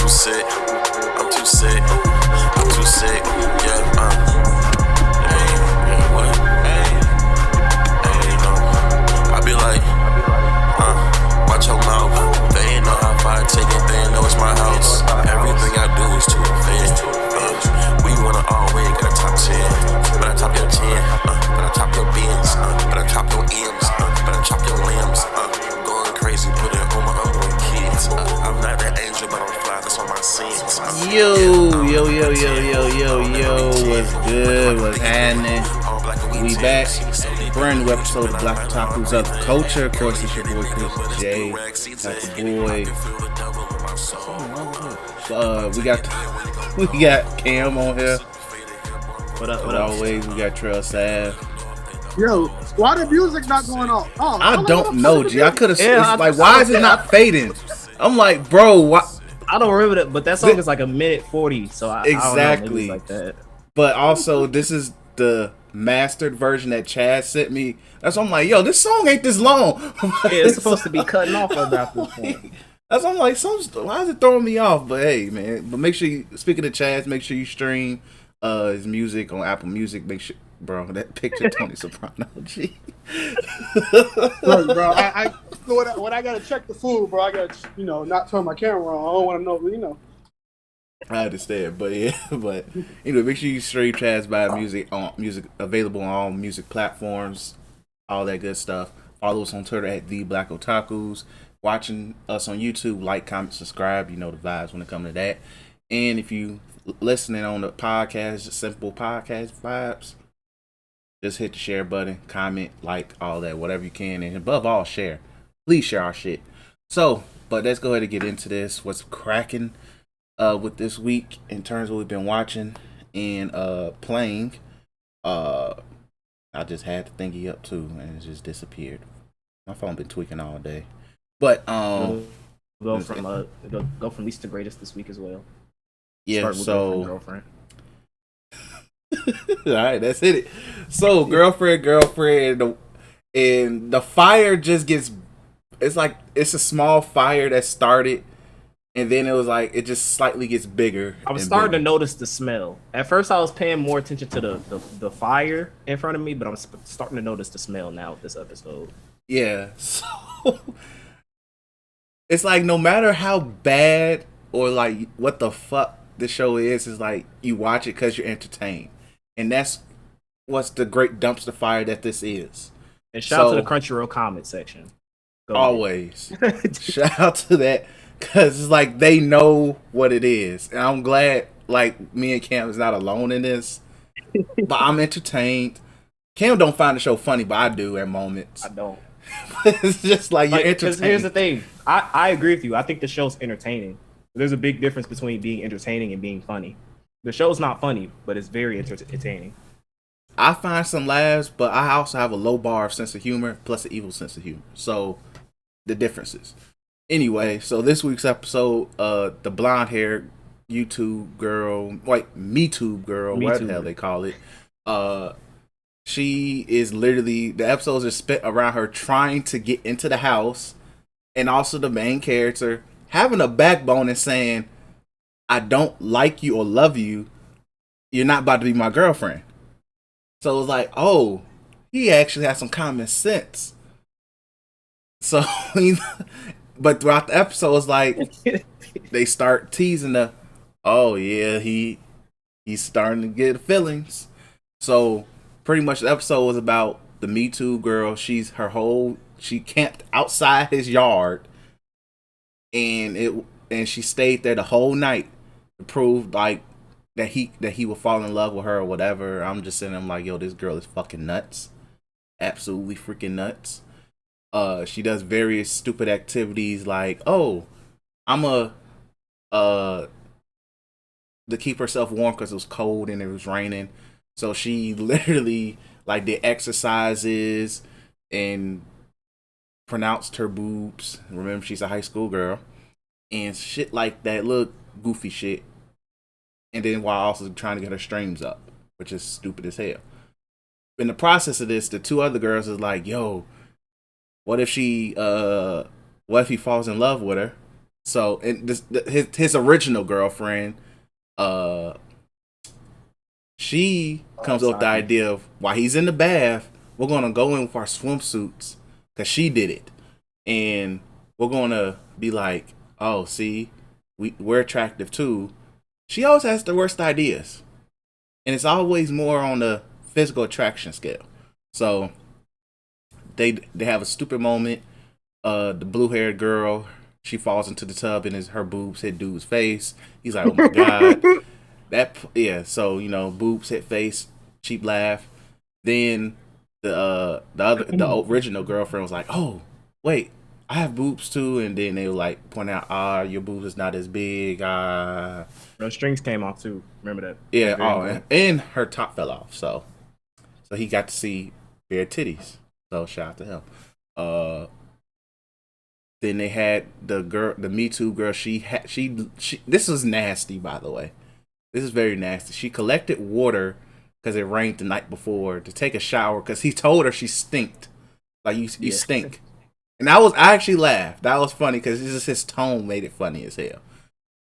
too sick. I'm too sick. I'm too sick. Yeah. Hey, what? Hey, no. I be like, watch your mouth. They ain't know how far I take it. They ain't know it's my house. Everything I do is to offend. We wanna always get a top 10. But I top your 10. But I top your bins. But I top your M's. But I chop your limbs. Going crazy, put it on my unborn kids. I'm not that angel, but I'm fly. That's on my sins. Yo, what's good? What's happening? We back. Brand new episode of Black Otakus of Culture. Of course, it's your boy Chris J. That's the boy. We got Cam on here. What up? Always, we got Trail Sav. Yo, why the music not going off? Oh, I don't know, G. I could have. Why is it not fading? I'm like, bro, why? I don't remember that, but that song is like a minute 40, so I exactly don't know, like that. But also, this is the mastered version that Chad sent me. That's why I'm like, yo, this song ain't this long. Yeah, it's supposed to be cutting off about this point. That's why I'm like, why is it throwing me off? But hey, man, but make sure you, speaking of Chad, make sure you stream his music on Apple Music. Make sure, bro, that picture Tony Soprano, G. Look, bro, when I gotta check the food, bro, I gotta, not turn my camera on. I don't want to know, I understand, but yeah, make sure you stream Chad's by music available on all music platforms, all that good stuff. Follow us on Twitter at the Black Otakus. Watching us on YouTube, like, comment, subscribe. You know the vibes when it comes to that. And if you listening on the podcast, simple podcast vibes, just hit the share button, comment, like, all that, whatever you can, and above all, share. Please share our shit. So, but let's go ahead and get into this. What's cracking with this week in terms of what we've been watching and playing. I just had the thingy up too, and it just disappeared. My phone been tweaking all day. But go from least to greatest this week as well. Yeah, Start with girlfriend. All right, that's it. So girlfriend, and the fire just gets. It's like it's a small fire that started, and then it was like it just slightly gets bigger. I was starting to notice the smell. At first, I was paying more attention to the fire in front of me, but I'm starting to notice the smell now with this episode. Yeah, so it's like no matter how bad or like what the fuck the show is like you watch it because you're entertained, and that's what's the great dumpster fire that this is. And shout out to the Crunchyroll comment section. Always shout out to that, because it's like they know what it is, and I'm glad like me and Cam is not alone in this. But I'm entertained. Cam don't find the show funny, but I do at moments. I don't. It's just like you're entertained. Because here's the thing, I agree with you. I think the show's entertaining. There's a big difference between being entertaining and being funny. The show's not funny, but it's very entertaining. I find some laughs, but I also have a low bar of sense of humor plus an evil sense of humor. So the differences. Anyway, so this week's episode, the blonde hair YouTube girl, Me Too girl, whatever the hell they call it. She is literally, the episodes are spent around her trying to get into the house, and also the main character having a backbone and saying, I don't like you or love you. You're not about to be my girlfriend. So it's like, oh, he actually has some common sense. So, but throughout the episode, it's like they start teasing the, oh yeah, he's starting to get feelings. So pretty much the episode was about the Me Too girl. She camped outside his yard, and she stayed there the whole night to prove like that he would fall in love with her or whatever. I'm just saying, I'm like, yo, this girl is fucking nuts, absolutely freaking nuts. She does various stupid activities like, oh, to keep herself warm because it was cold and it was raining. So she literally like did exercises and pronounced her boobs. Remember, she's a high school girl and shit like that, little goofy shit. And then while also trying to get her streams up, which is stupid as hell. In the process of this, the two other girls is like, yo, what if he falls in love with her So, and his original girlfriend, she comes up with the Saki. idea of while he's in the bath, we're gonna go in with our swimsuits because she did it, and we're gonna be like, oh, see, we're attractive too. She always has the worst ideas, and it's always more on the physical attraction scale. So they have a stupid moment. The blue haired girl, she falls into the tub and her boobs hit dude's face. He's like, oh my god. So boobs hit face, cheap laugh. Then the original girlfriend was like, oh wait, I have boobs too, and then they were like point out, your boobs is not as big. The strings came off too. Remember that? Yeah. And her top fell off. So he got to see bare titties. So shout out to him. Then they had the Me Too girl. She this was nasty, by the way. This is very nasty. She collected water because it rained the night before to take a shower because he told her she stinked. Like, you stink. And I actually laughed. That was funny because his tone made it funny as hell.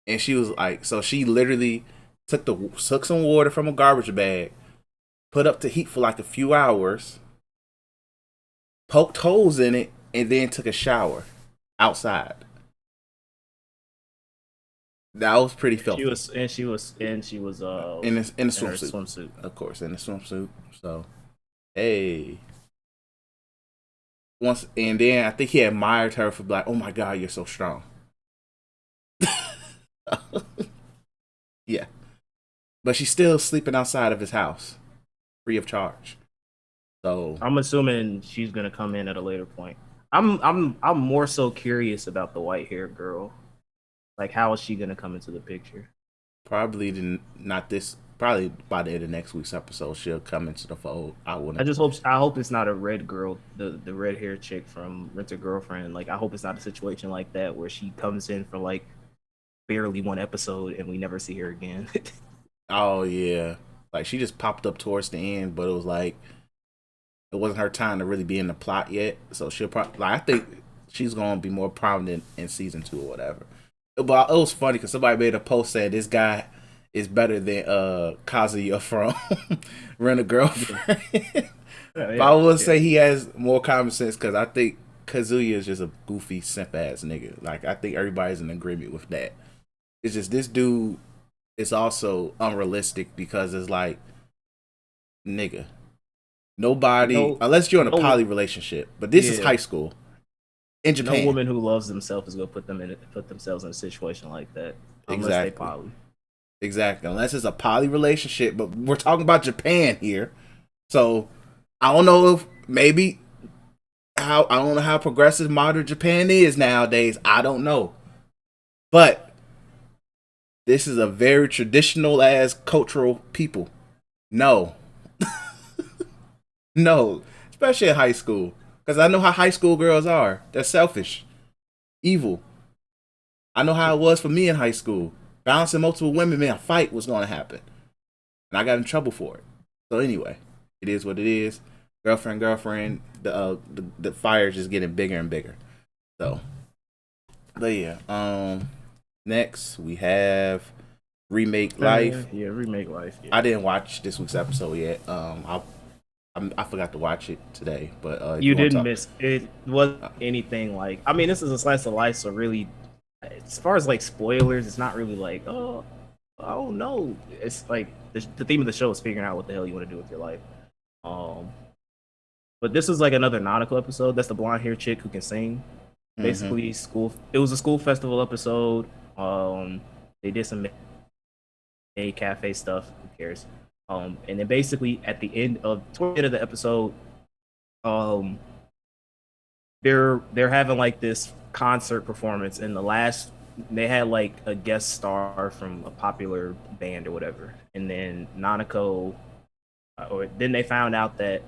And she was like, so she literally took some water from a garbage bag, put up to heat for like a few hours, poked holes in it, and then took a shower outside. That was pretty filthy. She was in a swimsuit. Of course, in a swimsuit. So, hey. And then I think he admired her for like, oh my god, you're so strong. Yeah. But she's still sleeping outside of his house, free of charge. So I'm assuming she's gonna come in at a later point. I'm more so curious about the white haired girl. Like, how is she gonna come into the picture? Probably by the end of next week's episode, she'll come into the fold. I hope it's not a red girl, the red haired chick from Rent a Girlfriend. Like, I hope it's not a situation like that where she comes in for like barely one episode and we never see her again. Oh yeah, like she just popped up towards the end, but it was like it wasn't her time to really be in the plot yet. So she'll probably, I think she's gonna be more prominent in season 2 or whatever. But it was funny because somebody made a post saying this guy is better than Kazuya from Rent a Girlfriend. But I would say he has more common sense because I think Kazuya is just a goofy simp ass nigga. Like, I think everybody's in agreement with that. It's just this dude is also unrealistic because it's like, nigga, nobody unless you're in a poly relationship, but this is high school. In Japan, no woman who loves themselves is gonna put themselves in a situation like that unless they poly. Exactly, unless it's a poly relationship. But we're talking about Japan here, so I don't know how progressive modern Japan is nowadays. I don't know, but this is a very traditional as cultural people. No, no, especially in high school. Because I know how high school girls are. They're selfish. Evil. I know how it was for me in high school. Balancing multiple women, man, a fight was going to happen. And I got in trouble for it. So anyway, it is what it is. Girlfriend, the fire is just getting bigger and bigger. So, but yeah. Next, we have Remake Life. Remake Life. Yeah. I didn't watch this week's episode yet. I forgot to watch it today, but you didn't miss it. Wasn't anything like, I mean, this is a slice of life, so really, as far as like spoilers, it's not really like, oh no. It's like the theme of the show is figuring out what the hell you want to do with your life. But this is like another nautical episode. That's the blonde hair chick who can sing. Basically, it was a school festival episode. They did some cafe stuff. Who cares? And then basically at the end of the episode, they're having like this concert performance, and they had like a guest star from a popular band or whatever, and then then they found out that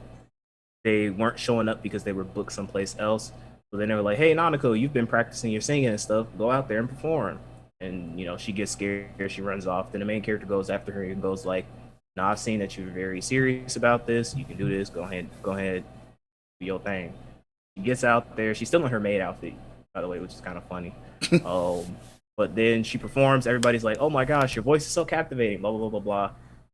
they weren't showing up because they were booked someplace else. So then they were like, "Hey, Nanako, you've been practicing your singing and stuff. Go out there and perform." And she gets scared, she runs off. Then the main character goes after her and goes like, "No, I've seen that you're very serious about this. You can do this. Go ahead, do your thing." She gets out there. She's still in her maid outfit. by the way, which is kind of funny. But then she performs. Everybody's like, "Oh my gosh, your voice is so captivating!" Blah blah blah blah blah.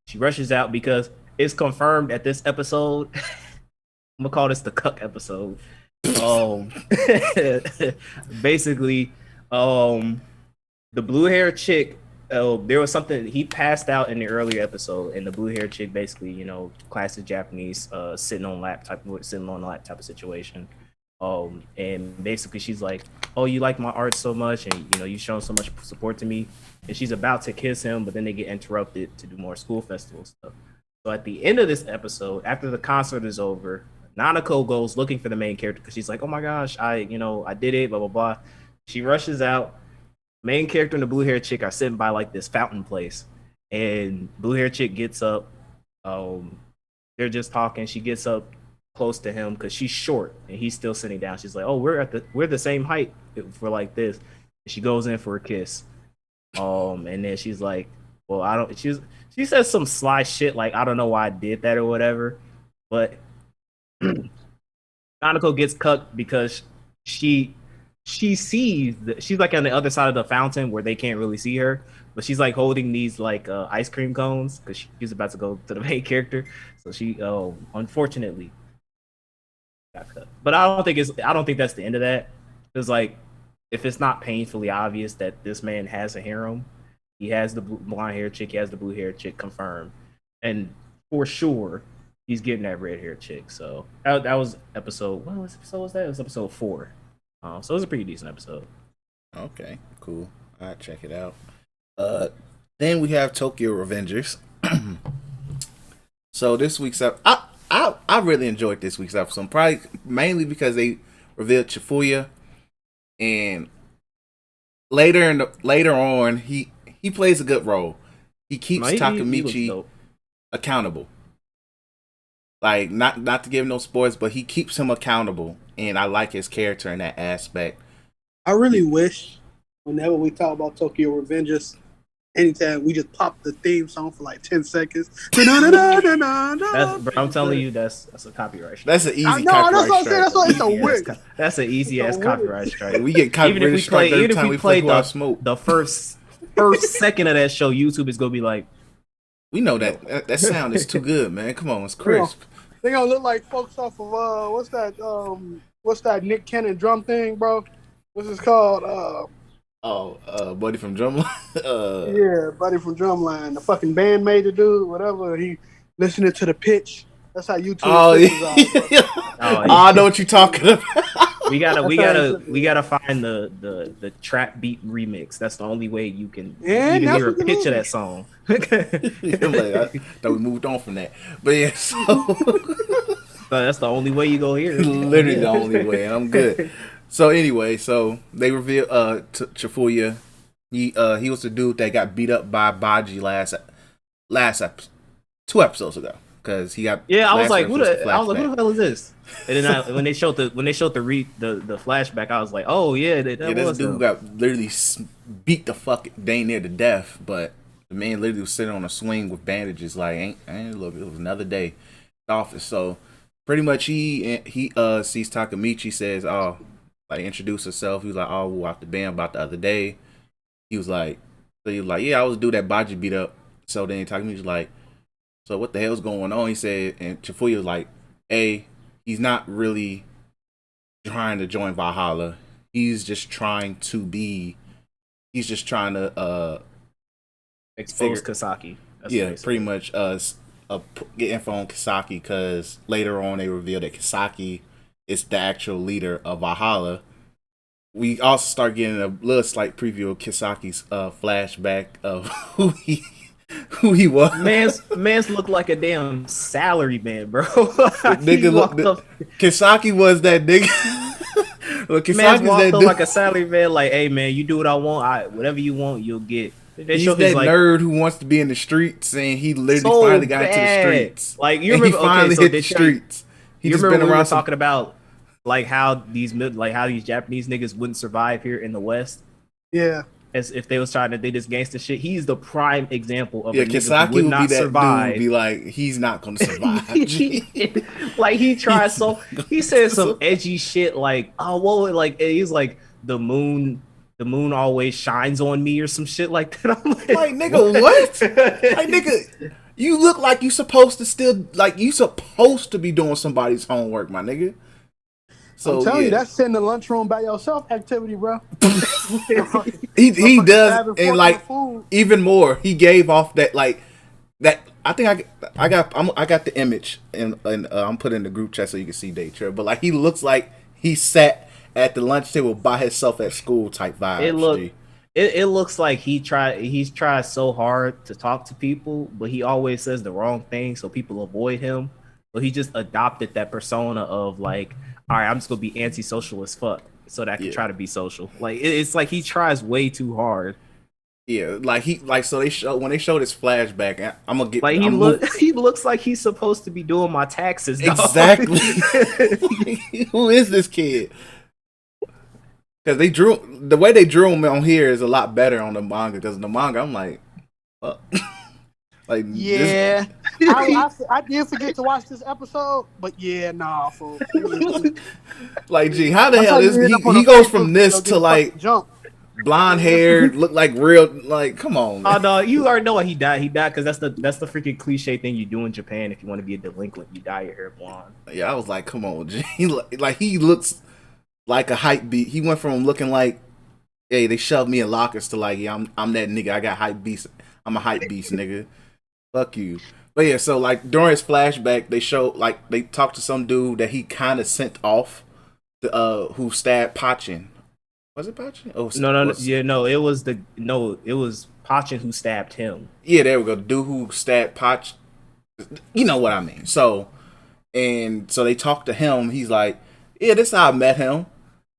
She rushes out because it's confirmed at this episode. I'm gonna call this the cuck episode. Basically, the blue hair chick. There was something he passed out in the earlier episode, and the blue hair chick basically, classic Japanese, sitting on lap type of situation. And basically she's like, "Oh, you like my art so much, and you've shown so much support to me." And she's about to kiss him, but then they get interrupted to do more school festival stuff. So at the end of this episode, after the concert is over, Nanako goes looking for the main character because she's like, "Oh my gosh, I did it, blah blah blah." She rushes out. Main character and the blue hair chick are sitting by like this fountain place, and blue hair chick gets up. They're just talking. She gets up close to him because she's short and he's still sitting down. She's like, "Oh, we're the same height for like this." And she goes in for a kiss. And then she's like, "Well, I don't." She says some sly shit like, "I don't know why I did that" or whatever. But Nanako gets cucked because she sees she's like on the other side of the fountain where they can't really see her, but she's like holding these like ice cream cones because she's about to go to the main character. So she unfortunately got cut. But I don't think that's the end of that. Because like if it's not painfully obvious that this man has a harem, he has the blonde hair chick, he has the blue hair chick confirmed, and for sure he's getting that red hair chick. So that was episode. What episode was that? It was episode 4. So it was a pretty decent episode. Okay, cool. I'll check it out. Then we have Tokyo Revengers. So this week's episode, I really enjoyed this week's episode. Probably mainly because they revealed Chifuya, and later on he plays a good role. He keeps Takemichi accountable. Like not to give no spoilers, but he keeps him accountable, and I like his character in that aspect. I really wish whenever we talk about Tokyo Revengers, anytime we just pop the theme song for like 10 seconds. I'm telling you, that's a copyright strike. That's an easy copyright strike. That's what I'm saying. It's a wig. That's an easy ass copyright strike. We get copyright strike every time we play Smoke. The first second of that show, YouTube is gonna be like, we know that sound is too good, man. Come on, it's crisp. They gonna look like folks off of what's that Nick Cannon drum thing, bro? What's it called? Buddy from Drumline. Yeah, Buddy from Drumline. The fucking band made the dude, whatever. He listening to the pitch. That's how YouTube. I know what you're talking about. We gotta find the trap beat remix. That's the only way you can hear a pitch of that song. I thought we moved on from that, but yeah. So that's the only way you go hear it. Literally the only way, and I'm good. So anyway, so they reveal Chifuya. He was the dude that got beat up by Baji last episode, 2 episodes ago. Because he got I was like, who the hell is this? And then when they showed the flashback, I was like, oh yeah, this dude got literally beat the fuck dang near to death, but the man literally was sitting on a swing with bandages, like look, it was another day in the office. So pretty much he sees Takemichi, says, oh, like introduce herself. He was like, oh, we walked the band about the other day. He was like, yeah, I was the dude that Baji beat up. So then Takemichi was like, so what the hell's going on? He said, and Chifuya was like, he's not really trying to join Valhalla. He's just trying to expose Kasaki. Yeah, pretty much get info on Kasaki, because later on they revealed that Kasaki is the actual leader of Valhalla. We also start getting a little slight preview of Kasaki's flashback of who he was. Man's looked like a damn salary man, bro. Kisaki was that nigga. Look, Man's walked up like a salary man, like, hey man, you do what I want, whatever you want, you'll get. He's that nerd who wants to be in the streets, and he literally finally got into the streets. Like you remember, he finally hit the streets. He just been around talking about like how these Japanese niggas wouldn't survive here in the West. Yeah. As if they was trying to do this gangster shit. He's the prime example of a nigga who would not survive. Dude, be like, he's not gonna survive. Like he tried he said some edgy shit like, oh whoa, like he's like, the moon always shines on me or some shit like that. I'm Like, nigga, what? Like, nigga, you look like you supposed to be doing somebody's homework, my nigga. So I'm telling you, that's sitting in the lunchroom by yourself activity, bro. he does, and like food. even more, he gave off that like that. I think I got the image and I'm putting in the group chat so you can see Daytrip. But like he looks like he sat at the lunch table by himself at school type vibes. It looks like he's tried so hard to talk to people, but he always says the wrong thing, so people avoid him. So he just adopted that persona of like, all right, I'm just gonna be antisocial as fuck, so that I can try to be social. Like it's like he tries way too hard. Yeah, so when they showed his flashback, I'm gonna get like he looks like he's supposed to be doing my taxes. Dog. Exactly. Who is this kid? Because the way they drew him on here is a lot better on the manga. Because in the manga, I'm like, like yeah. I did forget to watch this episode, but yeah, nah, fool. Like, gee, how the hell is he goes from this to like jump. Blonde hair, look like real, like, come on. Oh no, you already know why he died. He died because that's the freaking cliche thing you do in Japan. If you want to be a delinquent, you dye your hair blonde. Yeah, I was like, come on, G. Like he looks like a hype beast. He went from looking like, hey, they shoved me in lockers to like, yeah, I'm that nigga. I got hype beast. I'm a hype beast, nigga. Fuck you. But yeah, so like during his flashback, they talked to some dude that he kind of sent off, who stabbed Pachin. Was it Pachin? Oh no. It was Pachin who stabbed him. Yeah, there we go. The dude who stabbed Pachin. You know what I mean. So they talked to him. He's like, yeah, this is how I met him.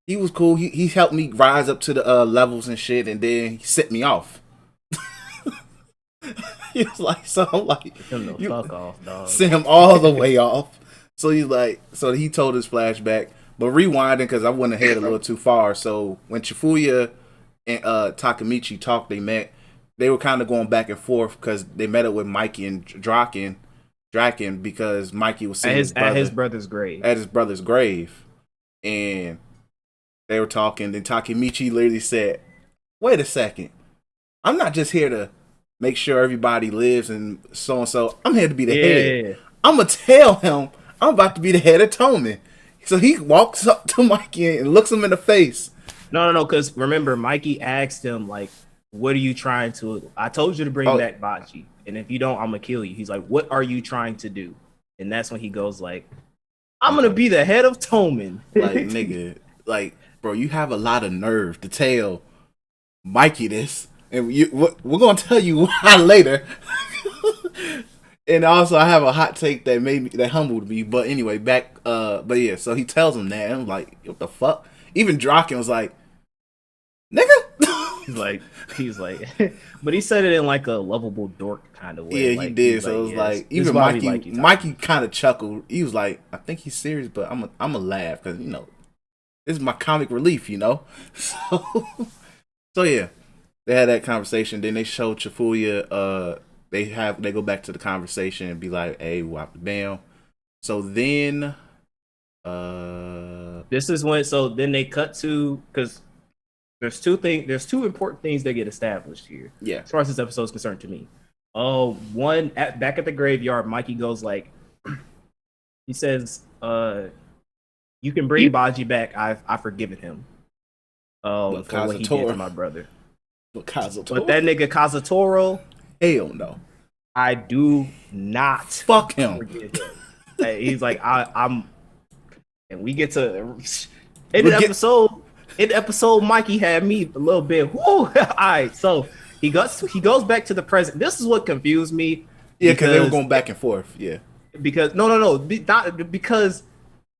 He was cool. He helped me rise up to the levels and shit, and then he sent me off. He was like, so I'm like, fuck off, dog. Sent him all the way off. So he's like, so he told his flashback. But rewinding, because I went ahead a little too far. So when Chifuya and Takemichi talked, they were kind of going back and forth because they met up with Mikey and Draken because Mikey was seeing at his brother's grave. At his brother's grave. And they were talking. Then Takemichi literally said, wait a second. I'm not just here to make sure everybody lives and so. I'm here to be the head. I'm going to tell him I'm about to be the head of Toman. So he walks up to Mikey and looks him in the face. No, because remember, Mikey asked him, like, what are you trying to... I told you to bring back Baji, and if you don't, I'm going to kill you. He's like, what are you trying to do? And that's when he goes like, I'm going to be the head of Toman. Like, nigga, like, bro, you have a lot of nerve to tell Mikey this. And we're going to tell you why later. And also, I have a hot take that humbled me. But anyway, but yeah, so he tells him that. And I'm like, what the fuck? Even Draken was like, nigga. he's like, but he said it in like a lovable dork kind of way. Yeah, like, he did. So it was like, even Mikey kind of chuckled. He was like, I think he's serious, but I'm a laugh because, you know, this is my comic relief, you know? So yeah, they had that conversation. Then they showed Chifuya, they go back to the conversation and be like, hey, whop it down. So then this is when then they cut to, because there's two important things that get established here. Yeah. As far as this episode is concerned to me. One, back at the graveyard, Mikey goes like, he says, you can bring Baji back. I've forgiven him. For what he did to my brother. But that nigga Kazatoro, hell no. I do not fuck him. Hey, he's like, I'm, and we get to in the episode. Mikey had me a little bit. Whoa! All right, so he goes back to the present. This is what confused me. Yeah, because they were going back and forth. Yeah, because no, not because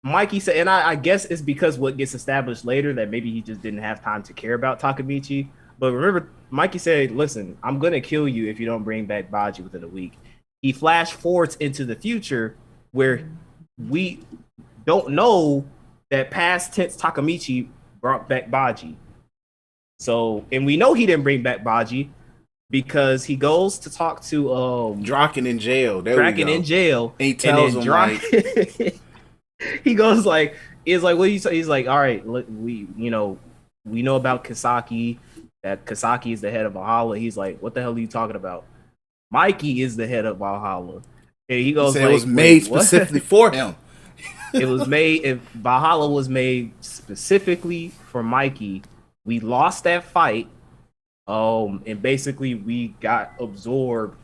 Mikey said, and I guess it's because what gets established later that maybe he just didn't have time to care about Takemichi. But remember, Mikey said, listen, I'm going to kill you if you don't bring back Baji within a week. He flash forwards into the future where we don't know that past tense Takemichi brought back Baji. So, and we know he didn't bring back Baji because he goes to talk to Draken in jail. Draken in jail. And he tells him he goes like, what do you say? He's like, all right, look, we, you know, we know about Kasaki, that Kasaki is the head of Valhalla. He's like, what the hell are you talking about? Mikey is the head of Valhalla. And he goes, it was made specifically for him. It was made, if Valhalla was made specifically for Mikey. We lost that fight. And basically we got absorbed.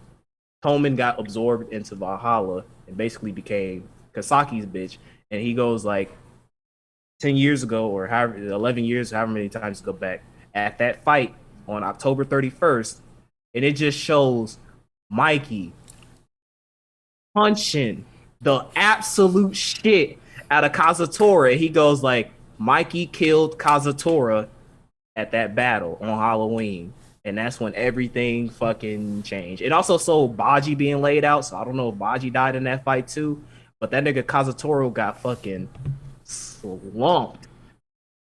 Toman got absorbed into Valhalla and basically became Kasaki's bitch. And he goes like 10 years ago or 11 years, however many times to go back, at that fight on October 31st, and it just shows Mikey punching the absolute shit out of Kazutora. He goes like, Mikey killed Kazutora at that battle on Halloween. And that's when everything fucking changed. It also showed Baji being laid out, so I don't know if Baji died in that fight too. But that nigga Kazutora got fucking slumped.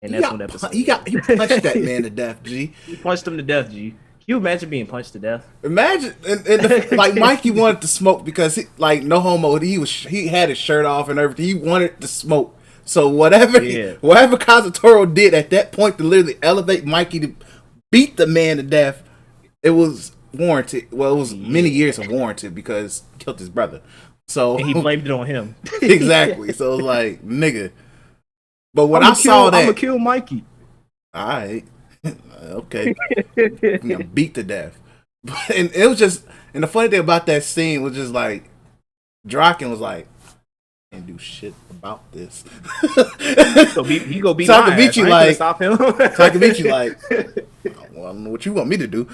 And that's when episode he punched that man to death, G. He punched him to death, G. Can you imagine being punched to death? Imagine, and like Mikey wanted to smoke because no homo, he had his shirt off and everything. He wanted to smoke. So whatever Kazutora did at that point to literally elevate Mikey to beat the man to death, it was warranted. Well, it was many years of warranted because he killed his brother. So and he blamed it on him. Exactly. So it was like, nigga. But when I saw that, I'm gonna kill Mikey. All right. Okay. Beat to death. And it was just, and the funny thing about that scene was just like, Draken was like, I can't do shit about this. He go beat Takabichi like, stop him. Takabichi like, well, I don't know what you want me to do.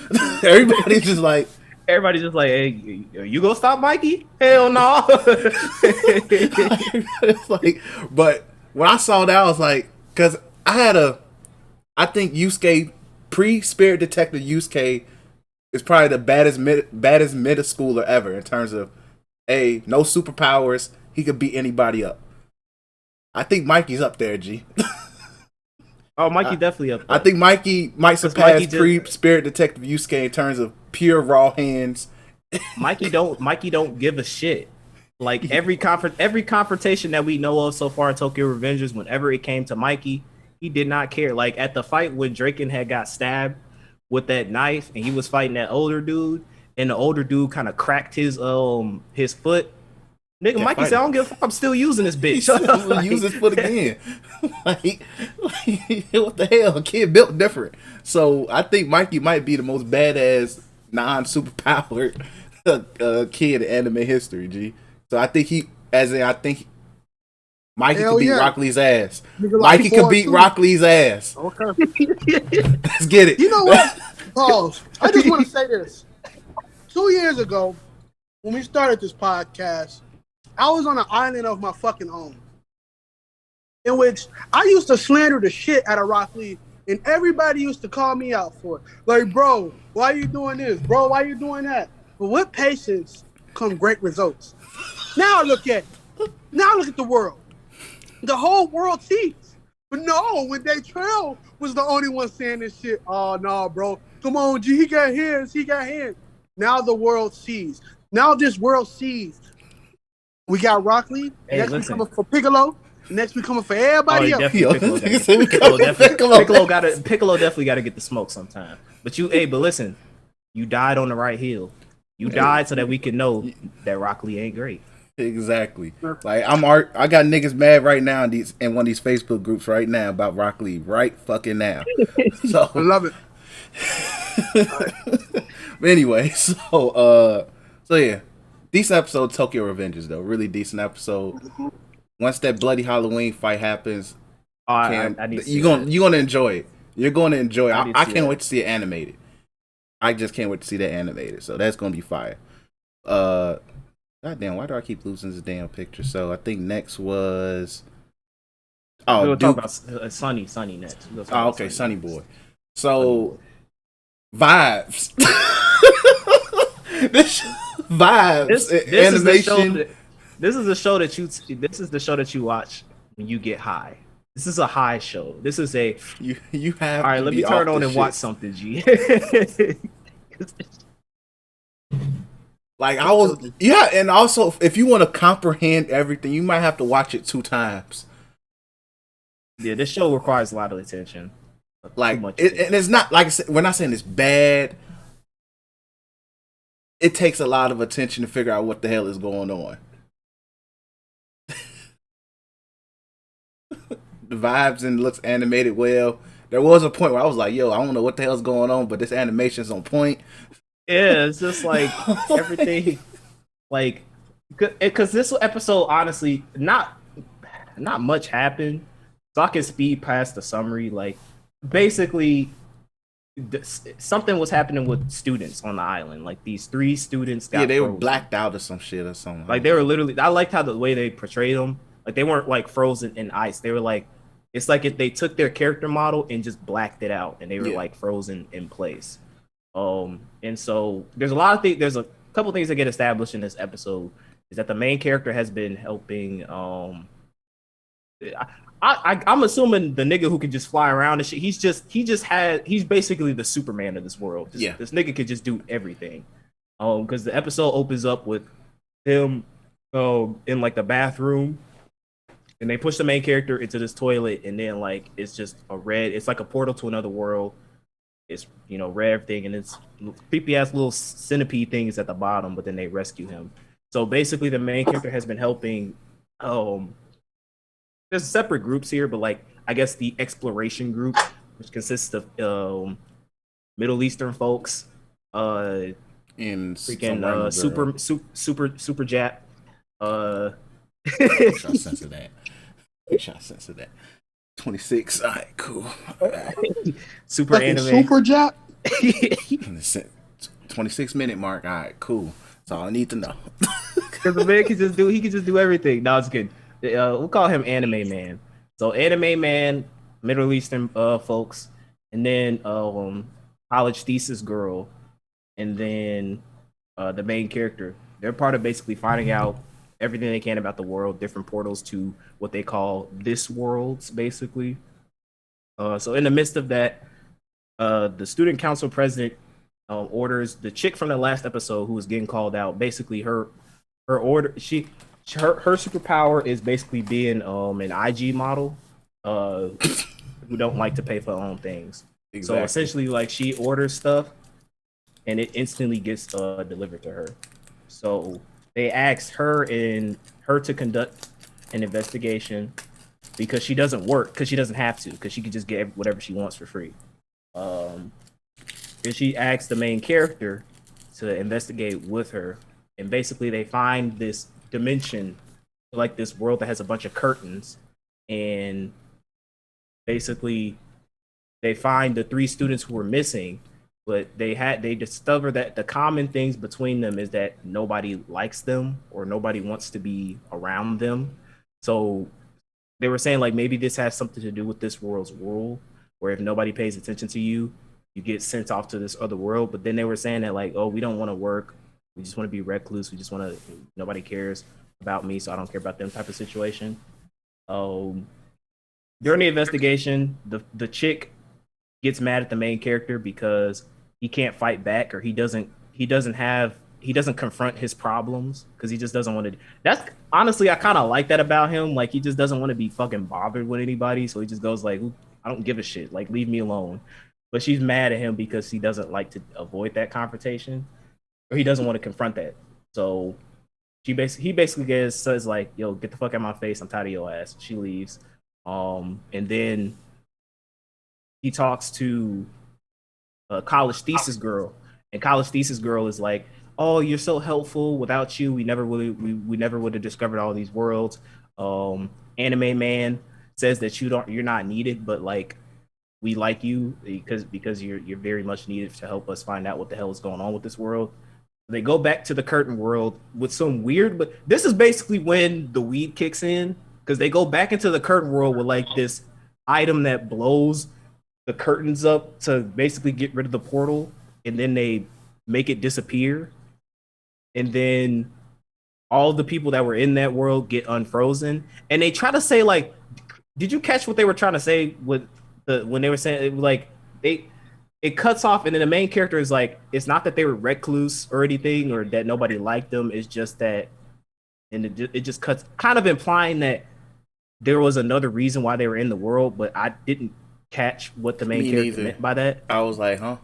Everybody's just like, hey, you gonna stop Mikey? Hell no. It's like, but when I saw that, I was like, because I think Yusuke, pre-Spirit Detective Yusuke, is probably the baddest middle schooler ever in terms of, no superpowers, he could beat anybody up. I think Mikey's up there, G. Oh, Mikey definitely up there. I think Mikey might surpass pre-Spirit Detective Yusuke in terms of pure raw hands. Mikey don't give a shit. Like every confrontation that we know of so far in Tokyo Revengers, whenever it came to Mikey, he did not care. Like at the fight when Draken had got stabbed with that knife and he was fighting that older dude, and the older dude kind of cracked his foot. Nigga, Mikey said, I don't give a fuck, I'm still using this bitch. Use his foot again. like, what the hell? A kid built different. So I think Mikey might be the most badass non-superpowered kid in anime history, G. So I think Mikey could beat Rock Lee's ass. Mikey could beat Rock Lee's ass. Okay. Let's get it. You know what? Pause. I just want to say this. 2 years ago, when we started this podcast, I was on an island of my fucking own, in which I used to slander the shit out of Rock Lee, and everybody used to call me out for it. Like, bro, why are you doing this? Bro, why are you doing that? But with patience come great results. Now look at it. Now look at the world. The whole world sees. But no, when Trail was the only one saying this shit, oh, no, bro. Come on, G, he got hands. Now the world sees. Now this world sees. We got Rock Lee. Hey, next we coming for Piccolo. Next we coming for everybody else. Piccolo definitely got to get the smoke sometime. But listen, you died on the right hill. You died so that we can know that Rock Lee ain't great. Exactly. Like I got niggas mad right now in one of these Facebook groups right now about Rock Lee right fucking now. So I love it. But anyway, so yeah. Decent episode of Tokyo Revengers though. Really decent episode. Once that bloody Halloween fight happens, you're gonna enjoy it. You're gonna enjoy it. I can't wait to see it animated. I just can't wait to see that animated. So that's gonna be fire. Goddamn, why do I keep losing this damn picture? So I think next was we'll talk about Sunny next. Oh, okay, Sunny Boy. So vibes. This animation. This is the show that you watch when you get high. This is a high show. This is a you have. All right, let me turn on and watch something, G. Like and also if you want to comprehend everything, you might have to watch it 2 times. Yeah, this show requires a lot of attention. Like, much. and it's not like I said, we're not saying it's bad. It takes a lot of attention to figure out what the hell is going on. The vibes and looks animated well. There was a point where I was like, "Yo, I don't know what the hell's going on, but this animation's on point." Yeah, it's just like everything, like, because this episode, honestly, not much happened. So I can speed past the summary. Like, basically, something was happening with students on the island. Like, these 3 students got they were frozen. blacked out or some shit or something. Like, they were literally. I liked how the way they portrayed them. Like, they weren't like frozen in ice. They were like, it's like if they took their character model and just blacked it out, and they were like frozen in place. And so there's a lot of things. There's a couple things that get established in this episode. Is that the main character has been helping. I'm assuming the nigga who can just fly around and shit. He's basically the Superman of this world. This nigga could just do everything. Because the episode opens up with him in like the bathroom, and they push the main character into this toilet, and then like it's like a portal to another world. It's red everything, and it's creepy ass little centipede things at the bottom, but then they rescue him. So basically the main character has been helping there's separate groups here, but like I guess the exploration group, which consists of Middle Eastern folks, in freaking super Jap. Shot sense of that. Shot sense of that. 26. All right, cool. All right. Super like anime. Super Jack. 26-minute mark. All right, cool. That's all I need to know. Because the man can just do everything. No, it's good. We'll call him Anime Man. So Anime Man, Middle Eastern folks, and then college thesis girl, and then the main character. They're part of basically finding out everything they can about the world, different portals to what they call this worlds, basically. So in the midst of that, the student council president orders the chick from the last episode who was getting called out. Basically, her superpower is basically being an IG model who don't like to pay for their own things. Exactly. So essentially, like, she orders stuff and it instantly gets delivered to her. So they asked her to conduct an investigation because she doesn't work, because she doesn't have to, because she can just get whatever she wants for free. And she asked the main character to investigate with her, and basically they find this dimension, like this world that has a bunch of curtains, and basically they find the 3 students who were missing, but they discover that the common things between them is that nobody likes them or nobody wants to be around them. So they were saying like maybe this has something to do with this world's rule, where if nobody pays attention to you, you get sent off to this other world. But then they were saying that like, oh, we don't want to work, we just want to be recluse, we just want to, nobody cares about me, so I don't care about them type of situation. During the investigation, the chick gets mad at the main character because he can't fight back, or he doesn't confront his problems because he just doesn't want to. That's honestly, I kind of like that about him. Like, he just doesn't want to be fucking bothered with anybody, so he just goes like, I don't give a shit, like, leave me alone. But she's mad at him because he doesn't like to avoid that confrontation, or he doesn't want to confront that. So he basically says like, yo, get the fuck out of my face, I'm tired of your ass. She leaves. And then he talks to a college thesis girl, and college thesis girl is like, oh, you're so helpful, without you we never would have discovered all these worlds. Anime Man says that you're not needed, but like, we like you because you're very much needed to help us find out what the hell is going on with this world. They go back to the curtain world with some weird, but this is basically when the weed kicks in, because they go back into the curtain world with like this item that blows the curtains up to basically get rid of the portal, and then they make it disappear, and then all the people that were in that world get unfrozen. And they try to say like, did you catch what they were trying to say with when they were saying like it cuts off, and then the main character is like, it's not that they were recluse or anything, or that nobody liked them, it's just that, and it just cuts, kind of implying that there was another reason why they were in the world, but I didn't catch what the main Me character neither. meant by that. I was like, huh?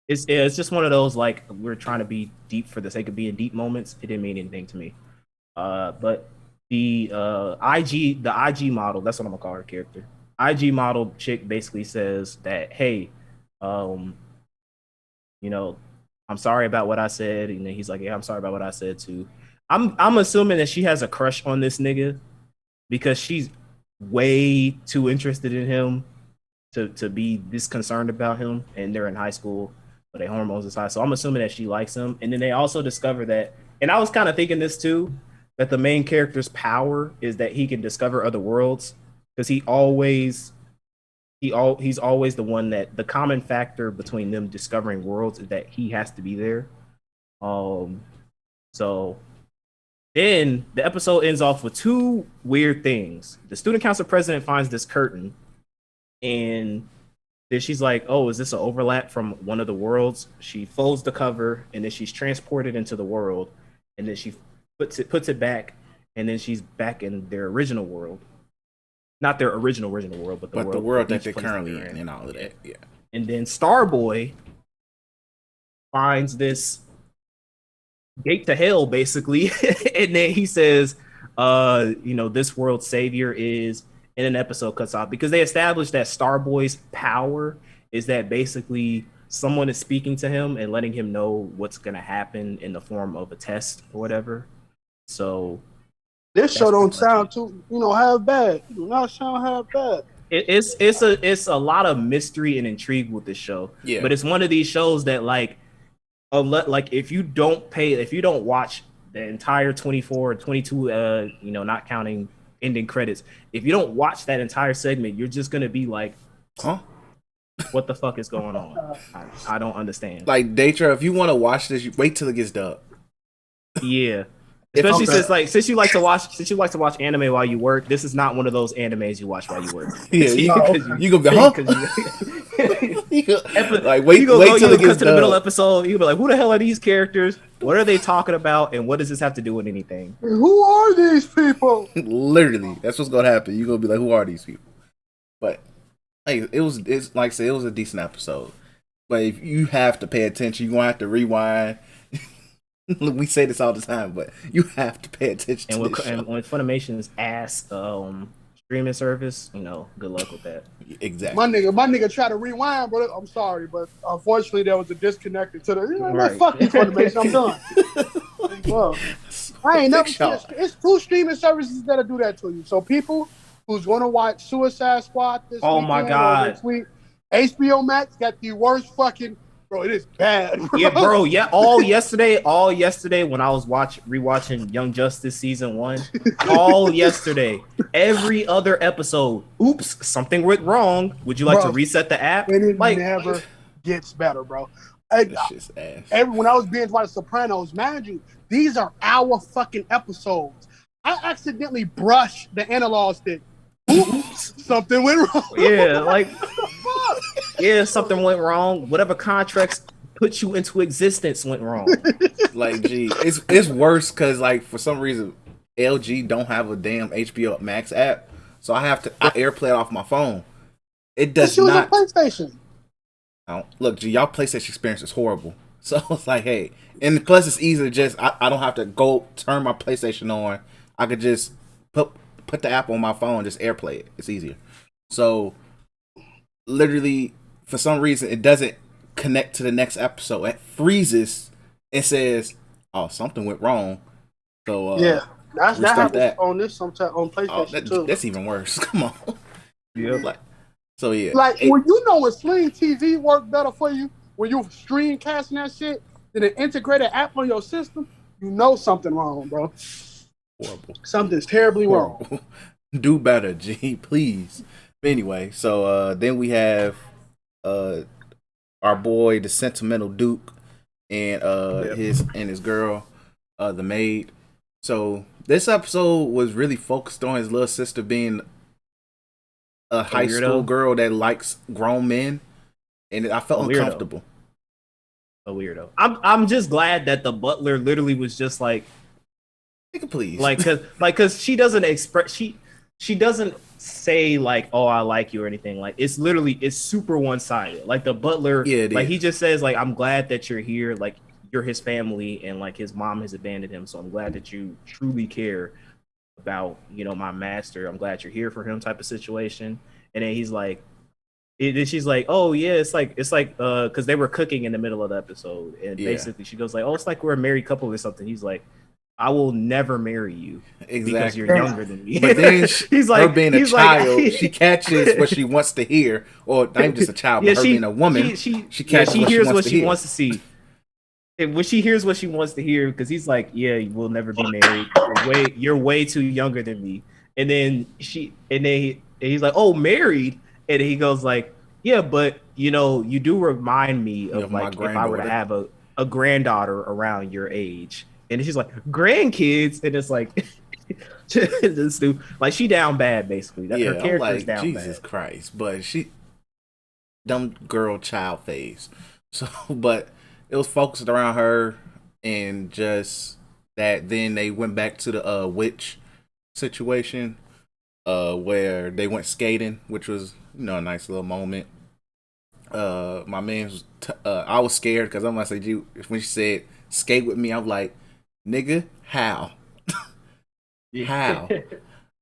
It's just one of those like we're trying to be deep for the sake of being deep moments. It didn't mean anything to me. But the IG model, that's what I'm gonna call her character. IG model chick basically says that, hey, um, you know, I'm sorry about what I said, and then he's like, yeah, I'm sorry about what I said too. I'm assuming that she has a crush on this nigga because she's way too interested in him to be this concerned about him, and they're in high school, but their hormones is high. So I'm assuming that she likes him. And then they also discover that, and I was kind of thinking this too, that the main character's power is that he can discover other worlds because he's always the one that the common factor between them discovering worlds is that he has to be there. So then the episode ends off with two weird things. The student council president finds this curtain, and then she's like, "Oh, is this an overlap from one of the worlds?" She folds the cover, and then she's transported into the world, and then she puts it back, and then she's back in their original world. Not their original world, but the world that they're currently in and all of that. Yeah. And then Starboy finds this gate to hell, basically, and then he says, this world's savior is, and an episode cuts off because they established that Starboy's power is that basically someone is speaking to him and letting him know what's going to happen in the form of a test or whatever. So this show don't sound too, half bad. You do not sound half bad. It's a lot of mystery and intrigue with this show. Yeah. But it's one of these shows that like if you don't watch the entire 24 or 22, not counting ending credits, if you don't watch that entire segment, you're just gonna be like, huh? What the fuck is going on? I don't understand. Like Daytra, if you want to watch this, you wait till it gets dubbed. Yeah. Especially since you like to watch anime while you work, this is not one of those animes you watch while you work. Yeah, you gonna be like wait till it gets to the middle episode. You be like, who the hell are these characters? What are they talking about? And what does this have to do with anything? Who are these people? Literally, that's what's gonna happen. You're gonna be like, who are these people? But hey, it's like I said, it was a decent episode. But if you have to pay attention, you're gonna have to rewind. We say this all the time, but you have to pay attention to this show. And when Funimation's ass streaming service, good luck with that. Exactly. My nigga tried to rewind, but I'm sorry, but unfortunately there was a disconnect to the. Right. Fuck you, Funimation. I'm done. Well, I ain't never seen it. It's two streaming services that'll do that to you. So people who's gonna watch Suicide Squad this weekend my God. or next week, HBO Max got the worst fucking. Bro, it is bad. Bro. Yeah, bro. Yeah, all yesterday when I was rewatching Young Justice season 1, all yesterday, every other episode. Oops, something went wrong. Would you like to reset the app? It never gets better, bro. This shit's ass. When I was binge watching Sopranos, mind you, these are our fucking episodes. I accidentally brushed the analog stick. Oops, something went wrong. Yeah, something went wrong. Whatever contracts put you into existence went wrong. Like, gee, it's worse because like for some reason LG don't have a damn HBO Max app, so I have to AirPlay it off my phone. It does not. PlayStation. Look, gee, y'all PlayStation experience is horrible. So it's like, hey, and plus it's easy to just I don't have to go turn my PlayStation on. I could just put the app on my phone, just AirPlay it. It's easier. So literally, for some reason, it doesn't connect to the next episode. It freezes and says, "Oh, something went wrong." So that happens on this sometimes on PlayStation too. That's even worse. Come on. Yeah. When Sling TV worked better for you when you stream casting that shit than an integrated app on your system, you know something wrong, bro. Horrible. Something's terribly wrong. Do better, G, please. Anyway, so then we have our boy, the sentimental Duke, and his girl, the maid. So this episode was really focused on his little sister being a high school girl that likes grown men, and I felt uncomfortable. A weirdo. I'm just glad that the butler literally was just like, please, cause she doesn't express she doesn't say like, "Oh, I like you" or anything. Like it's literally it's super one sided. Like the butler, Yeah, it like he is. just says like, "I'm glad that you're here. Like you're his family, and like his mom has abandoned him. So I'm glad that you truly care about my master. I'm glad you're here for him," type of situation. And then he's like, then she's like, "Oh yeah, it's like because they were cooking in the middle of the episode, and Yeah, basically she goes like, "Oh, it's like we're a married couple or something." He's like, "I will never marry you because you're exactly. younger than me." But then her being a he's like, child, she catches what she wants to hear, or not even just a child, yeah, but her being a woman, she catches she what she hears wants what to she hear. wants to see. And when she hears what she wants to hear, because he's like, "Yeah, we'll never be married. You're way too younger than me." And then and he's like, "Oh, married?" And he goes like, "Yeah, but you do remind me You know, of my like if I were to granddaughter. have a granddaughter around your age." And she's like, "Grandkids?" And it's like, this dude, like she down bad basically. That her Yeah, I'm character is like down Jesus bad. Christ, but she dumb girl child phase. So, but it was focused around her and just that. Then they went back to the witch situation, where they went skating, which was a nice little moment. My man was I was scared because I'm gonna say, "Gee," when she said skate with me, I'm like, nigga, how? Yeah. How?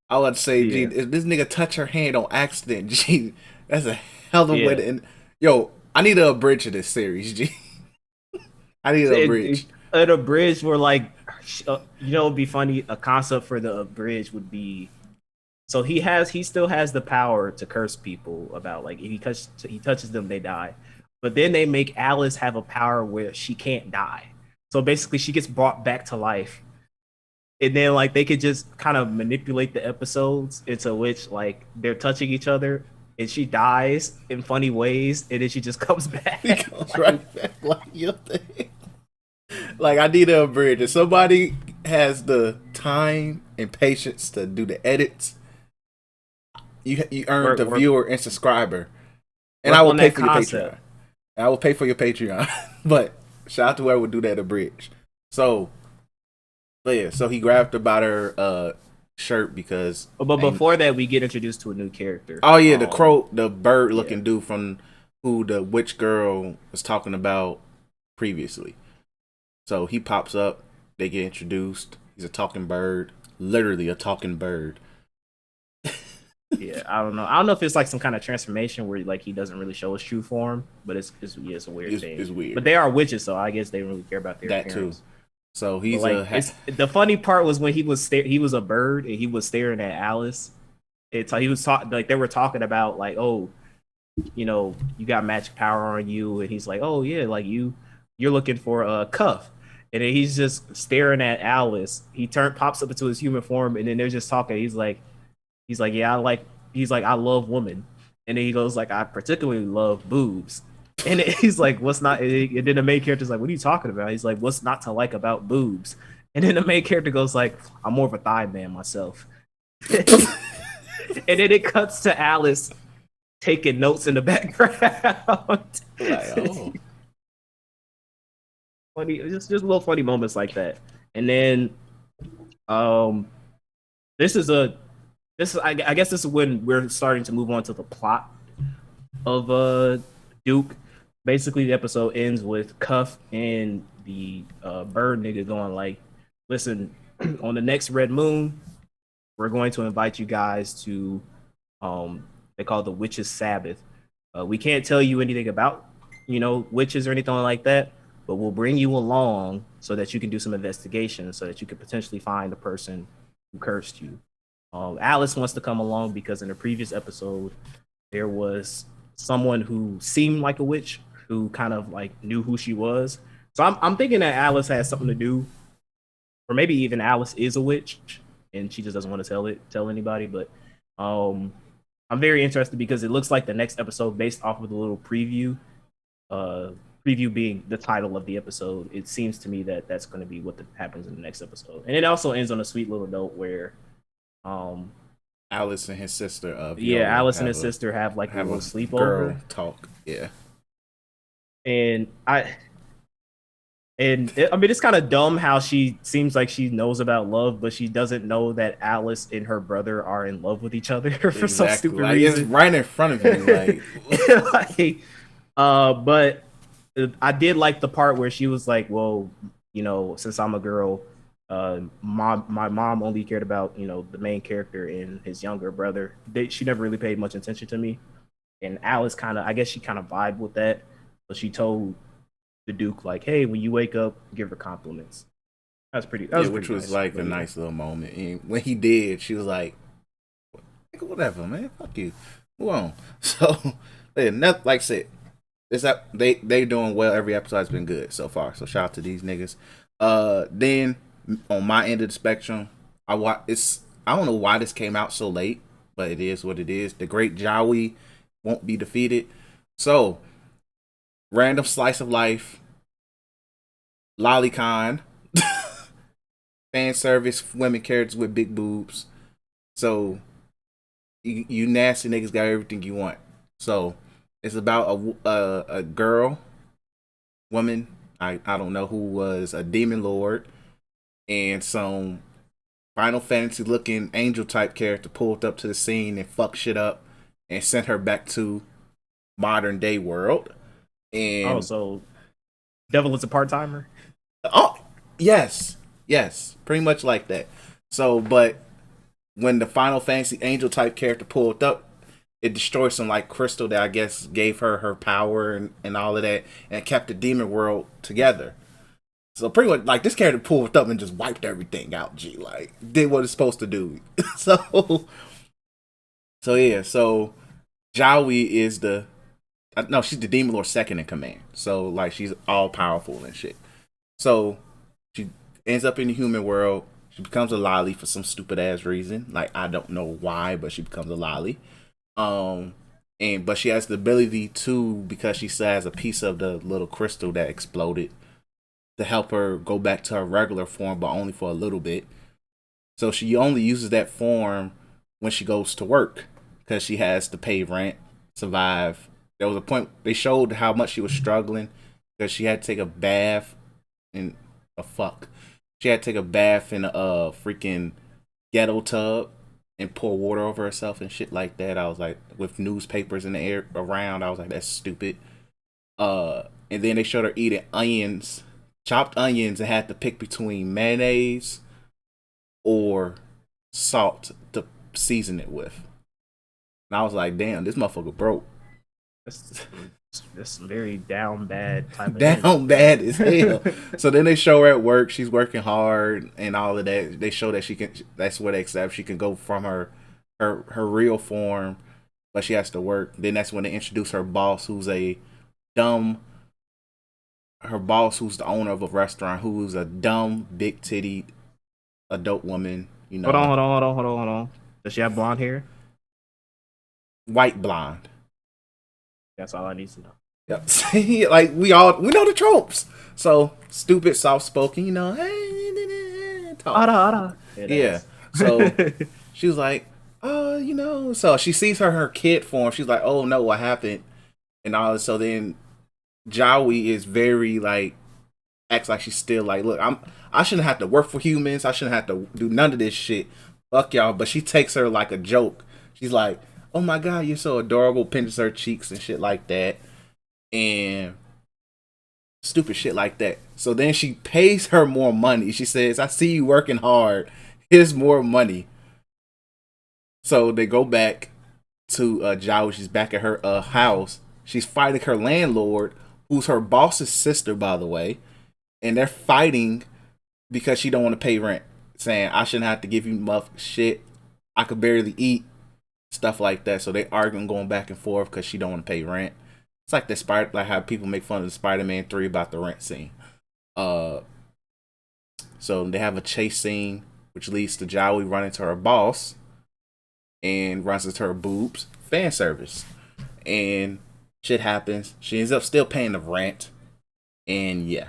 I would say, gee, Yeah. if this nigga touch her hand on accident, gee, that's a hell of a way Yeah. to end. Yo, I need a abridge of this series, G. I need a abridge. At a bridge where like it'd be funny. A concept for the bridge would be so he still has the power to curse people about like if he touches them they die, but then they make Alice have a power where she can't die. So basically, she gets brought back to life, and then like they could just kind of manipulate the episodes into which like they're touching each other, and she dies in funny ways, and then she just comes He back. goes right back like your thing. Like I need a abridge. If somebody has the time and patience to do the edits, you earned work the work viewer and subscriber, and I work will on pay that for your Patreon. concept. And I will pay for your Patreon. But shout out to whoever would do that abridge. So, but yeah, so he grabbed about her shirt because But before that, we get introduced to a new character. oh yeah, the bird Yeah, looking dude from who the witch girl was talking about previously. So he pops up, they get introduced. He's a talking bird, literally a talking bird. yeah. I don't know. I don't know if it's like some kind of transformation where like he doesn't really show his true form, but it's a weird thing. It's weird. But they are witches, so I guess they don't really care about their That appearance. too. So But he's like, it's the funny part was when he was a bird and he was staring at Alice. He was talking like they were talking about like, oh, you got magic power on you, and he's like, oh yeah, like you're looking for a cuff, and then he's just staring at Alice. He pops up into his human form, and then they're just talking. He's like, yeah, he's like, I love women, and then he goes like, I particularly love boobs. And he's like, what's not? And then the main character's like, what are you talking about? He's like, what's not to like about boobs? And then the main character goes like, I'm more of a thigh man myself. And then it cuts to Alice taking notes in the background. like, oh, Funny, just little funny moments like that. And then, um, this is a this is I guess this is when we're starting to move on to the plot of Duke. Basically, the episode ends with Cuff and the bird nigga going like, "Listen, on the next red moon, we're going to invite you guys to they call it the Witches' Sabbath. We can't tell you anything about witches or anything like that, but we'll bring you along so that you can do some investigation, so that you could potentially find the person who cursed you." Alice wants to come along because in the previous episode there was someone who seemed like a witch who kind of like knew who she was. So I'm thinking that Alice has something to do, or maybe even Alice is a witch and she just doesn't want to tell anybody. But I'm very interested because it looks like the next episode, based off of the little preview, preview being the title of the episode, it seems to me that that's going to be what happens in the next episode. And it also ends on a sweet little note where Alice and his sister Alice and his sister have like a have little a sleepover. girl talk. Yeah. And And I mean, it's kind of dumb how she seems like she knows about love, but she doesn't know that Alice and her brother are in love with each other for some Exactly. stupid Like reason. it's right in front of you. Like, Like, but I did like the part where she was like, "Well, you know, since I'm a girl, my mom only cared about the main character and his younger brother. She never really paid much attention to me." And Alice I guess she kind of vibed with that. So she told the Duke like, "Hey, when you wake up, give her compliments." That was which pretty was nice. like But a yeah. nice little moment. And when he did, she was like, "Whatever, man. Fuck you. Move on." So, yeah, like I said, they doing well. Every episode has been good so far. So shout out to these niggas. Then on my end of the spectrum, I don't know why this came out so late, but it is what it is. The Great Jowie won't be defeated. So, random slice of life, lolicon, fan service, women characters with big boobs. So you nasty niggas got everything you want. So it's about a girl, woman. I don't know who was a demon lord, and some Final Fantasy looking angel type character pulled up to the scene and fucked shit up and sent her back to modern day world. Oh, And so Devil is a part timer. oh yes, pretty much like that. So, but when the Final Fantasy angel type character pulled up, it destroyed some like crystal that I guess gave her power and all of that, and kept the demon world together. So pretty much like this character pulled up and just wiped everything out. G like did what it's supposed to do. So yeah, so Jowie is no, she's the demon lord second in command. So like she's all powerful and shit. So she ends up in the human world. She becomes a lolly for some stupid ass reason. Like I don't know why, but she becomes a lolly. But she has the ability to, because she still has a piece of the little crystal that exploded, to help her go back to her regular form, but only for a little bit. So she only uses that form when she goes to work, because she has to pay rent, survive. There was a point they showed how much she was struggling because she had to take a bath in a fuck. She had to take a bath in a freaking ghetto tub and pour water over herself and shit like that. I was like, with newspapers in the air around, I was like, that's stupid. And then they showed her eating onions, chopped onions, and had to pick between mayonnaise or salt to season it with. And I was like, damn, this motherfucker broke. That's very down bad type of Down bad as hell. So then they show her at work. She's working hard and all of that. They show that she can. That's what they accept. She can go from her real form, but she has to work. Then that's when they introduce her boss, who's a dumb. Her boss, who's the owner of a restaurant, who's a dumb, big titty adult woman. You know. Hold on. Does she have blonde hair? White blonde. That's all I need to know. Yep. Like we know the tropes. So stupid, soft spoken, you know. Hey, talk. Yeah. So she was like, oh, you know. So she sees her kid form. She's like, oh no, what happened? And all. So then Jowie is very like, acts like she's still like, look, I shouldn't have to work for humans. I shouldn't have to do none of this shit. Fuck y'all. But she takes her like a joke. She's like, oh my god, you're so adorable. Pinches her cheeks and shit like that. And stupid shit like that. So then she pays her more money. She says, I see you working hard. Here's more money. So they go back to Jowie. She's back at her house. She's fighting her landlord, who's her boss's sister, by the way. And they're fighting because she don't want to pay rent. Saying, I shouldn't have to give you muff shit. I could barely eat. Stuff like that. So they arguing, going back and forth because she don't want to pay rent. It's like like how people make fun of the Spider-Man 3 about the rent scene. So they have a chase scene, which leads to Jowie running to her boss and runs into her boobs. Fan service. And shit happens. She ends up still paying the rent. And yeah.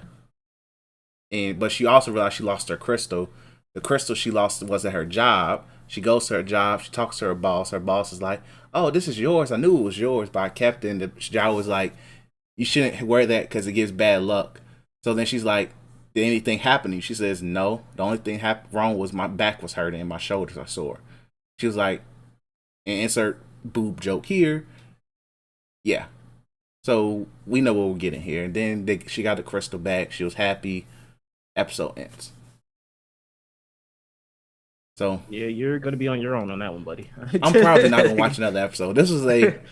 But she also realized she lost her crystal. The crystal she lost was at her job. She goes to her job. She talks to her boss. Her boss is like, oh, this is yours. I knew it was yours, but I kept it. And the job was like, you shouldn't wear that because it gives bad luck. So then she's like, did anything happen to you? She says, no. The only thing wrong was my back was hurting and my shoulders are sore. She was like, and insert boob joke here. Yeah. So we know what we're getting here. And then she got the crystal back. She was happy. Episode ends. So yeah, you're gonna be on your own on that one, buddy. I'm probably not gonna watch another episode. This is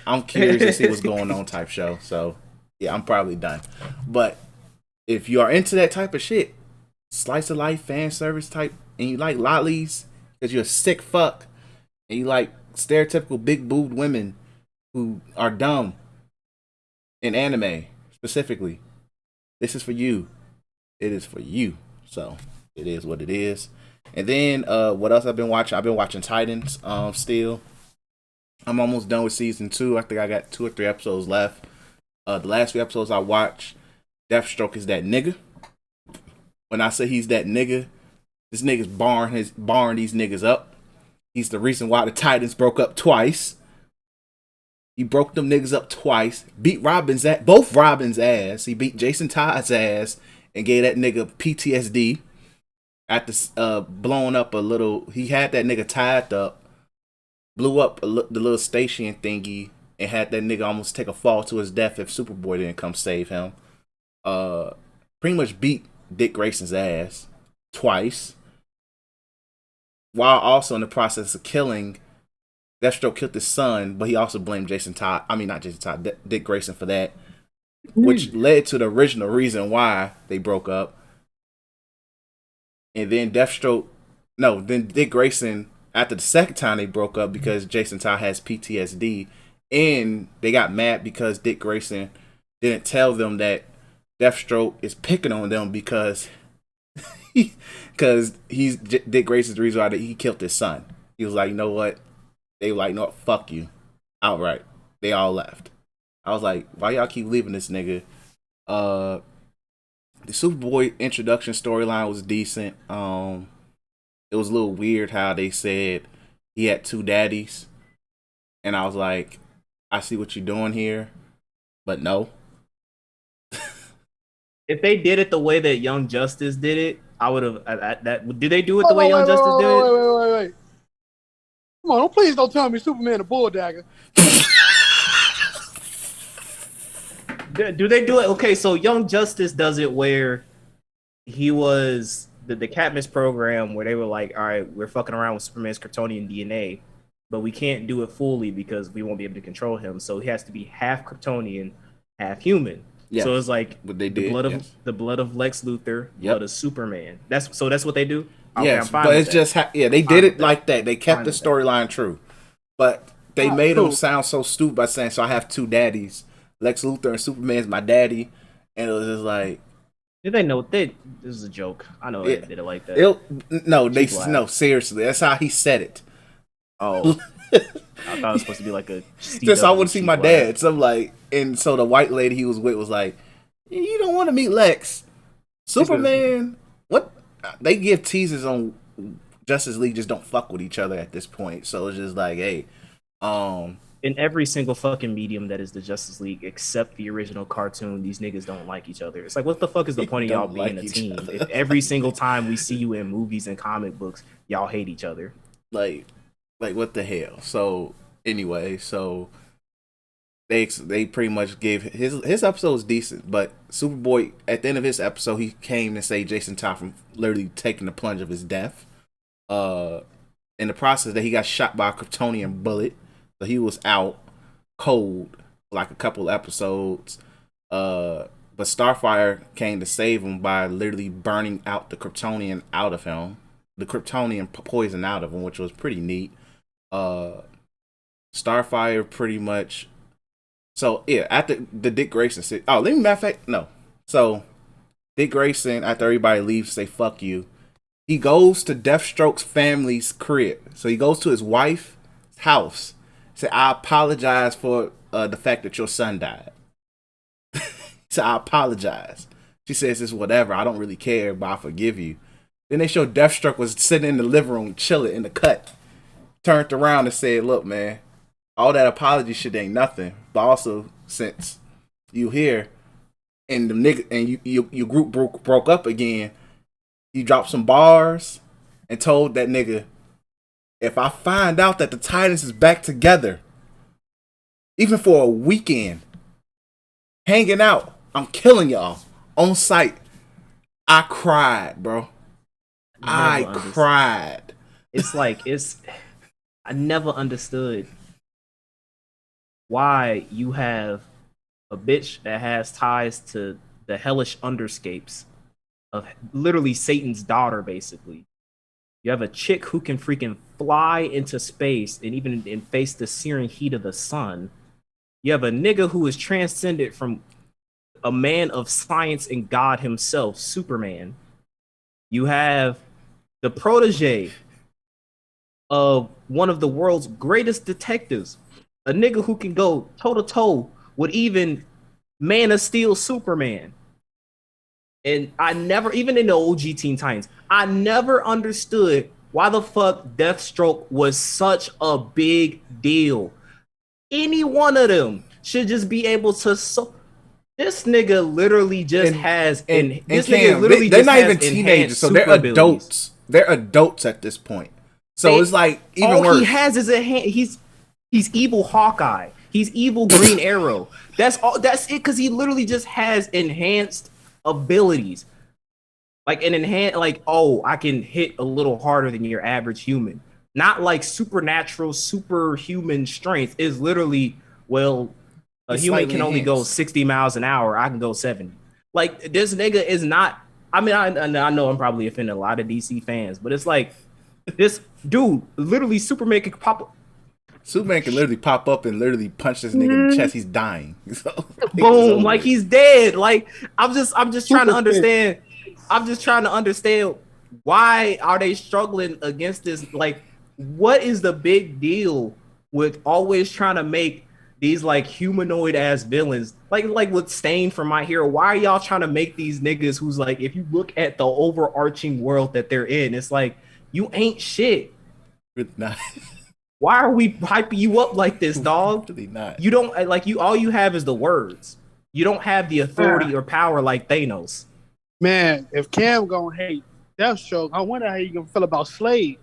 I'm curious to see what's going on type show. So yeah, I'm probably done. But if you are into that type of shit, slice of life fan service type, and you like lollies because you're a sick fuck, and you like stereotypical big boobed women who are dumb in anime specifically, this is for you. It is for you. So it is what it is. And then what else I've been watching? I've been watching Titans still. I'm almost done with season 2. I think I got 2 or 3 episodes left. The last few episodes I watched, Deathstroke is that nigga. When I say he's that nigga, this nigga's barring these niggas up. He's the reason why the Titans broke up twice. He broke them niggas up twice. Beat both Robin's ass. He beat Jason Todd's ass and gave that nigga PTSD. After blowing up a little, he had that nigga tied up, blew up the little station thingy, and had that nigga almost take a fall to his death if Superboy didn't come save him. Pretty much beat Dick Grayson's ass twice, while also in the process of killing. Deathstroke killed his son, but he also blamed Dick Grayson for that, which led to the original reason why they broke up. And then then Dick Grayson, after the second time they broke up because Jason Todd has PTSD, and they got mad because Dick Grayson didn't tell them that Deathstroke is picking on them because he's Dick Grayson's the reason why he killed his son. He was like, you know what? They were like, no, fuck you. Outright. They all left. I was like, why y'all keep leaving this nigga? The Superboy introduction storyline was decent. It was a little weird how they said he had 2 daddies. And I was like, I see what you're doing here. But no. If they did it the way that Young Justice did it, I would have. Did they do it the way Young Justice did it? Wait. Come on, please don't tell me Superman a bull dagger. Do they do it? Okay, so Young Justice does it where he was the Cadmus program where they were like, all right, we're fucking around with Superman's Kryptonian DNA, but we can't do it fully because we won't be able to control him. So he has to be half Kryptonian, half human. Yes. So it's like the blood of Lex Luthor, blood of Superman. That's what they do. Okay, yes, but it's just they did it like that. They kept the storyline true, but they made him sound so stupid by saying, "So I have 2 daddies, Lex Luthor and Superman's my daddy," and it was just like, did they know this is a joke? I know they did it like that. No, seriously, that's how he said it. Oh, I thought it was supposed to be like a. Just I want to see my dad. So I'm like, and so the white lady he was with was like, "You don't want to meet Lex, Superman." What? They give teasers on Justice League just don't fuck with each other at this point. So it's just like, hey, in every single fucking medium that is the Justice League except the original cartoon, these niggas don't like each other. It's like, what the fuck is the point of y'all being a team? If every single time we see you in movies and comic books, y'all hate each other. Like what the hell? So anyway, they pretty much gave his episode was decent, but Superboy at the end of his episode he came and saved Jason Todd from literally taking the plunge of his death. In the process that he got shot by a Kryptonian bullet, so he was out cold for like a couple episodes. But Starfire came to save him by literally burning out the Kryptonian out of him, the Kryptonian poison out of him, which was pretty neat. Starfire pretty much. So yeah, after the Dick Grayson said, So Dick Grayson, after everybody leaves, say fuck you. He goes to Deathstroke's family's crib. So he goes to his wife's house. Say, I apologize for the fact that your son died. So I apologize. She says it's whatever. I don't really care, but I forgive you. Then they show Deathstroke was sitting in the living room, chilling in the cut. Turned around and said, look, man, all that apology shit ain't nothing. But also, since you here, and the nigga and your group broke up again, you dropped some bars and told that nigga, if I find out that the Titans is back together, even for a weekend, hanging out, I'm killing y'all on sight. I cried, bro. I cried. It's like I never understood why you have a bitch that has ties to the hellish underscapes of literally Satan's daughter, basically. You have a chick who can freaking fly into space and even face the searing heat of the sun. You have a nigga who is transcended from a man of science and God himself, Superman. You have the protege of one of the world's greatest detectives, a nigga who can go toe to toe with even Man of Steel Superman. And I never, even in the OG Teen Titans, I never understood why the fuck Deathstroke was such a big deal. Any one of them should just be able to. This nigga literally just has. They're not even teenagers, so they're adults. They're adults at this point. So it's like even worse. All he has is a hand. He's evil Hawkeye. He's evil Green Arrow. That's all. That's it. Because he literally just has enhanced abilities, like I can hit a little harder than your average human. Not like supernatural, superhuman strength. Is literally, well, a human can only go 60 miles an hour. I can go 70. Like, this nigga is not. I mean, I know I'm probably offending a lot of DC fans, but it's like this dude literally Superman can pop. Superman can literally pop up and literally punch this nigga in the chest. He's dying. So, boom, like he's dead. Like I'm just trying to understand. I'm just trying to understand why are they struggling against this? Like, what is the big deal with always trying to make these like humanoid ass villains? Like with Stain from My Hero. Why are y'all trying to make these niggas who's like, if you look at the overarching world that they're in, it's like you ain't shit. Really not. Why are we hyping you up like this, dog? Really not. You don't like you. All you have is the words. You don't have the authority or power like Thanos. Man, if Cam gonna hate Deathstroke, I wonder how you gonna feel about Slade.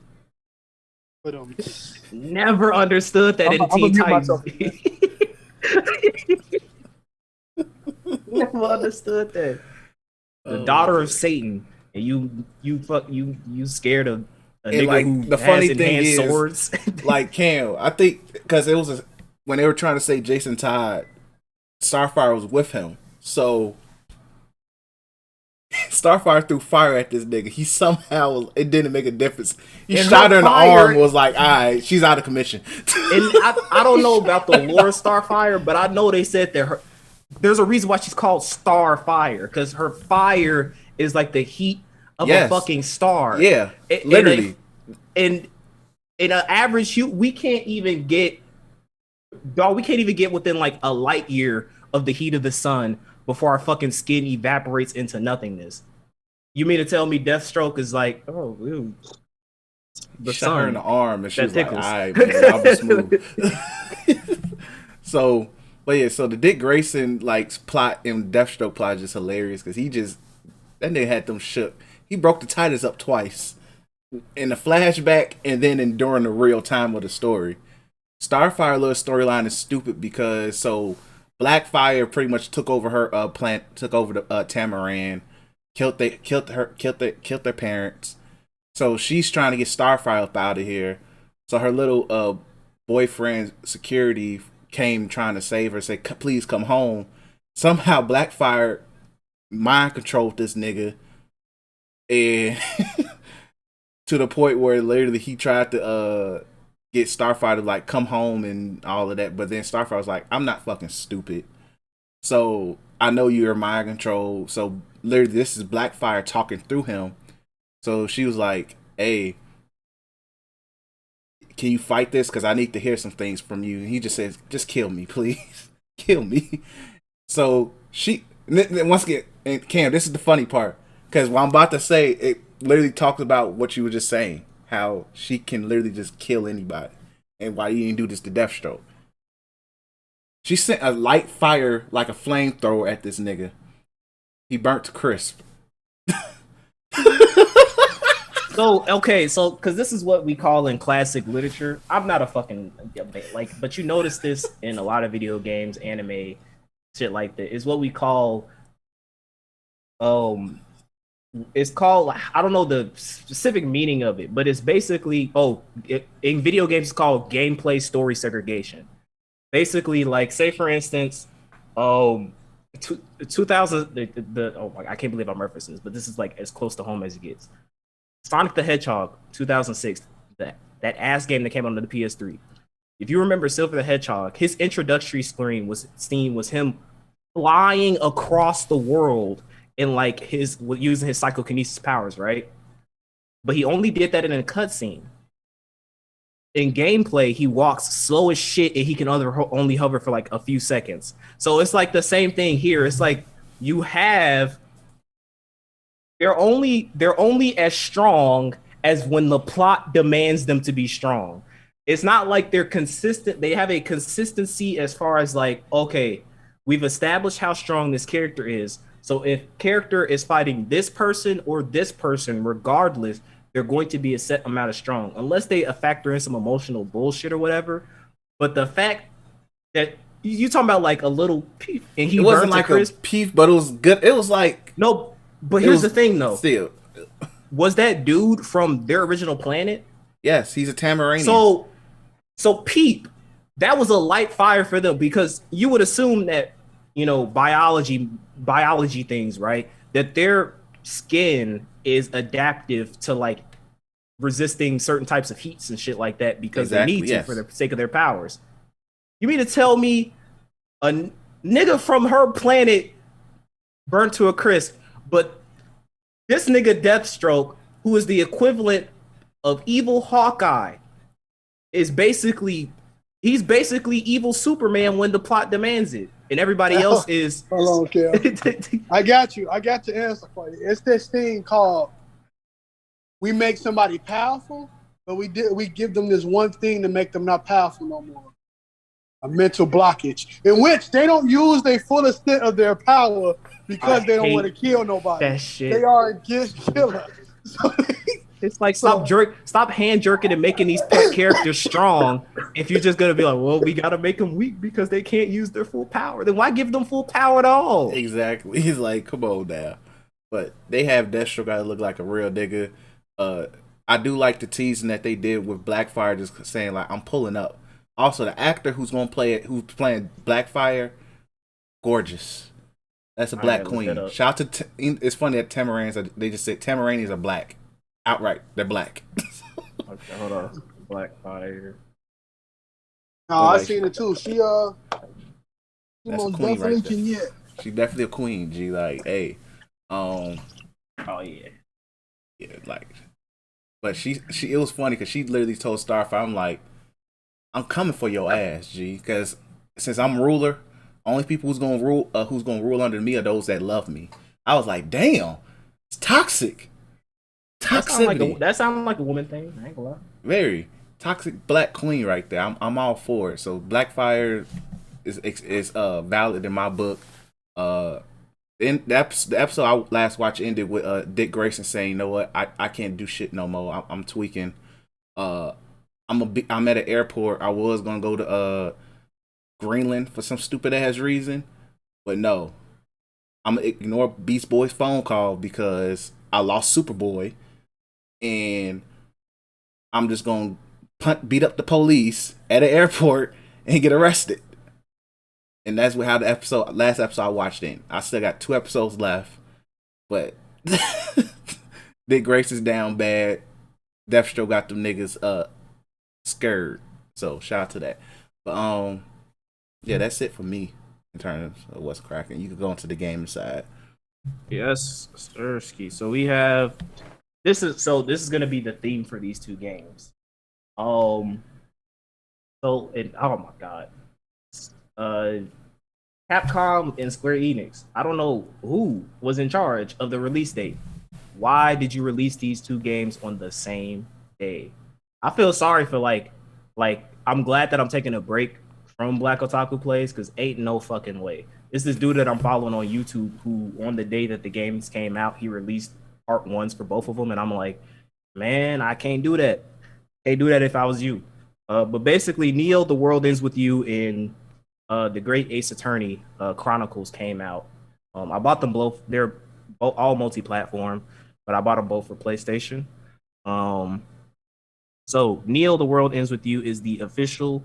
But never understood that in Teen Titans. Never understood that. The daughter of Satan, and you scared of. And like the funny thing is, swords. Like Cam, I think because it was when they were trying to say Jason Todd, Starfire was with him, so Starfire threw fire at this nigga. He somehow it didn't make a difference. He shot her in the arm. Was like, all right, she's out of commission. And I don't know about the lore of Starfire, but I know they said that there's a reason why she's called Starfire because her fire is like the heat of a fucking star. Yeah, literally. And in an average we can't even get within like a light year of the heat of the sun before our fucking skin evaporates into nothingness. You mean to tell me Deathstroke is like, oh, ew, the shot sun her in the arm and she was tickles. Like, all right, man, I'll be smooth. So the Dick Grayson plot and Deathstroke plot is just hilarious because that nigga had them shook. He broke the Titans up twice in the flashback and then during the real time of the story. Starfire little storyline is stupid because Blackfire pretty much took over her plant, took over the Tamaran, killed their parents. So she's trying to get Starfire up out of here. So her little boyfriend security came trying to save her, say please come home. Somehow Blackfire mind controlled this nigga, and to the point where literally he tried to get Starfire to come home and all of that, but then Starfire was like, I'm not fucking stupid, so I know you're mind control. So literally this is Blackfire talking through him. So she was like, hey, can you fight this, because I need to hear some things from you. And he just says, just kill me, please. Kill me. So once again, and Cam, this is the funny part, because what I'm about to say, it literally talks about what you were just saying, how she can literally just kill anybody, and why you didn't do this to Deathstroke. She sent a light fire like a flamethrower at this nigga, He burnt to crisp. So okay, so because this is what we call in classic literature. I'm not a fucking like, but you notice this in a lot of video games, anime, shit like that. Is what we call um. It's called I don't know the specific meaning of it, but it's basically in video games it's called gameplay story segregation. Basically, like say for instance, um, 2000 oh my, I can't believe I'm referencing this, but this is like as close to home as it gets. Sonic the Hedgehog 2006, that ass game that came out on the PS3. If you remember Silver the Hedgehog, his introductory scene was him flying across the world in like his using his psychokinesis powers, right? But he only did that in a cutscene. In gameplay, he walks slow as shit and he can only hover for like a few seconds. So it's like the same thing here. It's like you have they're only as strong as when the plot demands them to be strong. It's not like they're consistent. They have a consistency as far as like, okay, we've established how strong this character is. So if character is fighting this person or this person, regardless, they're going to be a set amount of strong, unless they factor in some emotional bullshit or whatever. But the fact that you talking about like a little peef, and he It wasn't burnt like a crisp. a peef, but it was good. It was like No, but here's the thing though. Still, Was that dude from their original planet? yes, he's a Tamaranian. So Peep, that was a light fire for them because you would assume that, you know, biology things, right? That their skin is adaptive to like resisting certain types of heats and shit like that because they need to for the sake of their powers. You mean to tell me a nigga from her planet burnt to a crisp, but this nigga Deathstroke, who is the equivalent of evil Hawkeye, is basically evil Superman when the plot demands it, and everybody else is. Hold on, Kel. I got you. I got the answer for you. It's this thing called we make somebody powerful, but we give them this one thing to make them not powerful no more. A mental blockage in which they don't use their full extent of their power because they don't want to kill nobody. That shit. They are a good killer. So it's like stop hand jerking and making these characters strong. If you're just gonna be like, well, we gotta make them weak because they can't use their full power, then why give them full power at all? Exactly. He's like, come on now. But they have Deathstroke gotta look like a real nigga. I do like the teasing that they did with Blackfire, just saying like, I'm pulling up. Also, the actor who's playing Blackfire, gorgeous. That's a black queen. Shout out to it's funny that Tamaranians, they just say Tamaranians are black. Outright, they're black. Okay, hold on. Blackfire. No, I seen it too. She most definitely right can get. She's definitely a queen, G. Like, hey. Oh yeah. Yeah, like, but she it was funny because she literally told Starfire, I'm coming for your ass, G. Because since I'm ruler, only people who's gonna rule under me are those that love me. I was like, damn, it's toxic. Toxicity. That sounds like a woman thing. I ain't gonna lie. Very toxic black queen right there. I'm all for it. So Blackfire is valid in my book. In the episode I last watched ended with Dick Grayson saying, you know what, I can't do shit no more. I'm tweaking. I'm at an airport. I was gonna go to Greenland for some stupid ass reason, but no, I'm gonna ignore Beast Boy's phone call because I lost Superboy, and I'm just gonna beat up the police at an airport and get arrested. And that's how the last episode I watched in. I still got 2 episodes left, but Dick Grayson's down bad. Deathstroke got them niggas scared. So shout out to that. But yeah, that's it for me in terms of what's cracking. You can go into the game side. Yes, Sirski. So we have this is gonna be the theme for these 2 games. Oh my god. Capcom and Square Enix. I don't know who was in charge of the release date. Why did you release these 2 games on the same day? I feel sorry for like I'm glad that I'm taking a break from Black Otaku Plays because ain't no fucking way. It's this dude that I'm following on YouTube who, on the day that the games came out, he released part ones for both of them, and I'm like, man, I can't do that. Can't do that if I was you. But basically, Neo: The World Ends with You and the Great Ace Attorney Chronicles came out. I bought them both. They're all multi-platform, but I bought them both for PlayStation. So Neo: The World Ends with You is the official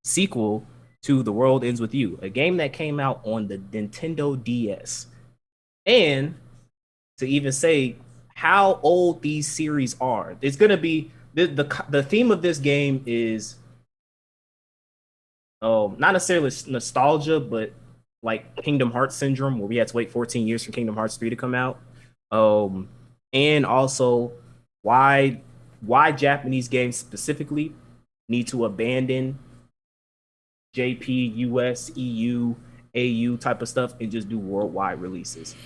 sequel to The World Ends with You, a game that came out on the Nintendo DS. And to even say how old these series are, it's gonna be the theme of this game is not necessarily nostalgia, but like Kingdom Hearts syndrome, where we had to wait 14 years for Kingdom Hearts 3 to come out. And also why Japanese games specifically need to abandon JP, US, EU, AU type of stuff and just do worldwide releases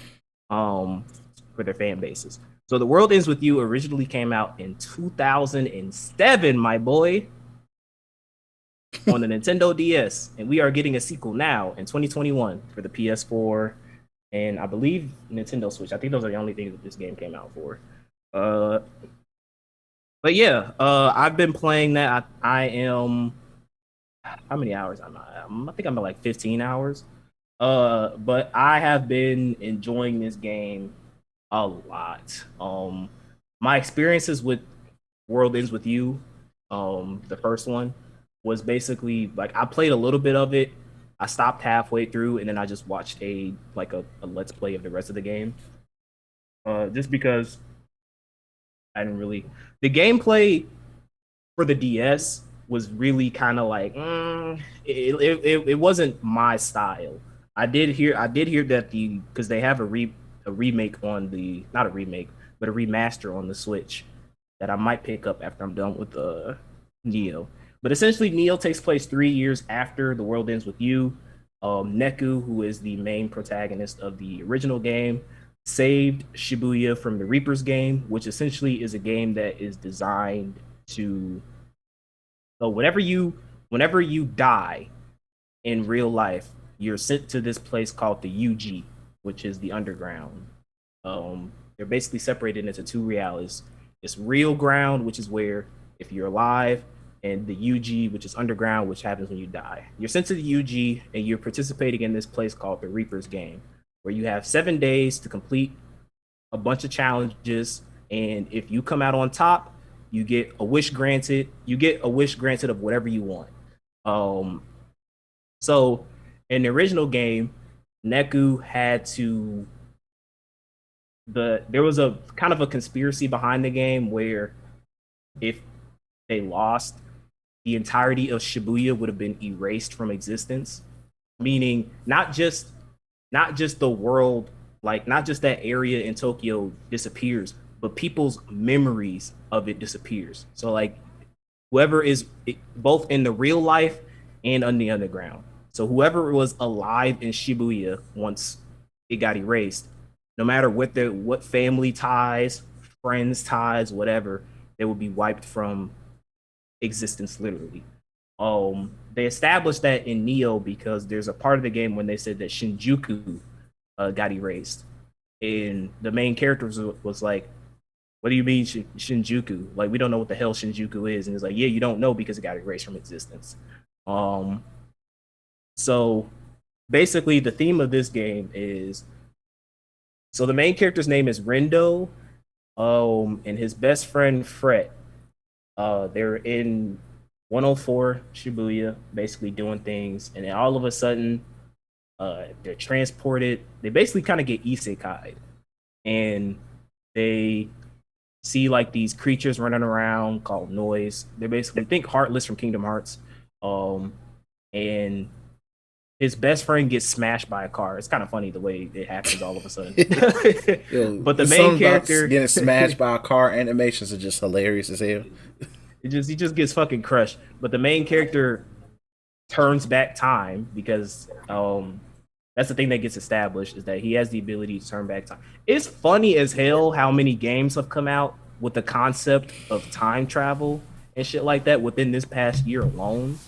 for their fan bases. So The World Ends with You originally came out in 2007, my boy, on the Nintendo DS, and we are getting a sequel now in 2021 for the PS4 and I believe Nintendo Switch. I think those are the only things that this game came out for. But yeah, I've been playing that. I am. How many hours am I? I think I'm at like 15 hours. But I have been enjoying this game a lot. My experiences with World Ends with You, the first one, was basically like I played a little bit of it. I stopped halfway through, and then I just watched a let's play of the rest of the game. Just because I didn't really the gameplay for the DS was really kind of like it wasn't my style. I did hear that because they have a remake on the not a remake but a remaster on the Switch that I might pick up after I'm done with Neo. But essentially, Neo takes place 3 years after The World Ends with You. Neku, who is the main protagonist of the original game, saved Shibuya from the Reaper's game, which essentially is a game that is designed to. So whenever you die in real life, you're sent to this place called the UG, which is the underground. They're basically separated into two realities. It's real ground, which is where if you're alive, and the UG, which is underground, which happens when you die. You're sent to the UG, and you're participating in this place called the Reaper's game, where you have 7 days to complete a bunch of challenges, and if you come out on top, you get a wish granted. You get a wish granted of whatever you want. So in the original game, Neku had to. There was a kind of a conspiracy behind the game where if they lost, the entirety of Shibuya would have been erased from existence, meaning not just the world, like not just that area in Tokyo disappears, but people's memories of it disappears. So like whoever is both in the real life and on the underground. So whoever was alive in Shibuya once it got erased, no matter what family ties, friends ties, whatever, they would be wiped from existence literally. They established that in Neo because there's a part of the game when they said that Shinjuku got erased, and the main character was like, "What do you mean Shinjuku? Like we don't know what the hell Shinjuku is." And it's like, "Yeah, you don't know because it got erased from existence." So basically, the theme of this game is so the main character's name is Rendo, and his best friend Fret. They're in 104 Shibuya, basically doing things, and then all of a sudden, they're transported. They basically kind of get isekai'd, and they see like these creatures running around called noise. They basically think Heartless from Kingdom Hearts, and his best friend gets smashed by a car. It's kind of funny the way it happens all of a sudden. Yo, but the main character getting smashed by a car animations are just hilarious as hell. He just gets fucking crushed. But the main character turns back time because that's the thing that gets established is that he has the ability to turn back time. It's funny as hell how many games have come out with the concept of time travel and shit like that within this past year alone.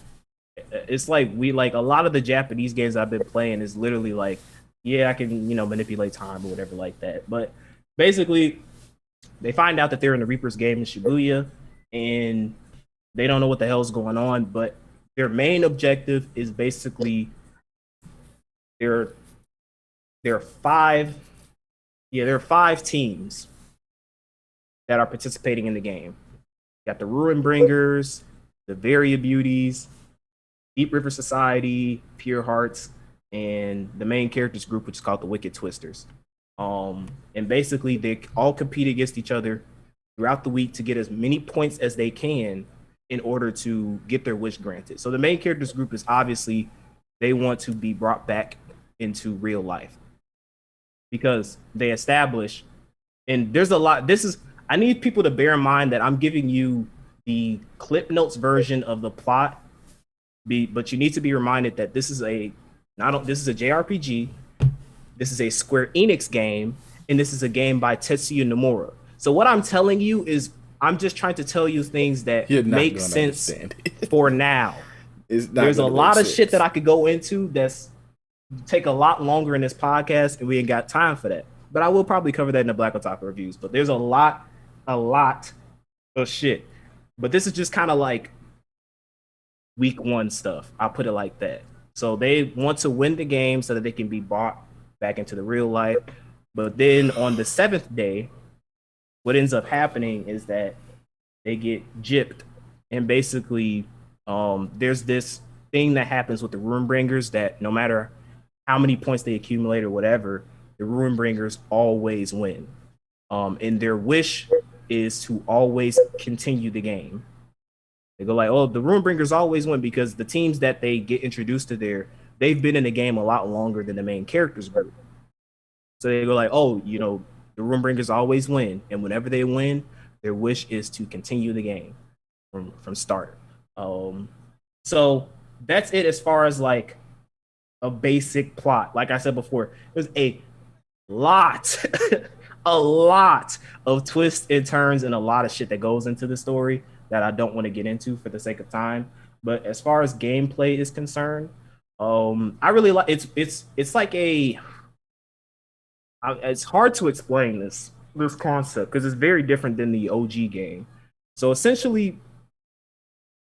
It's like a lot of the Japanese games I've been playing is literally like, yeah, I can manipulate time or whatever like that. But basically, they find out that they're in the Reaper's game in Shibuya, and they don't know what the hell's going on. But their main objective is basically there. There are five. Yeah, there are 5 teams that are participating in the game. You got the Ruin Bringers, the Varia Beauties, Deep River Society, Pure Hearts, and the main characters group, which is called the Wicked Twisters. And basically, they all compete against each other throughout the week to get as many points as they can in order to get their wish granted. So the main characters group is obviously they want to be brought back into real life because they establish, and there's a lot. I need people to bear in mind that I'm giving you the Clip Notes version of the plot, but you need to be reminded that this is a JRPG, this is a Square Enix game, and this is a game by Tetsuya Nomura. So what I'm telling you is I'm just trying to tell you things that make sense for now. There's a lot of shit that I could go into that's take a lot longer in this podcast, and we ain't got time for that. But I will probably cover that in the Black Otaku reviews. But there's a lot of shit. But this is just kind of like week 1 stuff. I'll put it like that. So they want to win the game so that they can be brought back into the real life. But then on the 7th day, what ends up happening is that they get gypped, and basically there's this thing that happens with the Ruin Bringers that no matter how many points they accumulate or whatever, the Ruin Bringers always win. And their wish is to always continue the game. They go like, oh, the Ruin Bringers always win because the teams that they get introduced to there, they've been in the game a lot longer than the main characters group. So they go like, oh, the Ruin Bringers always win. And whenever they win, their wish is to continue the game from start. So that's it as far as like a basic plot. Like I said before, there's a lot of twists and turns and a lot of shit that goes into the story that I don't want to get into for the sake of time. But as far as gameplay is concerned, I really like it's like it's hard to explain this concept because it's very different than the OG game. So essentially,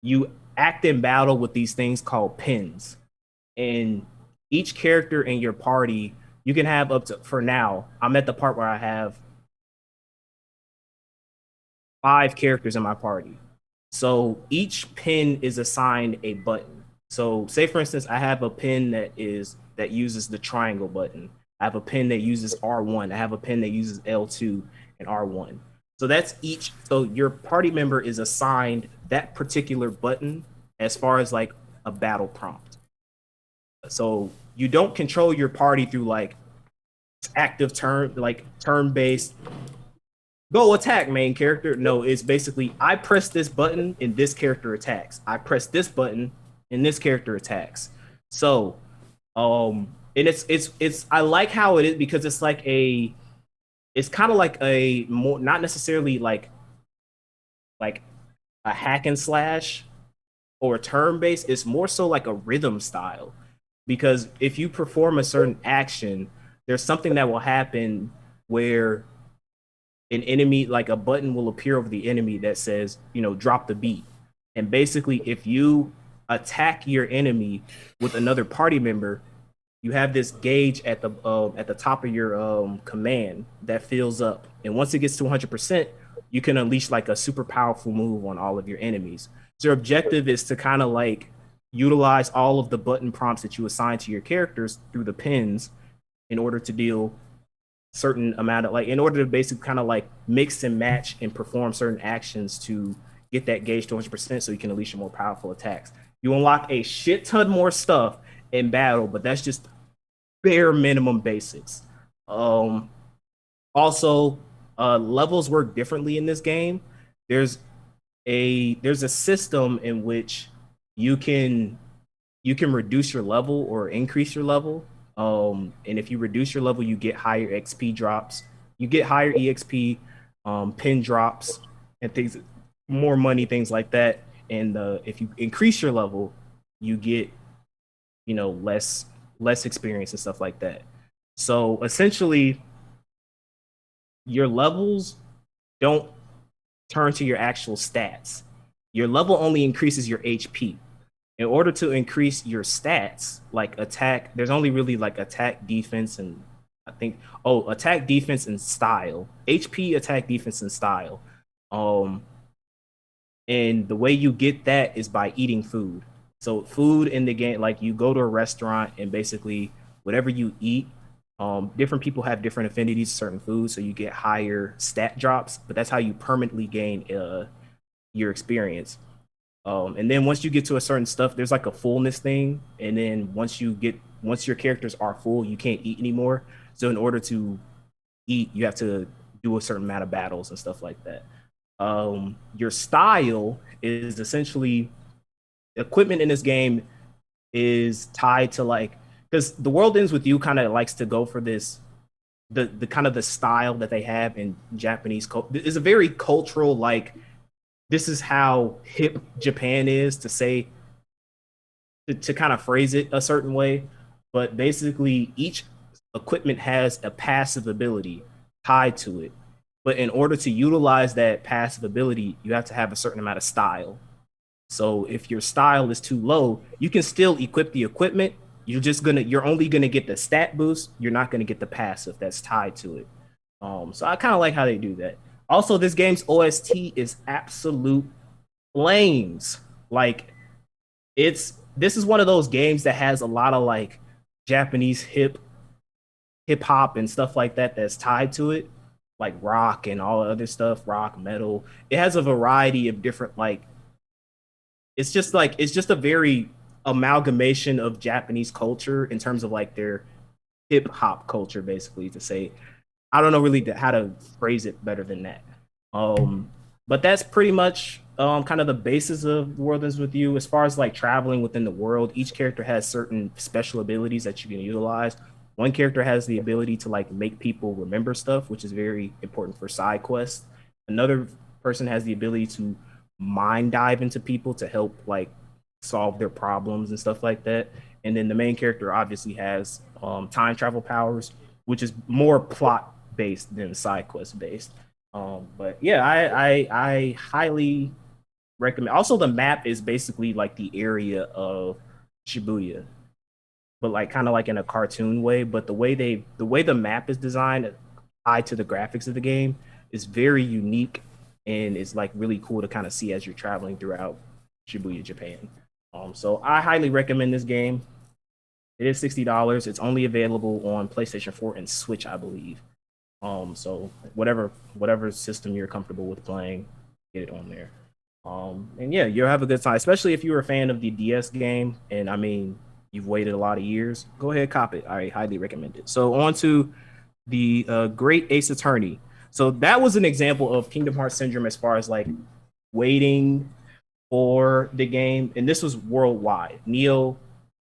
you act in battle with these things called pins, and each character in your party, you can have up to, for now, I'm at the part where I have 5 characters in my party. So each pin is assigned a button. So say for instance, I have a pin that uses the triangle button. I have a pin that uses R1. I have a pin that uses L2 and R1. So that's each. So your party member is assigned that particular button as far as like a battle prompt. So you don't control your party through like active turn-based go attack main character. No, it's basically I press this button and this character attacks. I press this button and this character attacks. So and it's I like how it is because it's like it's kind of like a more not necessarily like a hack and slash or a turn based. It's more so like a rhythm style because if you perform a certain action, there's something that will happen where an enemy, like a button will appear over the enemy that says, drop the beat. And basically, if you attack your enemy with another party member, you have this gauge at the top of your command that fills up. And once it gets to 100%, you can unleash like a super powerful move on all of your enemies. So your objective is to kind of like utilize all of the button prompts that you assign to your characters through the pins in order to deal certain amount of in order to basically kind of like mix and match and perform certain actions to get that gauge to 100% so you can unleash more powerful attacks. You unlock a shit ton more stuff in battle, but that's just bare minimum basics. Also, levels work differently in this game. There's a system in which you can reduce your level or increase your level. And if you reduce your level, you get higher XP drops. You get higher EXP, pin drops, and things, more money, things like that. And if you increase your level, you get, you know, less experience and stuff like that. So essentially, your levels don't turn to your actual stats. Your level only increases your HP. In order to increase your stats, like attack, there's only really like attack, defense, and I think attack, defense, and style. HP, attack, defense, and style. Um, and the way you get that is by eating food. So food in the game, like you go to a restaurant and basically whatever you eat, different people have different affinities to certain foods, so you get higher stat drops. But that's how you permanently gain your experience. And then once you get to a certain stuff, there's like a fullness thing. And then once your characters are full, you can't eat anymore. So in order to eat, you have to do a certain amount of battles and stuff like that. Your style is essentially equipment in this game is tied to like, because the world ends with you kind of likes to go for this the kind of the style that they have in Japanese culture is a very cultural, like this is how hip Japan is, to say to kind of phrase it a certain way. But basically each equipment has a passive ability tied to it. But in order to utilize that passive ability, you have to have a certain amount of style. So if your style is too low, you can still equip the equipment. You're only gonna get the stat boost. You're not gonna get the passive that's tied to it. So I kind of like how they do that. Also, this game's OST is absolute flames. Like this is one of those games that has a lot of like Japanese hip hop and stuff like that that's tied to it, like rock and all other stuff, rock, metal. It has a variety of different like it's just a very amalgamation of Japanese culture in terms of like their hip hop culture, basically, to say. I don't know really how to phrase it better than that. But that's pretty much kind of the basis of The World Ends With You. As far as like traveling within the world, each character has certain special abilities that you can utilize. One character has the ability to like make people remember stuff, which is very important for side quests. Another person has the ability to mind dive into people to help like solve their problems and stuff like that. And then the main character obviously has time travel powers, which is more plot based than side quest based. But yeah, I highly recommend. Also, the map is basically like the area of Shibuya, but like kind of like in a cartoon way. But the way the map is designed, tied to the graphics of the game, is very unique and it's like really cool to kind of see as you're traveling throughout Shibuya, Japan. So I highly recommend this game. It is $60. It's only available on PlayStation 4 and Switch, I believe. So whatever system you're comfortable with playing, get it on there. And yeah, you'll have a good time, especially if you're a fan of the DS game. And I mean, you've waited a lot of years. Go ahead, cop it. I highly recommend it. So on to the Great Ace Attorney. So that was an example of Kingdom Hearts syndrome as far as like waiting for the game, and this was worldwide. Neo,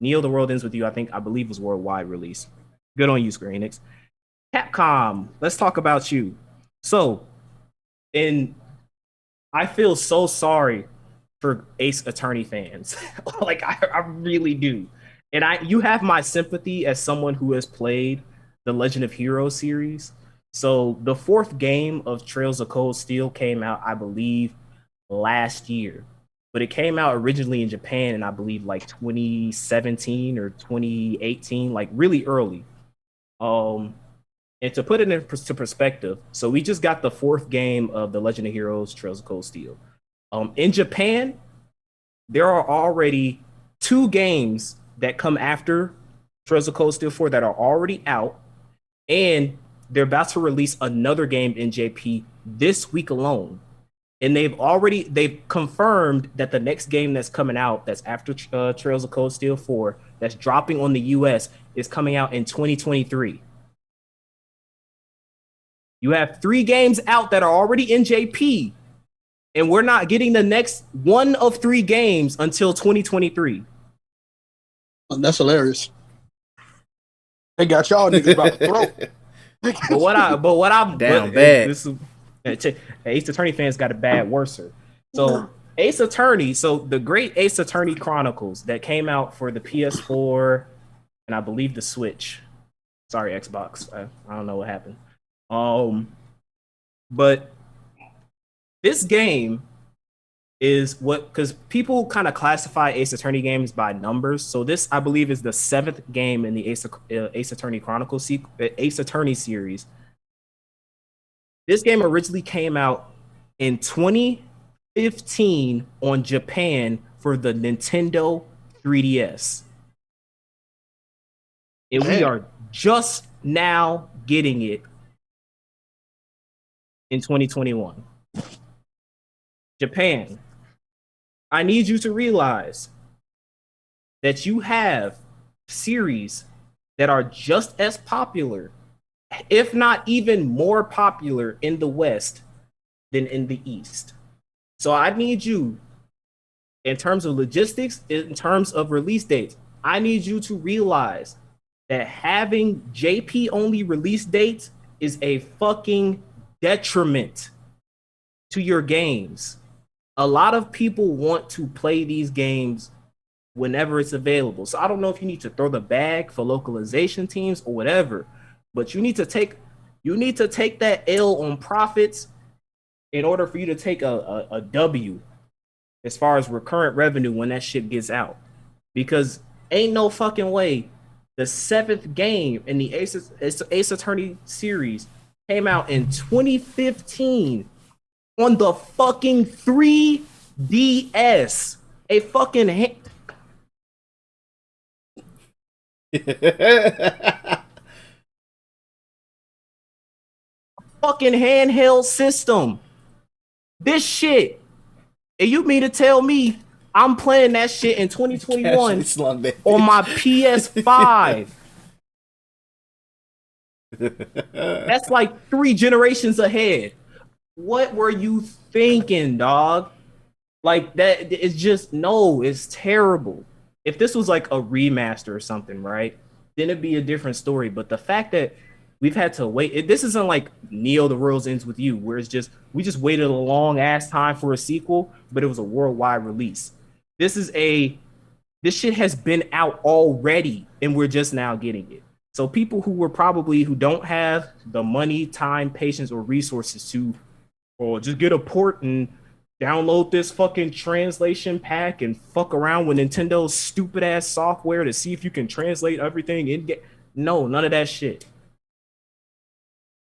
The World Ends With You, I believe was worldwide release. Good on you, Square Enix. Capcom, let's talk about you. So, and I feel so sorry for Ace Attorney fans. Like I really do. And you have my sympathy as someone who has played the Legend of Heroes series. So the fourth game of Trails of Cold Steel came out, I believe, last year. But it came out originally in Japan in, I believe, like 2017 or 2018, like really early. And to put it into perspective, so we just got the fourth game of the Legend of Heroes Trails of Cold Steel. In Japan, there are already 2 games that come after Trails of Cold Steel 4 that are already out, and they're about to release another game in JP this week alone. And they've confirmed that the next game that's coming out, that's after Trails of Cold Steel 4, that's dropping on the US, is coming out in 2023. You have 3 games out that are already in JP, and we're not getting the next one of 3 games until 2023. That's hilarious. They got y'all niggas about to throw. Down bad. Ace Attorney fans got a bad worser. So Ace Attorney. So the great Ace Attorney Chronicles that came out for the PS4 and I believe the Switch. Sorry, Xbox. I don't know what happened. But this game is what, because people kind of classify Ace Attorney games by numbers. So this, I believe, is the 7th game in the Ace Attorney Chronicles Ace Attorney series. This game originally came out in 2015 on Japan for the Nintendo 3DS. And we are just now getting it in 2021. Japan, I need you to realize that you have series that are just as popular, if not even more popular in the West than in the East. So I need you, in terms of logistics, in terms of release dates, I need you to realize that having JP only release dates is a fucking detriment to your games. A lot of people want to play these games whenever it's available. So I don't know if you need to throw the bag for localization teams or whatever, but you need to take that L on profits in order for you to take a W as far as recurrent revenue when that shit gets out. Because ain't no fucking way the 7th game in the Ace Attorney series came out in 2015 on the fucking 3DS. A fucking fucking handheld system. This shit. And you mean to tell me I'm playing that shit in 2021 on my PS5? That's like 3 generations ahead. What were you thinking, dog? Like that, it's just, no, it's terrible. If this was like a remaster or something, right? Then it'd be a different story. But the fact that we've had to wait, this isn't like Neo the World Ends with You, where it's just we just waited a long ass time for a sequel, but it was a worldwide release. This shit has been out already, and we're just now getting it. So people who don't have the money, time, patience, or resources to, or just get a port and download this fucking translation pack and fuck around with Nintendo's stupid ass software to see if you can translate everything in game. No, none of that shit.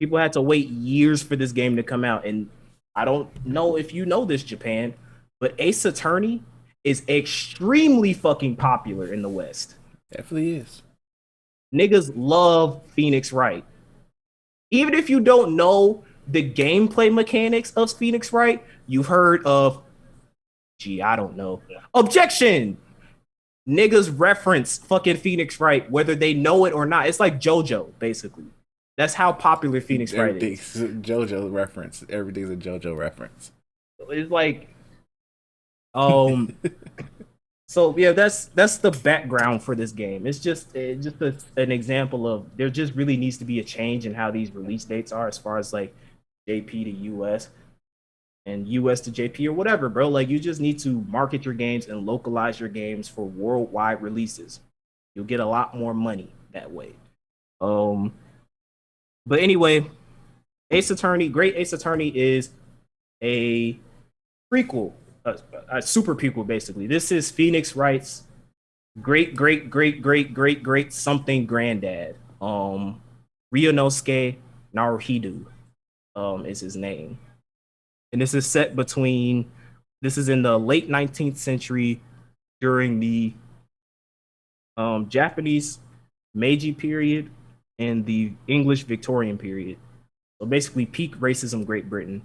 People had to wait years for this game to come out, and I don't know if you know this, Japan, but Ace Attorney is extremely fucking popular in the West. Definitely is. Niggas love Phoenix Wright. Even if you don't know the gameplay mechanics of Phoenix Wright, you've heard of, I don't know. Objection! Niggas reference fucking Phoenix Wright, whether they know it or not. It's like JoJo, basically. That's how popular Phoenix Wright is. JoJo reference. Everything's a JoJo reference. It's like, so yeah, that's the background for this game. It's just an example of there just really needs to be a change in how these release dates are, as far as like JP to US and US to JP or whatever, bro. Like, you just need to market your games and localize your games for worldwide releases. You'll get a lot more money that way. But anyway, Ace Attorney, Great Ace Attorney is a prequel, a super prequel, basically. This is Phoenix Wright's great something granddad. Ryunosuke Naruhido is his name. And this is set between, this is in the late 19th century during the Japanese Meiji period and the English Victorian period. So basically peak racism Great Britain,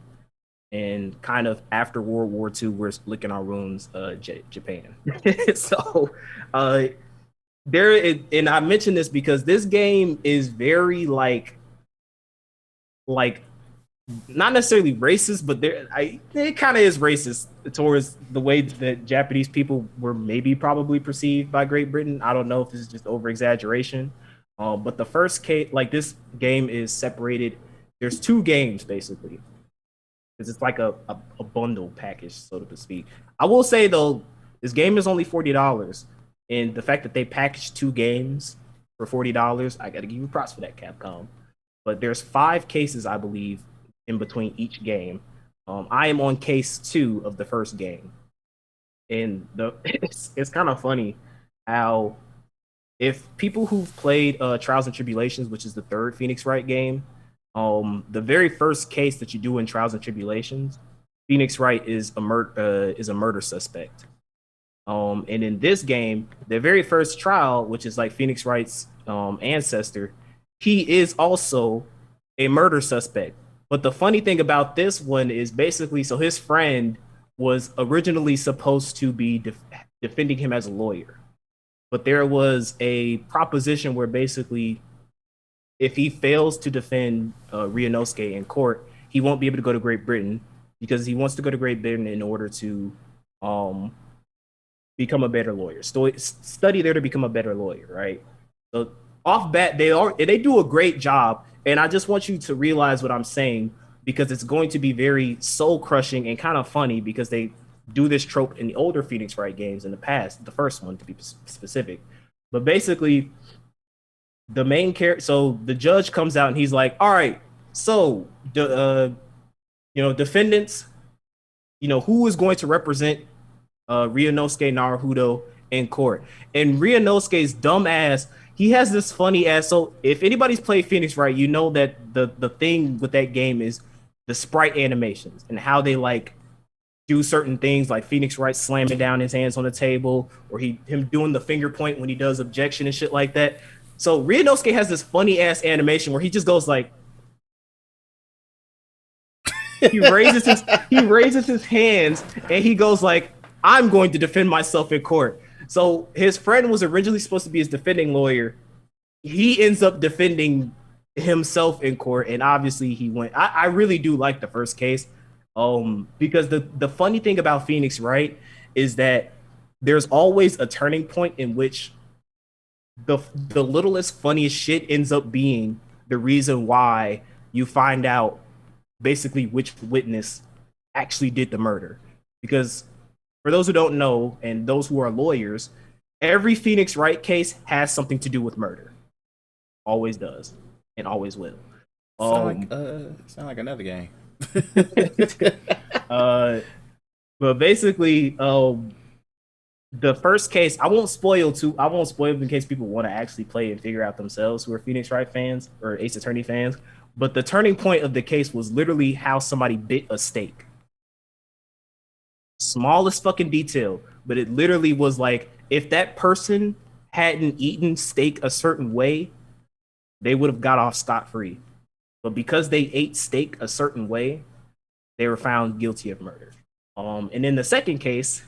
and kind of after World War II, we're licking our wounds, Japan. So and I mention this because this game is very like not necessarily racist, but it kind of is racist towards the way that Japanese people were probably perceived by Great Britain. I don't know if this is just over exaggeration. But the first case, like, this game is separated. There's 2 games basically. because it's like a bundle package, so to speak. I will say though, this game is only $40, and the fact that they packaged two games for $40, I got to give you props for that, Capcom. But there's 5 cases, I believe, in between each game. I am on case 2 of the first game, and it's kind of funny how if people who've played Trials and Tribulations, which is the third Phoenix Wright game, the very first case that you do in Trials and Tribulations, Phoenix Wright is a murder suspect. And in this game, the very first trial, which is like Phoenix Wright's ancestor, he is also a murder suspect. But the funny thing about this one is basically, so his friend was originally supposed to be defending him as a lawyer, but there was a proposition where basically, if he fails to defend Ryunosuke in court, he won't be able to go to Great Britain because he wants to go to Great Britain in order to become a better lawyer, study there to become a better lawyer, right? So off bat, they do a great job, and I just want you to realize what I'm saying because it's going to be very soul crushing and kind of funny because they do this trope in the older Phoenix Wright games in the past, the first one to be specific. But basically, the main character, so the judge comes out and he's like, "All right, so defendants, who is going to represent Ryunosuke Naruhodo in court?" And Ryunosuke's dumb ass, he has this funny ass. So if anybody's played Phoenix Wright, you know that the thing with that game is the sprite animations and how they like do certain things, like Phoenix Wright slamming down his hands on the table, or him doing the finger point when he does objection and shit like that. So Ryunosuke has this funny ass animation where he just goes like, he raises his hands and he goes like, "I'm going to defend myself in court." So his friend was originally supposed to be his defending lawyer. He ends up defending himself in court, and obviously he went. I really do like the first case, because the funny thing about Phoenix Wright is that there's always a turning point in which the littlest funniest shit ends up being the reason why you find out basically which witness actually did the murder. Because for those who don't know and those who are lawyers, every Phoenix Wright case has something to do with murder. Always does and always will. Sound like another game. But basically, the first case, I won't spoil in case people want to actually play and figure out themselves who are Phoenix Wright fans or Ace Attorney fans. But the turning point of the case was literally how somebody bit a steak. Smallest fucking detail, but it literally was like, if that person hadn't eaten steak a certain way, they would have got off scot-free. But because they ate steak a certain way, they were found guilty of murder. And in the second case,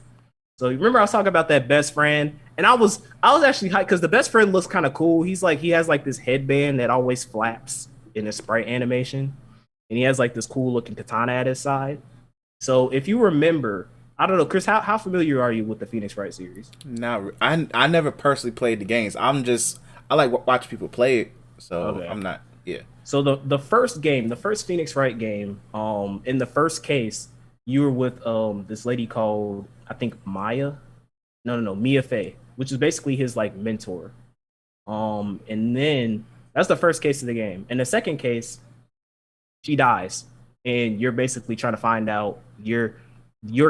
so remember I was talking about that best friend, and I was actually hyped because the best friend looks kind of cool. He has like this headband that always flaps in a sprite animation, and he has like this cool looking katana at his side. So if you remember, I don't know, Chris, how familiar are you with the Phoenix Wright series? No, I never personally played the games. I like watch people play it, so okay. I'm not. Yeah. So the first game, the first Phoenix Wright game, in the first case, you were with this lady called, I think, Maya. No, Mia Fey, which is basically his like mentor. And then that's the first case of the game. In the second case, she dies, and you're basically trying to find out your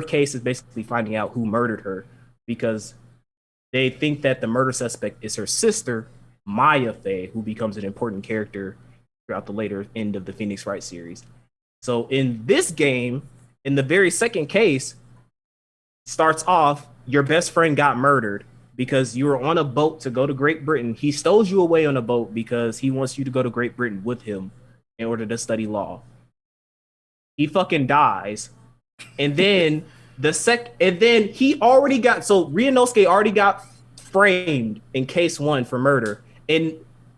case is basically finding out who murdered her, because they think that the murder suspect is her sister, Maya Fey, who becomes an important character throughout the later end of the Phoenix Wright series. So in this game, in the very second case, starts off, your best friend got murdered because you were on a boat to go to Great Britain. He stole you away on a boat because he wants you to go to Great Britain with him in order to study law. He fucking dies. And then Ryunosuke already got framed in case 1 for murder. And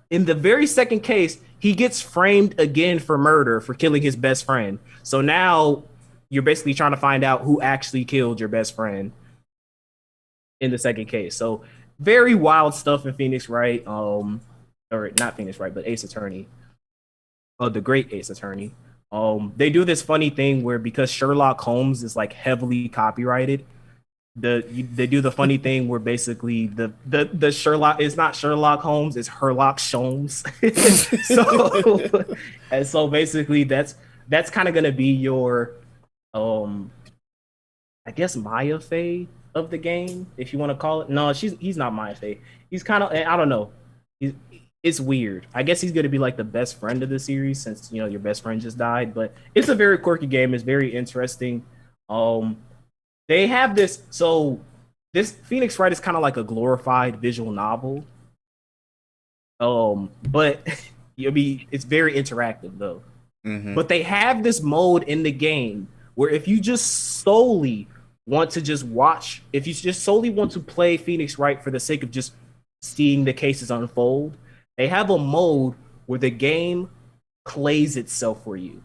in the very second case, he gets framed again for murder for killing his best friend. So now you're basically trying to find out who actually killed your best friend in the second case. So very wild stuff in Phoenix Wright, or not Phoenix Wright, but Ace Attorney, the great Ace Attorney. They do this funny thing where because Sherlock Holmes is like heavily copyrighted, they do the funny thing where basically the Sherlock is not Sherlock Holmes, it's Herlock Sholmes. so and so basically that's kind of gonna be your um I guess Maya Fey of the game, if you want to call it. No, he's not Maya Fey. He's kind of I don't know. He's it's weird. I guess he's gonna be like the best friend of the series since your best friend just died. But it's a very quirky game. It's very interesting. Um, they have this Phoenix Wright is kind of like a glorified visual novel. But it's very interactive though. Mm-hmm. But they have this mode in the game where if you just solely want to just watch, if you just solely want to play Phoenix Wright for the sake of just seeing the cases unfold, they have a mode where the game plays itself for you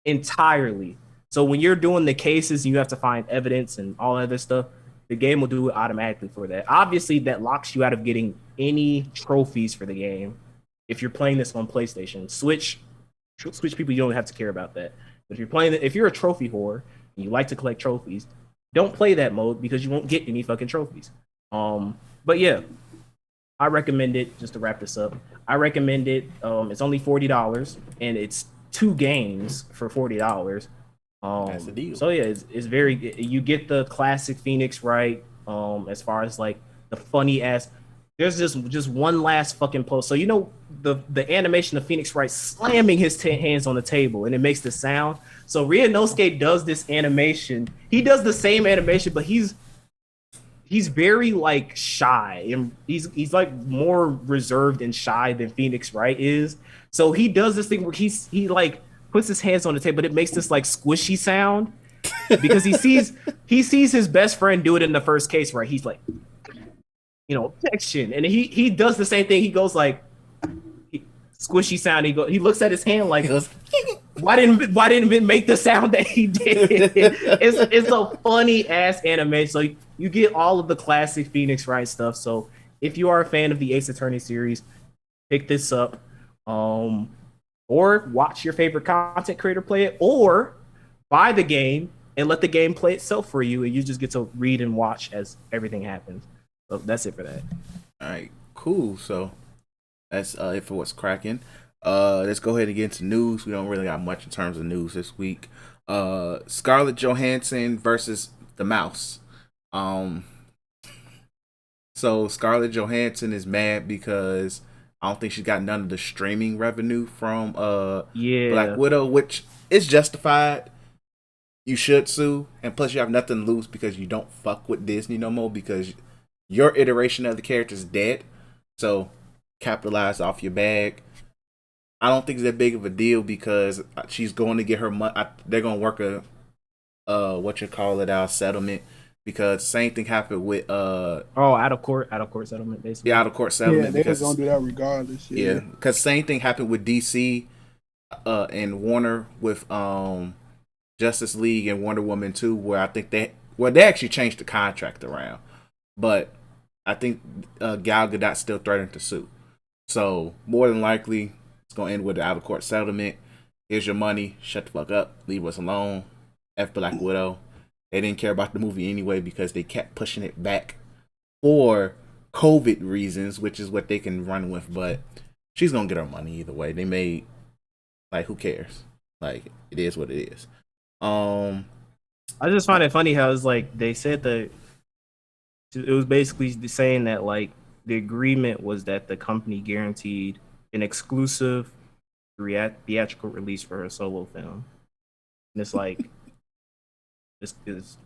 entirely. So when you're doing the cases, you have to find evidence and all other stuff. The game will do it automatically for that. Obviously, that locks you out of getting any trophies for the game if you're playing this on PlayStation. Switch people, you don't have to care about that. But if you're a trophy whore and you like to collect trophies, don't play that mode because you won't get any fucking trophies. But yeah, I recommend it. Just to wrap this up, I recommend it. It's only $40 and it's 2 games for $40. That's a deal. So yeah, it's very. You get the classic Phoenix Wright. As far as like the funny ass. There's just one last fucking post. So the animation of Phoenix Wright slamming his hands on the table and it makes the sound. So Ryunosuke does this animation. He does the same animation, but he's very like shy and he's like more reserved and shy than Phoenix Wright is. So he does this thing where he like puts his hands on the table, but it makes this like squishy sound because he sees his best friend do it in the first case, right? He's like, objection, and he does the same thing. He goes like squishy sound. He looks at his hand like, why didn't it make the sound that he did? It's a funny ass anime. So you get all of the classic Phoenix Wright stuff. So if you are a fan of the Ace Attorney series, pick this up. Or watch your favorite content creator play it, or buy the game and let the game play itself for you, and you just get to read and watch as everything happens. So that's it for that. All right, cool. So that's it for what's cracking. Let's go ahead and get into news. We don't really got much in terms of news this week. Scarlett Johansson versus the mouse. So Scarlett Johansson is mad because I don't think she got none of the streaming revenue from Black Widow, which is justified. You should sue, and plus you have nothing to lose because you don't fuck with Disney no more because your iteration of the character is dead. So capitalize off your bag. I don't think it's that big of a deal because she's going to get her money. They're going to work a settlement. Because same thing happened with out of court settlement basically. Yeah, out of court settlement. Yeah, they're just gonna do that regardless. Yeah, because same thing happened with DC and Warner with Justice League and Wonder Woman 2, where I think they actually changed the contract around, but I think Gal Gadot's still threatening to sue. So more than likely, it's gonna end with an out of court settlement. Here's your money. Shut the fuck up. Leave us alone. F Black Widow. They didn't care about the movie anyway because they kept pushing it back for COVID reasons, which is what they can run with. But she's going to get her money either way. They made, who cares? It is what it is. I just find it funny how it's like they said that it was basically saying that the agreement was that the company guaranteed an exclusive theatrical release for her solo film. And it's like, this is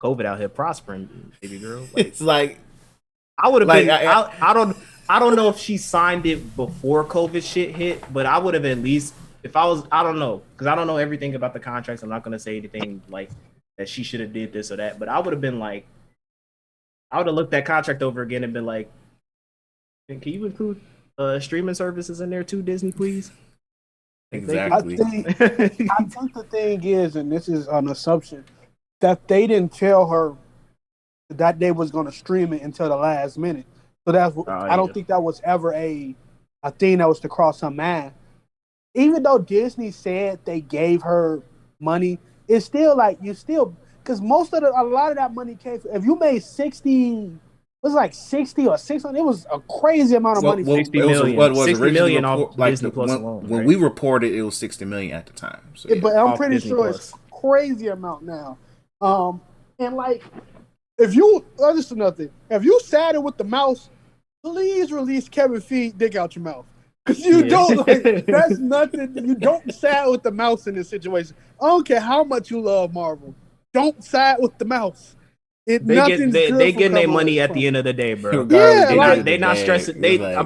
COVID out here prospering, baby girl. It's like I would have been. I don't know if she signed it before COVID shit hit, but I would have at least if I was. I don't know because I don't know everything about the contracts. I'm not gonna say anything like that she should have did this or that. But I would have been like, I would have looked that contract over again and been like, can you include streaming services in there too, Disney, please? Exactly. I think the thing is, and this is an assumption, that they didn't tell her that they was going to stream it until the last minute. So I don't think that was ever a thing that was to cross her mind. even though Disney said they gave her money, it's still like you still because a lot of that money came. If you made 60, it was like 60 or 600. It was a crazy amount of money. Well, 60 it was million. what was 60 originally million report, off like Disney Plus alone, when right? we reported it was 60 million at the time. So, yeah. But I'm Off pretty Disney sure Plus. it's crazy amount now. And like if you this is another thing. If you sadded with the mouse, please release Kevin Feige dick out your mouth. Cause you don't like that's nothing. You don't side with the mouse in this situation. I don't care how much you love Marvel. Don't side with the mouse. They get Nothing's good they from getting their coming money with at the end of the day, bro. Regardless, Yeah, needed They the not bag. stressing. It was like,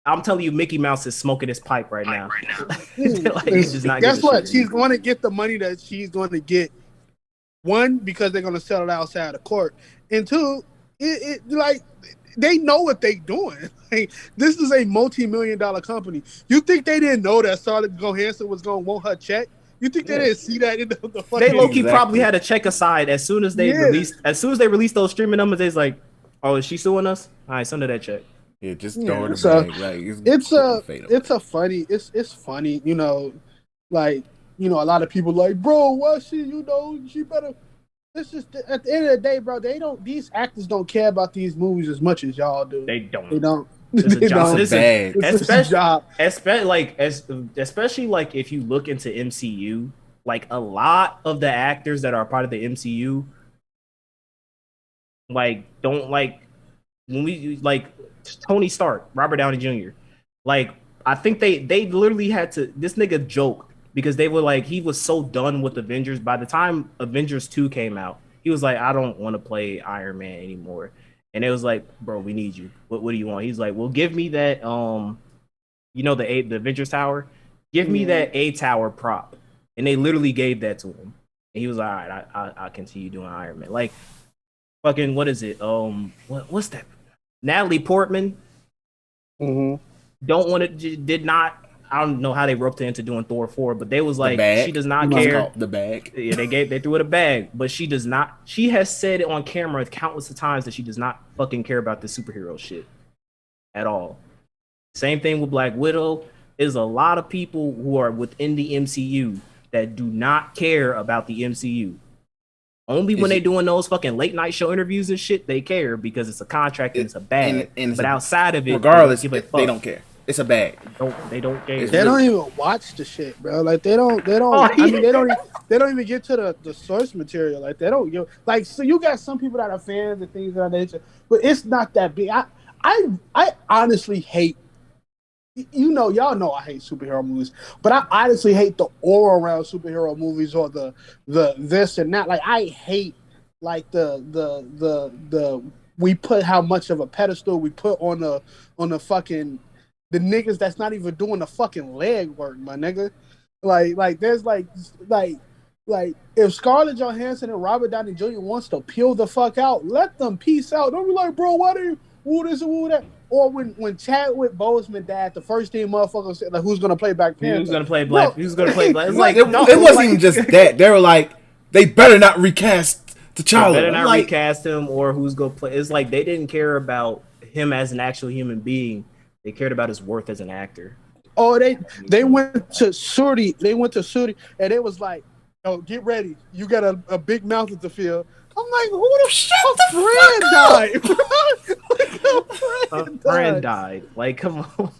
I'm telling you, Mickey Mouse is smoking his pipe right now. Like he does not give guess a what? shit. She's going to get the money that she's going to get. One, because they're going to sell it outside of court, and two, it like they know what they're doing. Like, this is a multi-million-dollar company. You think they didn't know that Scarlett Johansson was going to want her check? You think they didn't see that in the fucking? They low key Exactly. probably had a check aside as soon as they released those streaming numbers. They's like, oh, is she suing us? All right, send her that check. yeah, just throw her the So bag. Like it's funny, like a lot of people like, bro, why she better. It's just at the end of the day, bro. These actors don't care about these movies as much as y'all do. They don't. They don't. It's a They job. don't. It's a bag. It's a job. Especially like if you look into MCU, like a lot of the actors that are part of the MCU, like don't like when we like Tony Stark, Robert Downey Jr. Like I think they literally had to. This nigga joked because they were like he was so done with Avengers. By the time Avengers 2 came out, he was like, I don't want to play Iron Man anymore. And it was like, bro, we need you. What do you want? He's like, well, give me that the Avengers Tower. Give me that A Tower prop. And they literally gave that to him. And he was like, all right, I continue doing Iron Man. Like fucking what is it? What's that? Natalie Portman. Don't want to did not. I don't know how they roped her into doing Thor 4, but they was like she does not care. The bag. Yeah, they threw it a bag, but she does not. She has said it on camera countless of times that she does not fucking care about the superhero shit at all. Same thing with Black Widow. There's a lot of people who are within the MCU that do not care about the MCU. Only when they doing those fucking late night show interviews and shit, they care because it's a contract and it's a bag. But outside of it, regardless, they don't care. It's a bag. They don't care. They don't even watch the shit, bro. Like they don't. I mean, they don't even get to the source material. Like they don't. So you got some people that are fans and things of that nature, but it's not that big. I honestly hate. Y'all know I hate superhero movies, but I honestly hate the aura around superhero movies or the this and that. Like I hate like the we put how much of a pedestal we put on the fucking. The niggas that's not even doing the fucking leg work, my nigga. Like there's like if Scarlett Johansson and Robert Downey Jr. wants to peel the fuck out, let them peace out. Don't be like, bro, why do you woo this and woo that? Or when Chadwick Boseman died, the first thing motherfuckers said, like, who's gonna play Black Panther? Who's gonna play Black? Who's gonna play Black? It's like it wasn't even just that. They were like, they better not recast T'Challa. They better not recast him, or who's gonna play. It's like they didn't care about him as an actual human being. They cared about his worth as an actor. Oh, they went to Suri. They went to Suri, and it was like, "Oh, get ready. You got a big mouth to fill." I'm like, "Who the friend died?" A friend died. Like, come on.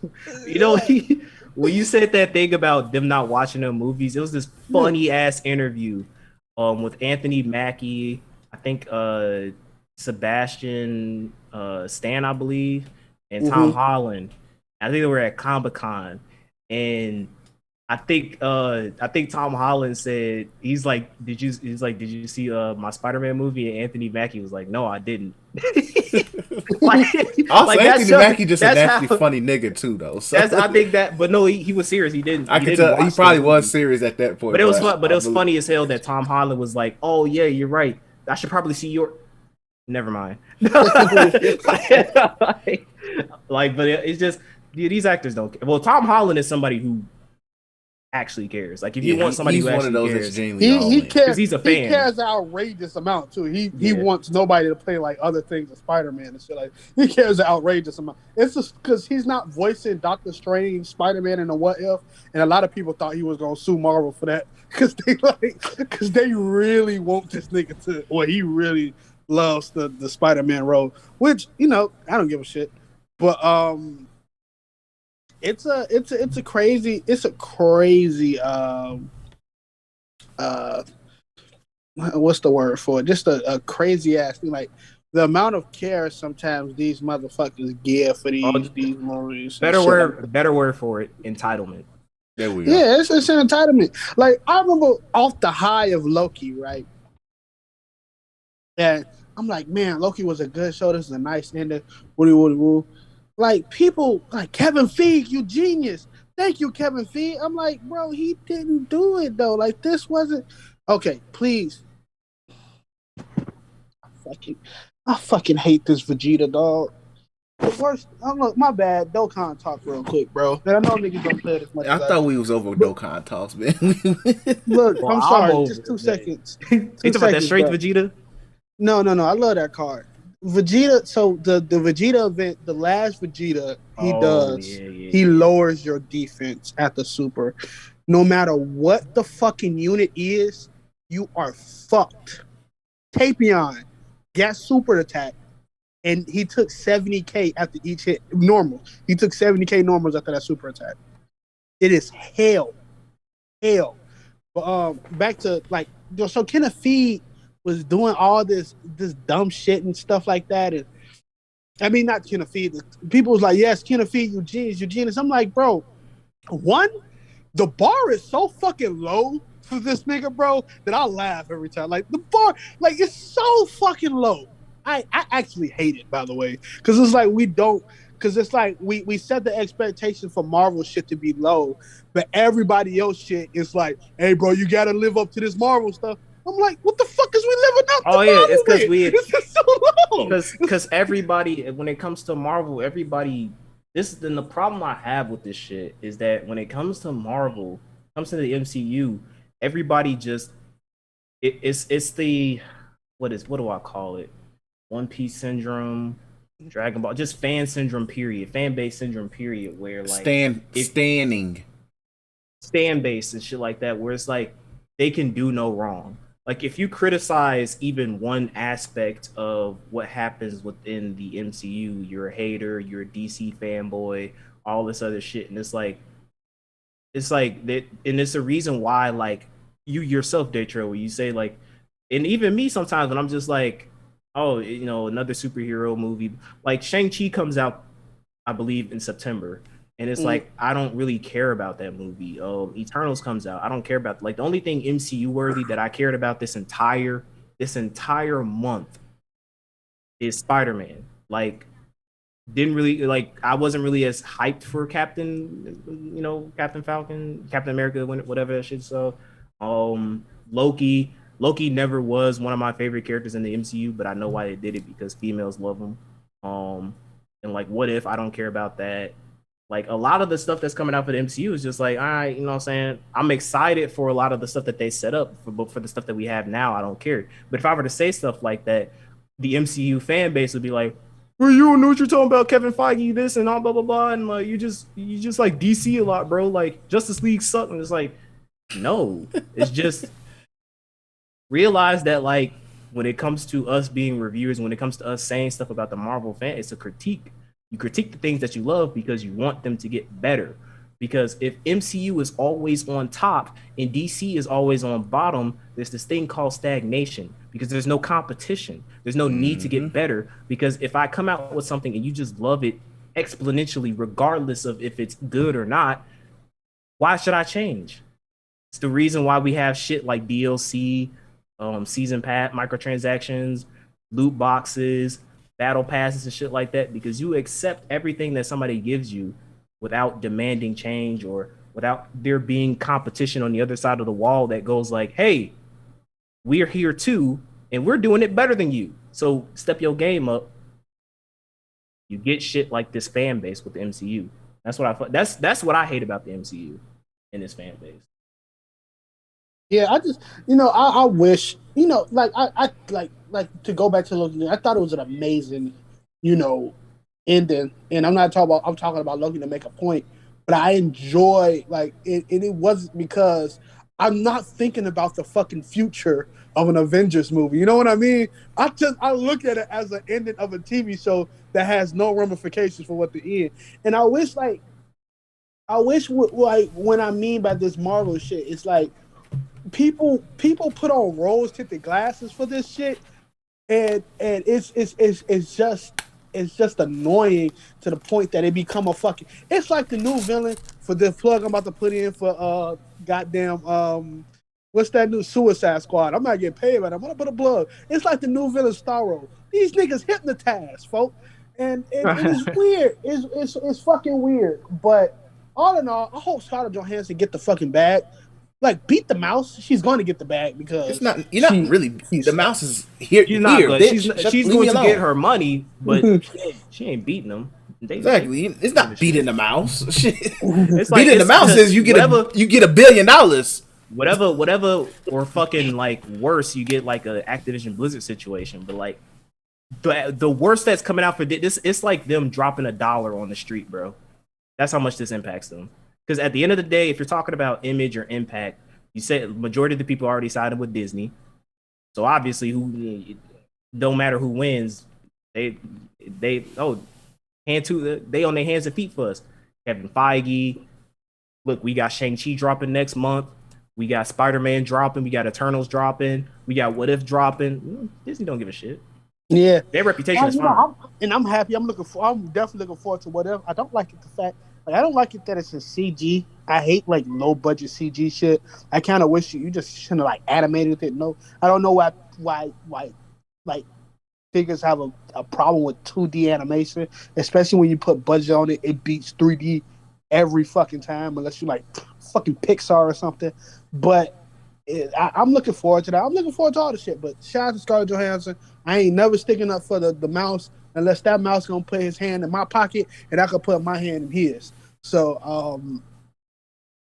When you said that thing about them not watching their movies, it was this funny ass interview, with Anthony Mackie. I think Sebastian Stan, I believe. And Tom Holland. I think they were at Comic-Con, and I think Tom Holland said he's like, did you see my Spider-Man movie? And Anthony Mackie was like, no, I didn't. Anthony Mackie just a nasty funny nigga too, though. So. I think that, but no, he was serious. He didn't. I could tell he probably was serious at that point. But it was fun. But it was funny as hell that Tom Holland was like, oh yeah, you're right. I should probably see your. Never mind. But it's just these actors don't care. Well, Tom Holland is somebody who actually cares. Like if you want somebody he's who one actually of those cares, that's genuinely all he in. cares. he's a He fan. cares an outrageous amount too. He Yeah. wants nobody to play like other things of Spider-Man and shit. Like he cares an outrageous amount. It's just because he's not voicing Doctor Strange, Spider-Man, and the What If, and a lot of people thought he was gonna sue Marvel for that because they really want this nigga to, or he really loves the Spider-Man role, which I don't give a shit, but it's a crazy what's the word for it? Just a crazy ass thing. Like the amount of care sometimes these motherfuckers give for these movies. Better word for it, entitlement. There we go. Yeah, it's an entitlement. Like I remember off the high of Loki, right? And I'm like, man, Loki was a good show. This is a nice ending. Woody woo. Like people like Kevin Feige, you genius. Thank you, Kevin Feige. I'm like, bro, he didn't do it though. Like this wasn't okay. Please, I fucking hate this Vegeta dog. The worst. Look, my bad. Dokkan talk real quick, bro. And I know niggas don't play it as much. I thought we was over Dokkan talks, man. Look, Well, I'm I'm sorry. over Just 2 it, seconds. you talking about that straight bro. Vegeta? No. I love that card. Vegeta. So the Vegeta event, the last Vegeta he does, he lowers your defense at the super. No matter what the fucking unit is, you are fucked. Tapion got super attack, and he took 70k after each hit. Normal. He took 70k normals after that super attack. It is hell. But back to like, so Kenneth Feed was doing all this dumb shit and stuff like that, and I mean not Kenneth Feed. People was like, yes, Kenneth Feed, you genius. I'm like, bro, one, the bar is so fucking low for this nigga, bro, that I laugh every time. Like the bar, like it's so fucking low. I actually hate it, by the way, because it's like we set the expectation for Marvel shit to be low, but everybody else shit is like, hey, bro, you gotta live up to this Marvel stuff. I'm like, what the fuck is we living up to? Oh yeah, Marvel it's because with? This is so low. Because everybody, when it comes to Marvel, everybody. The problem I have with this shit is that when it comes to Marvel, comes to the MCU, everybody just it's the what do I call it? One Piece syndrome, Dragon Ball, just fan syndrome period, fan base syndrome period, where like standing stand base and shit like that, where it's like they can do no wrong. Like if you criticize even one aspect of what happens within the MCU, you're a hater, you're a DC fanboy, all this other shit, and it's like that, and it's a reason why like you yourself, Daytro, where you say like, and even me sometimes when I'm just like, oh, another superhero movie, like Shang-Chi comes out, I believe in September. And it's like, I don't really care about that movie. Eternals comes out. I don't care about, like, the only thing MCU worthy that I cared about this entire month is Spider-Man. Like, didn't really, like, I wasn't really as hyped for Captain Falcon, Captain America, whatever that shit. So, Loki never was one of my favorite characters in the MCU, but I know why they did it, because females love him. And like, what if I don't care about that? Like a lot of the stuff that's coming out for the MCU is just like, all right, you know what I'm saying? I'm excited for a lot of the stuff that they set up, but for the stuff that we have now, I don't care. But if I were to say stuff like that, the MCU fan base would be like, well, you don't know what you're talking about, Kevin Feige, this and all blah blah blah, and like you just like DC a lot, bro. Like Justice League sucked, and it's like, no, it's just realize that like when it comes to us being reviewers, when it comes to us saying stuff about the Marvel fan, it's a critique. You critique the things that you love because you want them to get better. Because if MCU is always on top and DC is always on bottom, there's this thing called stagnation, because there's no competition. There's no need to get better, because if I come out with something and you just love it exponentially, regardless of if it's good or not, why should I change? It's the reason why we have shit like DLC, season pass, microtransactions, loot boxes, battle passes and shit like that, because you accept everything that somebody gives you without demanding change, or without there being competition on the other side of the wall that goes like, hey, we're here too and we're doing it better than you, so step your game up. You get shit like this fan base with the MCU. That's what I hate about the MCU. in his fan base. Yeah, I just, I wish, like I like to go back to Loki. I thought it was an amazing, you know, ending. And I'm talking about Loki to make a point, but I enjoy like it. And it wasn't because I'm not thinking about the fucking future of an Avengers movie. You know what I mean? I look at it as an ending of a TV show that has no ramifications for what the end. And I wish like when I mean by this Marvel shit, it's like people put on rose tinted glasses for this shit, and it's just annoying to the point that it become a fucking. It's like the new villain for the plug I'm about to put in for goddamn what's that new Suicide Squad? I'm not getting paid, but I'm gonna put a plug. It's like the new villain Starro. These niggas hypnotized, folks, and it is weird. It's fucking weird. But all in all, I hope Scarlett Johansson get the fucking bag. Like beat the mouse. She's going to get the bag It's because not. You're not really. The mouse is here. She's not Here, going. bitch. She's Leave going me to alone. get her money, but she ain't beating them. Exactly. It's not beating the mouse. Shit. It's like Beating the mouse is you get $1 billion. Whatever, or fucking like worse, you get like a Activision Blizzard situation. But like the worst that's coming out for this, it's like them dropping $1 on the street, bro. That's how much this impacts them. Because at the end of the day, if you're talking about image or impact, you said majority of the people already sided with Disney. So obviously, don't matter who wins, they on their hands and feet for us. Kevin Feige. Look, we got Shang-Chi dropping next month. We got Spider-Man dropping. We got Eternals dropping. We got What If dropping. Disney don't give a shit. Yeah, their reputation is fine. I'm happy. I'm definitely looking forward to What If. I don't like it I don't like it that it's in CG. I hate like low budget CG shit. I kind of wish you just shouldn't have like animated it. No, I don't know why like figures have a problem with 2D animation, especially when you put budget on it. It beats 3D every fucking time unless you like fucking Pixar or something. But I'm looking forward to that. I'm looking forward to all the shit. But shout out to Scarlett Johansson. I ain't never sticking up for the mouse unless that mouse gonna put his hand in my pocket and I can put my hand in his. So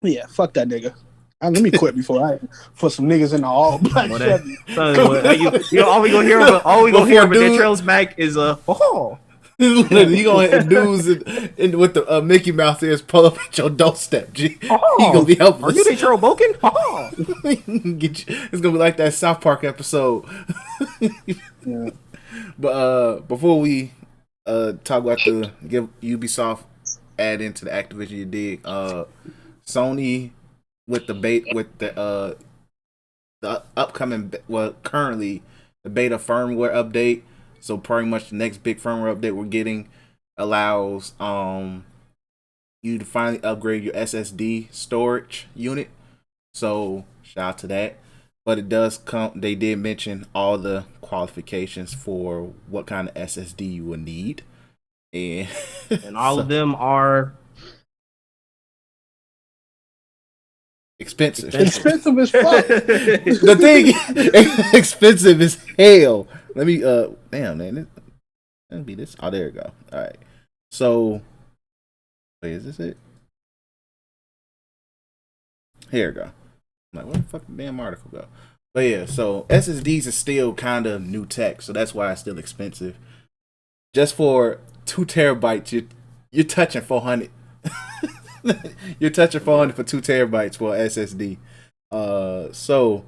yeah, fuck that nigga. Let me quit for some niggas in the all black Chevy. All we gonna hear about their trails back is oh. You gonna have dudes with the Mickey Mouse ears pull up at your doorstep, G. Oh, you gonna be helpless. Are you the Terrell Boken? Oh. It's gonna be like that South Park episode. Yeah. But before we talk about give Ubisoft add into the Activision you dig, Sony with the upcoming currently the beta firmware update. So pretty much the next big firmware update we're getting allows you to finally upgrade your SSD storage unit. So shout out to that. But it does come. They did mention all the qualifications for what kind of SSD you will need, and all of them are expensive. Expensive as fuck. The thing, expensive as hell. Let me damn man, let me be this. Oh, there we go. All right. So, wait, is this it? Here we go. I'm like, where the fuck the damn article go? But yeah, so SSDs is still kind of new tech, so that's why it's still expensive. Just for 2 terabytes, you're touching 400. You're touching 400 for 2 terabytes for SSD. So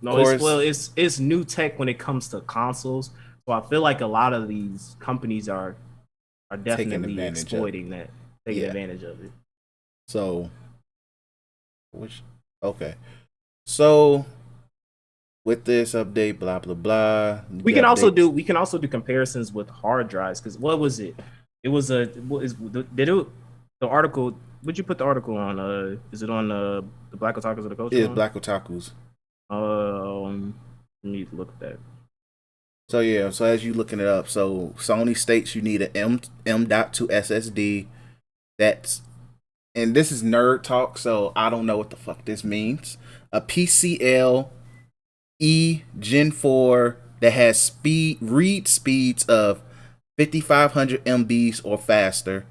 no, it's new tech when it comes to consoles. So I feel like a lot of these companies are definitely exploiting that, taking advantage of it. So, so with this update, blah blah blah. We can also do comparisons with hard drives because what was it? It was the article. Would you put the article on? Is it on the Black Otakus of the Culture? Yeah, Black Otakus. Let me look at that. So yeah, so as you looking it up, so Sony states you need an M.2 SSD. And this is nerd talk, so I don't know what the fuck this means. A PCL Gen 4 that has read speeds of 5,500 MBs or faster.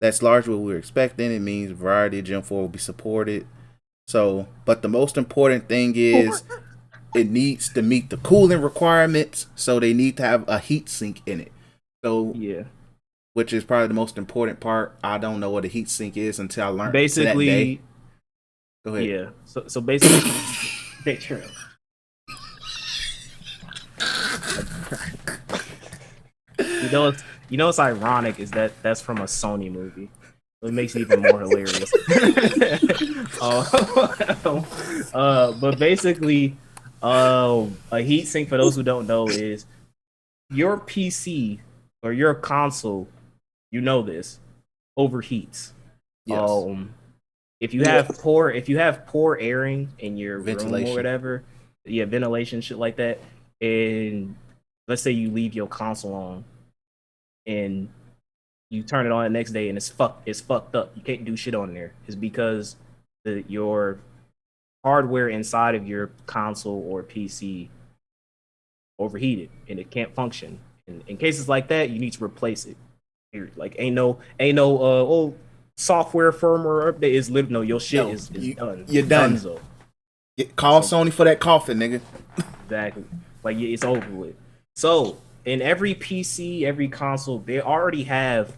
That's largely what we're expecting. It means a variety of Gen 4 will be supported. So, but the most important thing is it needs to meet the cooling requirements. So they need to have a heat sink in it. So Yeah. which is probably the most important part. I don't know what a heat sink is until I learned Basically, that day. Go ahead. yeah. So basically, picture. You know what's ironic is that that's from a Sony movie. It makes it even more hilarious. But basically, a heat sink, for those who don't know, is your PC or your console. You know this overheats. Yes. If you have poor airing in your room Ventilation. or whatever, yeah, ventilation, shit like that, and let's say you leave your console on and you turn it on the next day and it's fucked up. You can't do shit on there. It's because your hardware inside of your console or PC overheated and it can't function. In cases like that, you need to replace it. Like ain't no software firmware update is literally no, your shit is done. You're done. Dunzo. Call Sony for that coffin, nigga. Exactly. Like it's over with. So in every PC, every console, they already have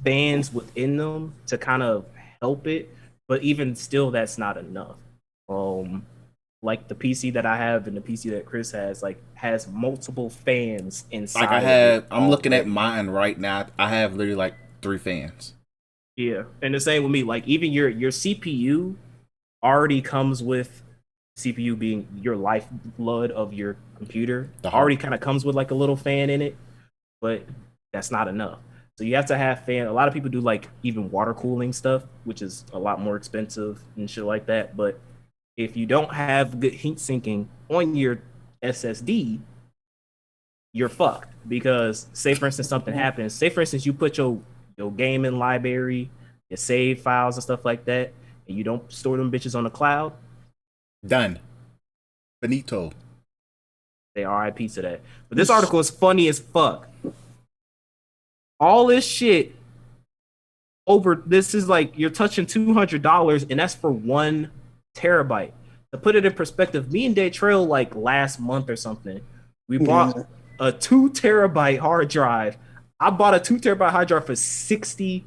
fans within them to kind of help it, but even still, that's not enough. Like the PC that I have and the PC that Chris has, like has multiple fans inside. Like I have, I'm looking at mine right now. I have literally like 3 fans. Yeah, and the same with me. Like even your CPU already comes with CPU being your lifeblood of your computer. Already kind of comes with like a little fan in it, but that's not enough. So you have to have fan. A lot of people do like even water cooling stuff, which is a lot more expensive and shit like that. But if you don't have good heat sinking on your SSD, you're fucked. Because say for instance something happens. Say for instance you put your gaming library, your save files and stuff like that, and you don't store them bitches on the cloud. Done. Benito. They RIP to that. But this article is funny as fuck. All this shit over this is like you're touching $200 and that's for 1 terabyte. To put it in perspective, me and Day Trail like last month or something, we bought a 2 terabyte hard drive. I bought a 2 terabyte hard drive for $60.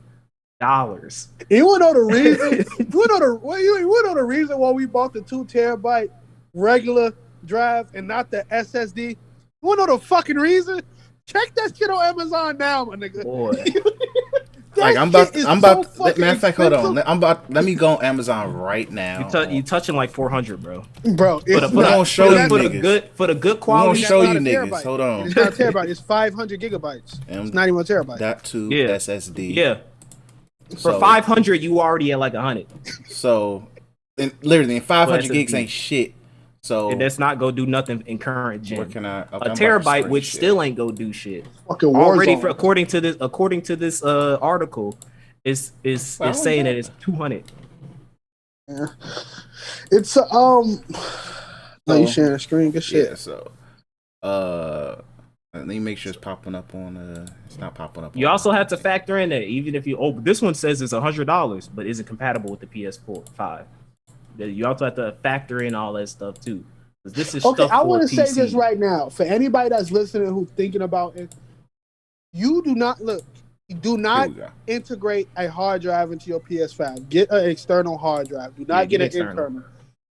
You wanna know the reason? You wanna know the reason why we bought the 2 terabyte regular drive and not the SSD? You wanna know the fucking reason? Check that shit on Amazon now, my nigga. Boy. Like I'm about matter of fact, hold on. Let me go on Amazon right now. You touching like 400, bro. Bro, we're gonna show you for niggas. For the good quality. We're gonna show you niggas. Hold on. It's not a terabyte. It's 500 gigabytes. It's not even a terabyte. That too SSD. Yeah. For 500, you already at like 100. So, literally, 500 gigs ain't shit. So and that's not go do nothing in current gen. Okay, a terabyte, which still ain't go do shit. Fucking already, according to this article, is saying that it's 200. Yeah. It's no, you sharing the screen? Good shit. Yeah. So, let me make sure it's popping up on. It's not popping up. You also have to factor in that even if this one says it's $100, but isn't compatible with the PS4 5. You also have to factor in all that stuff too. This is okay. Stuff I want to PC. say this right now for anybody that's listening who's thinking about it. You do not integrate a hard drive into your PS5. Get an external hard drive. Do not get an internal.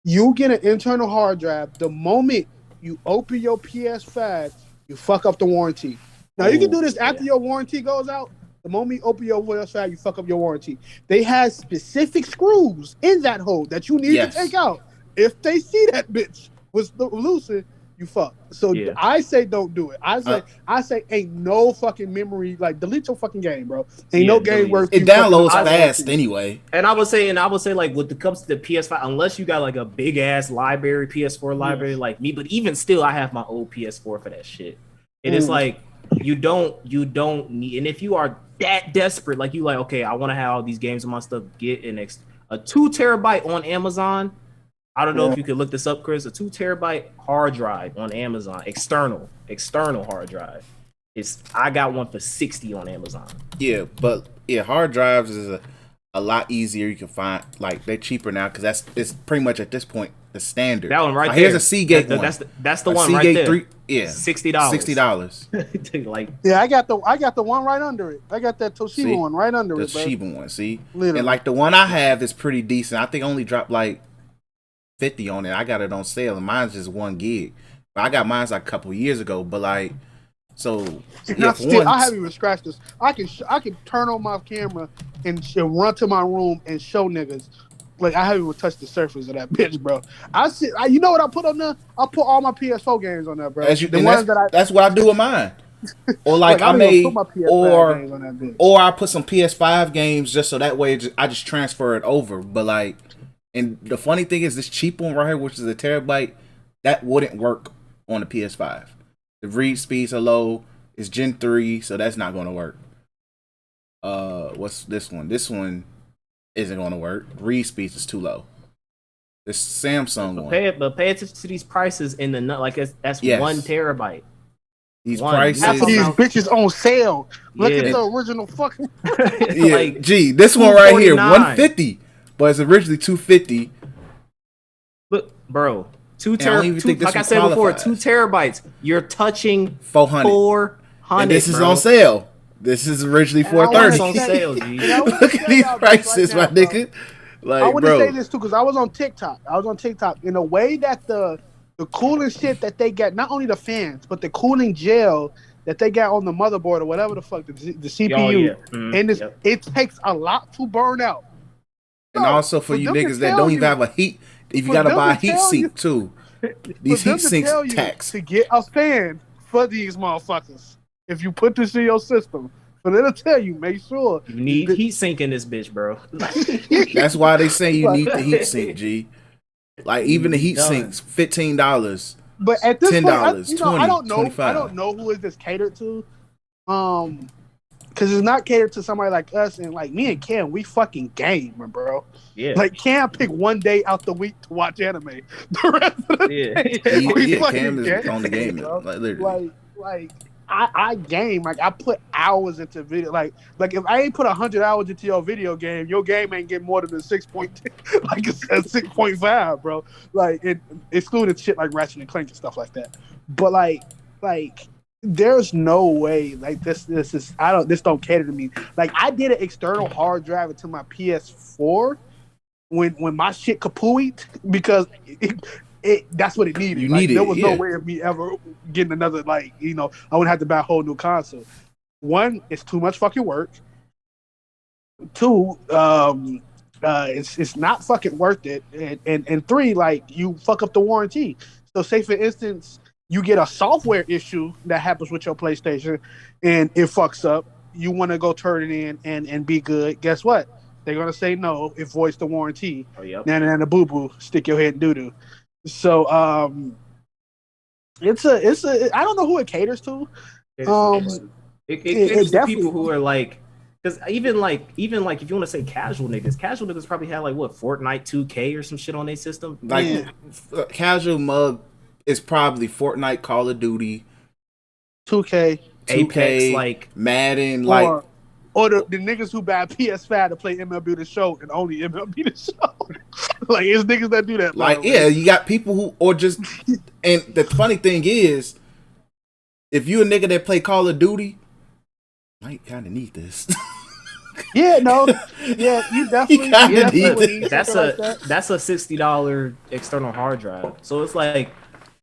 You get an internal hard drive. The moment you open your PS5, you fuck up the warranty. Now you can do this after your warranty goes out. The moment you open your PS5, you fuck up your warranty. They have specific screws in that hole that you need to take out. If they see that bitch was loosened, you fuck. So I say don't do it. I say ain't no fucking memory. Like delete your fucking game, bro. Ain't no game worth. It downloads fast anyway. And I would say like when it comes to the PS5, unless you got like a big ass library, PS4 library like me, but even still, I have my old PS4 for that shit. And it's like you don't need. And if you are that desperate, like you like, okay, I want to have all these games and my stuff. Get a 2 terabyte on Amazon. I don't know if you could look this up, Chris. A 2 terabyte hard drive on Amazon, external hard drive. I got one for $60 on Amazon. Yeah, but hard drives is a lot easier. You can find like they're cheaper now because it's pretty much at this point the standard. That one right there. Here's a Seagate one. That's the one right there. Yeah, $60. Like Yeah, I got the one right under it. I got that Toshiba one right under it. The Toshiba one, see, Literally. and like the one I have is pretty decent. I think I only dropped like 50 on it. I got it on sale, and mine's just 1 gig. But I got mine's like a couple years ago. But like, so yeah, I haven't even scratched this. I can turn on my camera and run to my room and show niggas. Like I haven't even touched the surface of that bitch, bro. You know what I put on there? I put all my PS4 games on there, bro. That's what I do with mine. Or like I put some PS5 games just so that way I just transfer it over. But like, and the funny thing is this cheap one right here, which is a terabyte, that wouldn't work on the PS5. The read speeds are low. It's Gen 3, so that's not going to work. What's this one? This one isn't going to work. Read speeds is too low. This Samsung one. Pay attention to these prices in the like that's yes. 1 terabyte. These prices. Half of these bitches on sale. Look at the original fucking. Yeah, like, gee, this one right here, $150, but it's originally $250. Look, bro, 2 terabytes. Like I said before, 2 terabytes. You're touching 400. And this is on sale. This is originally $430. On sale, G. Look at these prices, my nigga. Like, I want to say this too because I was on TikTok. In a way that the cooling shit that they get, not only the fans, but the cooling gel that they got on the motherboard or whatever the fuck, the CPU. Oh, yeah. Mm-hmm. And it takes a lot to burn out. And also for you niggas that don't even have a heat, if you got to buy a heat sink too. These heat sinks tax. To get a fan for these motherfuckers. If you put this in your system, but it'll tell you, make sure. You need heat sink in this bitch, bro. That's why they say you need the heat sink, G. Like even the heat sinks, $15. But at this $10, point, $20, I don't know. $25. I don't know who is this catered to. Because it's not catered to somebody like us and like me and Cam. We fucking game, bro. Yeah. Like Cam pick one day out the week to watch anime. The rest of the day, Cam is on the game, like literally. Like I game. Like I put hours into video. Like if I ain't put 100 hours into your video game, your game ain't getting more than a 6.2, like it's a 6.5, bro. Like excluding shit like Ratchet and Clank and stuff like that. But like there's no way like this don't cater to me. Like I did an external hard drive into my PS4 when my shit kapooied because that's what it needed. There was no way of me ever getting another I would have to buy a whole new console. 1, it's too much fucking work. 2, it's not fucking worth it. And 3, like you fuck up the warranty. So say for instance, you get a software issue that happens with your PlayStation and it fucks up. You want to go turn it in and be good. Guess what? They're gonna say no. It voids the warranty. Oh, yep. And the boo boo stick your head in doo doo. So it's a I don't know who it caters to. It caters to people who are like, because even like if you want to say casual niggas probably have like what Fortnite 2K or some shit on their system. Like casual mug is probably Fortnite, Call of Duty, 2K, Apex, like Madden, or the niggas who buy PS5 to play MLB The Show and only MLB The Show. Like, it's niggas that do that. Like, yeah, you got people who, or just, and the funny thing is, if you a nigga that play Call of Duty, might kind of need this. Yeah, no. Yeah, you definitely need that's a $60 external hard drive. So it's like,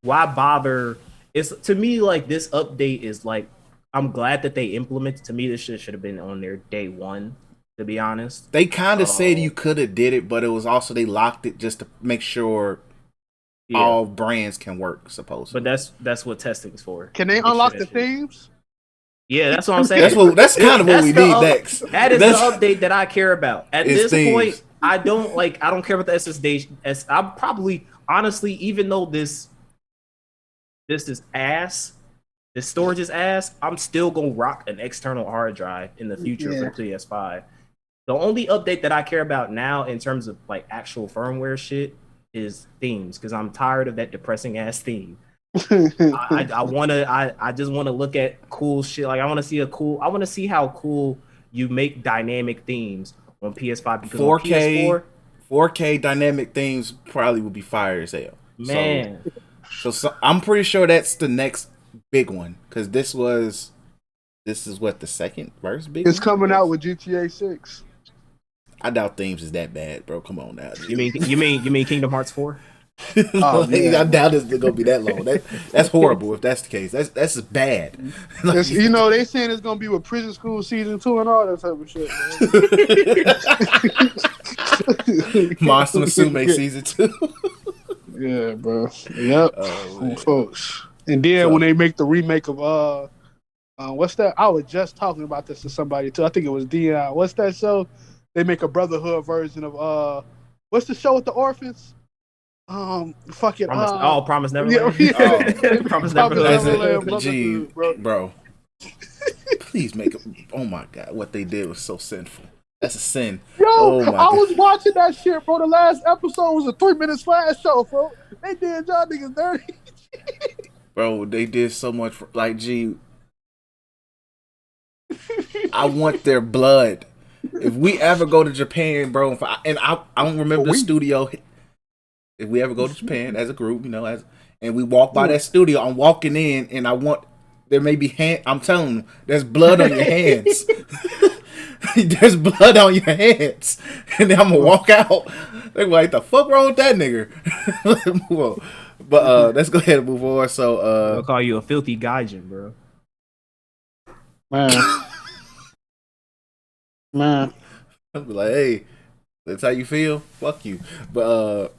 why bother? It's to me like this update is like, I'm glad that they implemented. To me, this shit should have been on there day one. To be honest, they kind of said you could have did it, but it was also they locked it just to make sure all brands can work. Supposedly, but that's what testing is for. Can they unlock the themes? Yeah, that's what I'm saying. That's kind of what we need next. That is the update that I care about. At this point, I don't care about the SSD. I'm probably honestly, even though this is ass. The storage is ass. I'm still gonna rock an external hard drive in the future for the PS5. The only update that I care about now in terms of like actual firmware shit is themes, because I'm tired of that depressing ass theme. I just want to look at cool shit. Like I want to see how cool you make dynamic themes, on PS5 because 4K, on PS4, 4K dynamic things probably would be fire as hell. man. So I'm pretty sure that's the next big one because this is what the second first big. It's one? coming out with GTA 6. I doubt themes is that bad, bro. Come on now. You mean Kingdom Hearts 4? Oh, yeah. I doubt it's gonna be that long. That's horrible if that's the case. That's bad. It's, you know, they saying it's gonna be with Prison School season 2 and all that type of shit. Monster Musume season 2. Yeah, bro. Yep. Folks. And then when they make the remake of what's that? I was just talking about this to somebody too. I think it was Dion. What's that show? They make a Brotherhood version of what's the show with the orphans? Fuck it. Promise Neverland. Promise Neverland. Gee, bro. Please make it. Oh my god, what they did was so sinful. That's a sin. Yo, I was watching that shit, bro. The last episode was a 3-minute flash show, bro. They did y'all niggas dirty. Bro, they did so much for, like, gee. I want their blood. If we ever go to Japan, bro, I don't remember the studio. If we ever go to Japan as a group, and we walk by that studio, I'm walking in, and I want there may be I'm telling you, there's blood on your hands. There's blood on your hands, and then I'm gonna walk out. They're like, "The fuck wrong with that nigga?" Move on. But let's go ahead and move on. So I'll call you a filthy gaijin, bro. Man. I'll be like, "Hey, that's how you feel. Fuck you." But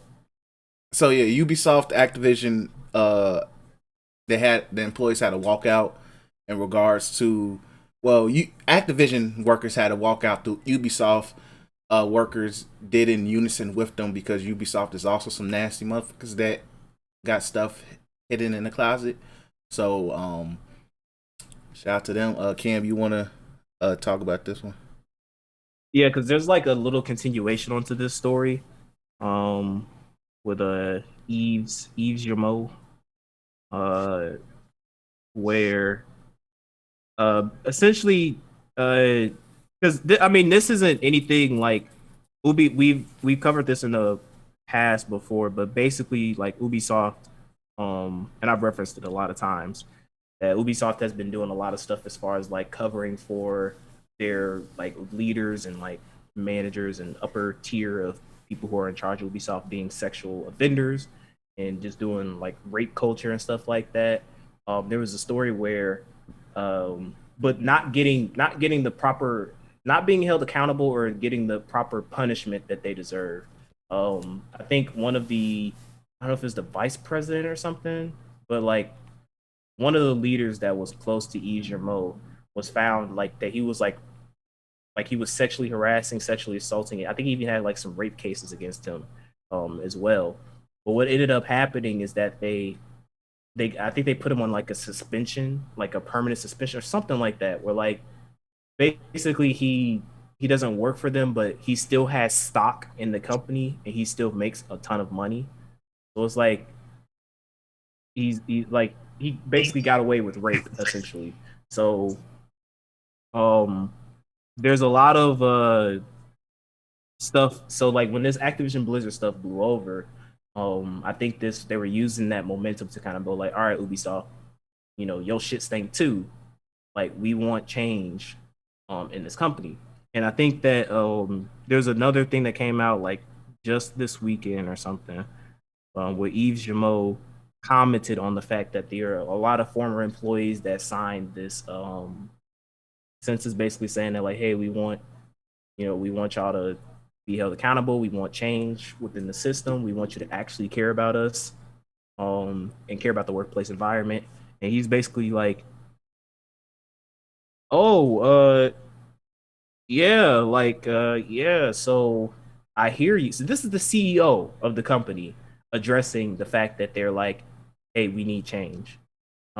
so yeah, Ubisoft, Activision, the employees had to walk out in regards to. Well, Activision workers had to walk out. The Ubisoft workers did in unison with them because Ubisoft is also some nasty motherfuckers that got stuff hidden in the closet. So, shout out to them. Cam, you want to talk about this one? Yeah, because there's like a little continuation onto this story, with Yves Yermo, where. Essentially, because this isn't anything like we've covered this in the past before, but basically like Ubisoft, and I've referenced it a lot of times that Ubisoft has been doing a lot of stuff as far as like covering for their like leaders and like managers and upper tier of people who are in charge of Ubisoft being sexual offenders and just doing like rape culture and stuff like that. There was a story where but not getting the proper, not being held accountable or getting the proper punishment that they deserve. I think one of the, I don't know if it's the vice president or something, but like one of the leaders that was close to Yves Yermo was found like that he was like he was sexually harassing, sexually assaulting. I think he even had like some rape cases against him as well. But what ended up happening is that I think they put him on like a suspension, like a permanent suspension or something like that, where like basically he doesn't work for them, but he still has stock in the company and he still makes a ton of money. So it's like he basically got away with rape essentially. So there's a lot of stuff. So like when this Activision Blizzard stuff blew over, I think they were using that momentum to kind of go like, all right, Ubisoft, your shit stink too. Like we want change in this company. And I think that there's another thing that came out like just this weekend or something, where Yves Yermo commented on the fact that there are a lot of former employees that signed this census basically saying that like, hey, we want y'all to be held accountable. We want change within the system. We want you to actually care about us, and care about the workplace environment. And he's basically like, yeah. So I hear you. So this is the CEO of the company addressing the fact that they're like, hey, we need change.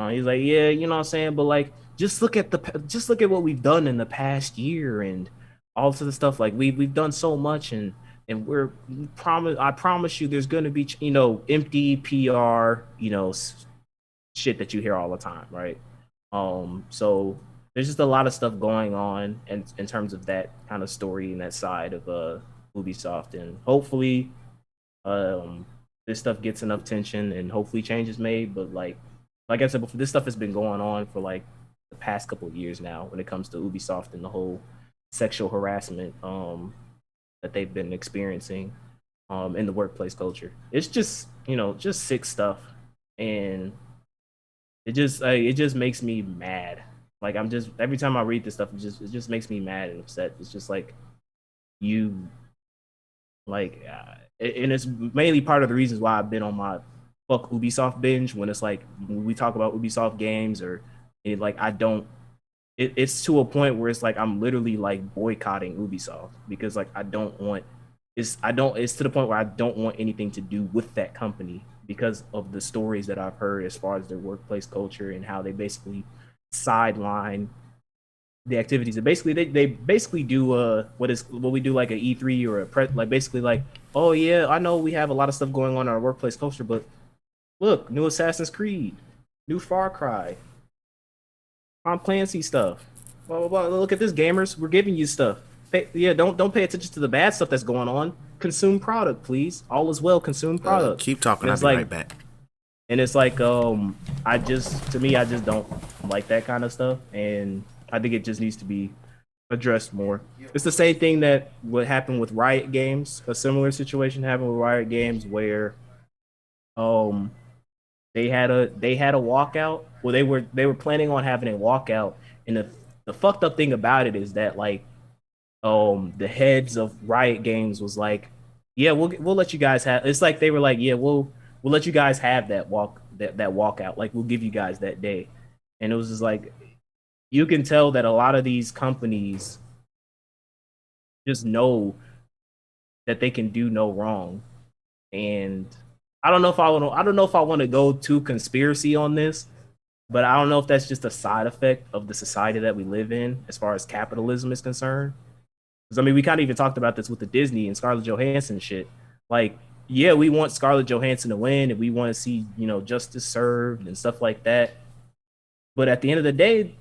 He's like, yeah, you know what I'm saying, but like, just look at what we've done in the past year and all of the stuff. Like we've done so much, and I promise you, there's gonna be empty PR, shit that you hear all the time, right? So there's just a lot of stuff going on in terms of that kind of story and that side of Ubisoft, and hopefully um this stuff gets enough tension and hopefully change is made. But like I said before, this stuff has been going on for like the past couple of years now when it comes to Ubisoft and the whole sexual harassment that they've been experiencing in the workplace culture. It's just, just sick stuff, and it just makes me mad. Like, I'm just, every time I read this stuff, it just makes me mad and upset. It's just like you and it's mainly part of the reasons why I've been on my fuck Ubisoft binge. When it's like when we talk about Ubisoft games, or like I don't, it's to a point where it's like I'm literally like boycotting Ubisoft because like it's to the point where I don't want anything to do with that company because of the stories that I've heard as far as their workplace culture and how they basically sideline the activities. And basically they basically do what we do like a E3 or a like basically like, oh yeah, I know we have a lot of stuff going on in our workplace culture, but look, new Assassin's Creed, new Far Cry, Tom Clancy stuff. Blah, blah, blah. Look at this, gamers. We're giving you stuff. Don't pay attention to the bad stuff that's going on. Consume product, please. All is well. Consume product. Keep talking. And I'll it's be like, right back. and it's like, I just don't like that kind of stuff, and I think it just needs to be addressed more. It's the same thing that what happened with Riot Games. A similar situation happened with Riot Games where, um, they had a walkout. Well, they were planning on having a walkout, and the fucked up thing about it is that like the heads of Riot Games was like, yeah, we'll let you guys have. It's like they were like, yeah, we'll let you guys have that walkout. Like we'll give you guys that day, and it was just like you can tell that a lot of these companies just know that they can do no wrong, and I don't know if I want to go too conspiracy on this, but I don't know if that's just a side effect of the society that we live in as far as capitalism is concerned. Because I mean, we kind of even talked about this with the Disney and Scarlett Johansson shit. Like, yeah, we want Scarlett Johansson to win, and we want to see justice served and stuff like that. But at the end of the day,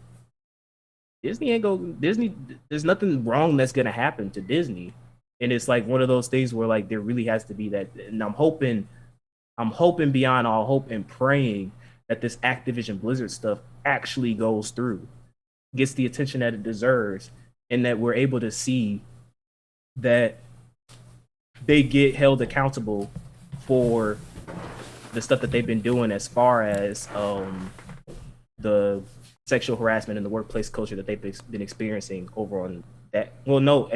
Disney. There's nothing wrong that's gonna happen to Disney, and it's like one of those things where like there really has to be that. And I'm hoping beyond all hope and praying that this Activision Blizzard stuff actually goes through, gets the attention that it deserves, and that we're able to see that they get held accountable for the stuff that they've been doing as far as the sexual harassment in the workplace culture that they've been experiencing over on that. Well, no,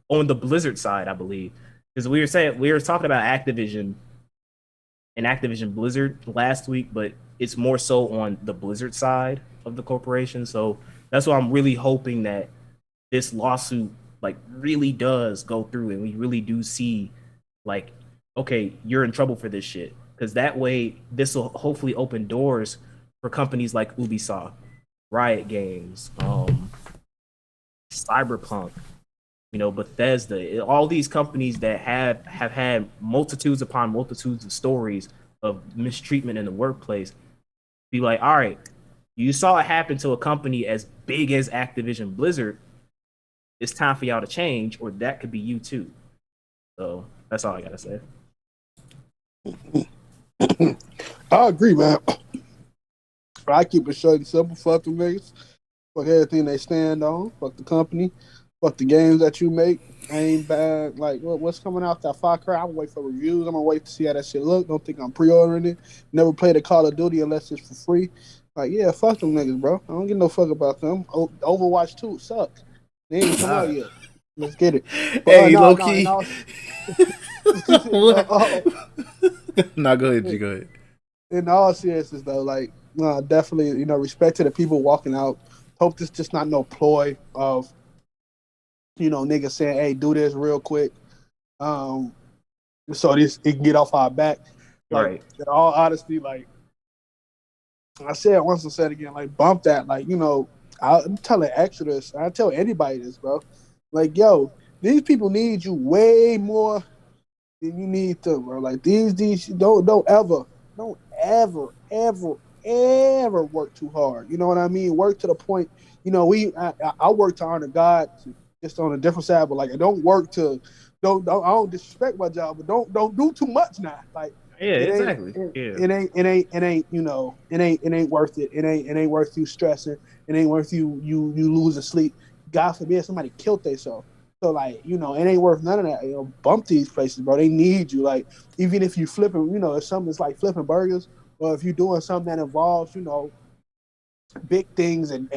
on the Blizzard side, I believe, because we were talking about Activision and Activision Blizzard last week, but it's more so on the Blizzard side of the corporation. So that's why I'm really hoping that this lawsuit like really does go through and we really do see like, okay, you're in trouble for this shit. Because that way, this will hopefully open doors for companies like Ubisoft, Riot Games, Cyberpunk, Bethesda, all these companies that have had multitudes upon multitudes of stories of mistreatment in the workplace, be like, all right, you saw it happen to a company as big as Activision Blizzard. It's time for y'all to change, or that could be you too. So that's all I gotta say. I agree, man. I keep it short and simple. Fuck them niggas. Fuck everything they stand on. Fuck the company. Fuck the games that you make. Ain't bad. Like what's coming out that Far Cry? I'm gonna wait for reviews. I'm gonna wait to see how that shit look. Don't think I'm pre-ordering it. Never played a Call of Duty unless it's for free. Like, yeah, fuck them niggas, bro. I don't give no fuck about them. Overwatch 2 sucks. They ain't come out yet. Let's get it. But, Hey, low key. No, go ahead, G. Go ahead. In all seriousness, though, like, definitely, respect to the people walking out. Hope this just not no ploy of, niggas saying, hey, do this real quick. So it can get off our back. Like, Right. in all honesty, like, I said once and said again, like, bump that. Like, I'm telling Exodus, I tell anybody this, bro. Like, yo, these people need you way more than you need them, bro. Like, these don't ever, ever work too hard. You know what I mean? Work to the point. You know, I work to honor God, just on a different side. But like, I don't work to I don't disrespect my job, but don't do too much now. Like, Yeah, it ain't exactly. it, Yeah. it ain't you know it ain't worth it. It ain't worth you stressing. It ain't worth you losing sleep. God forbid somebody killed themselves. So like, you know, it ain't worth none of that. You know, bump these places, bro. They need you. Like, even if you flipping, you know, if something's like flipping burgers, or if you're doing something that involves, you know, big things and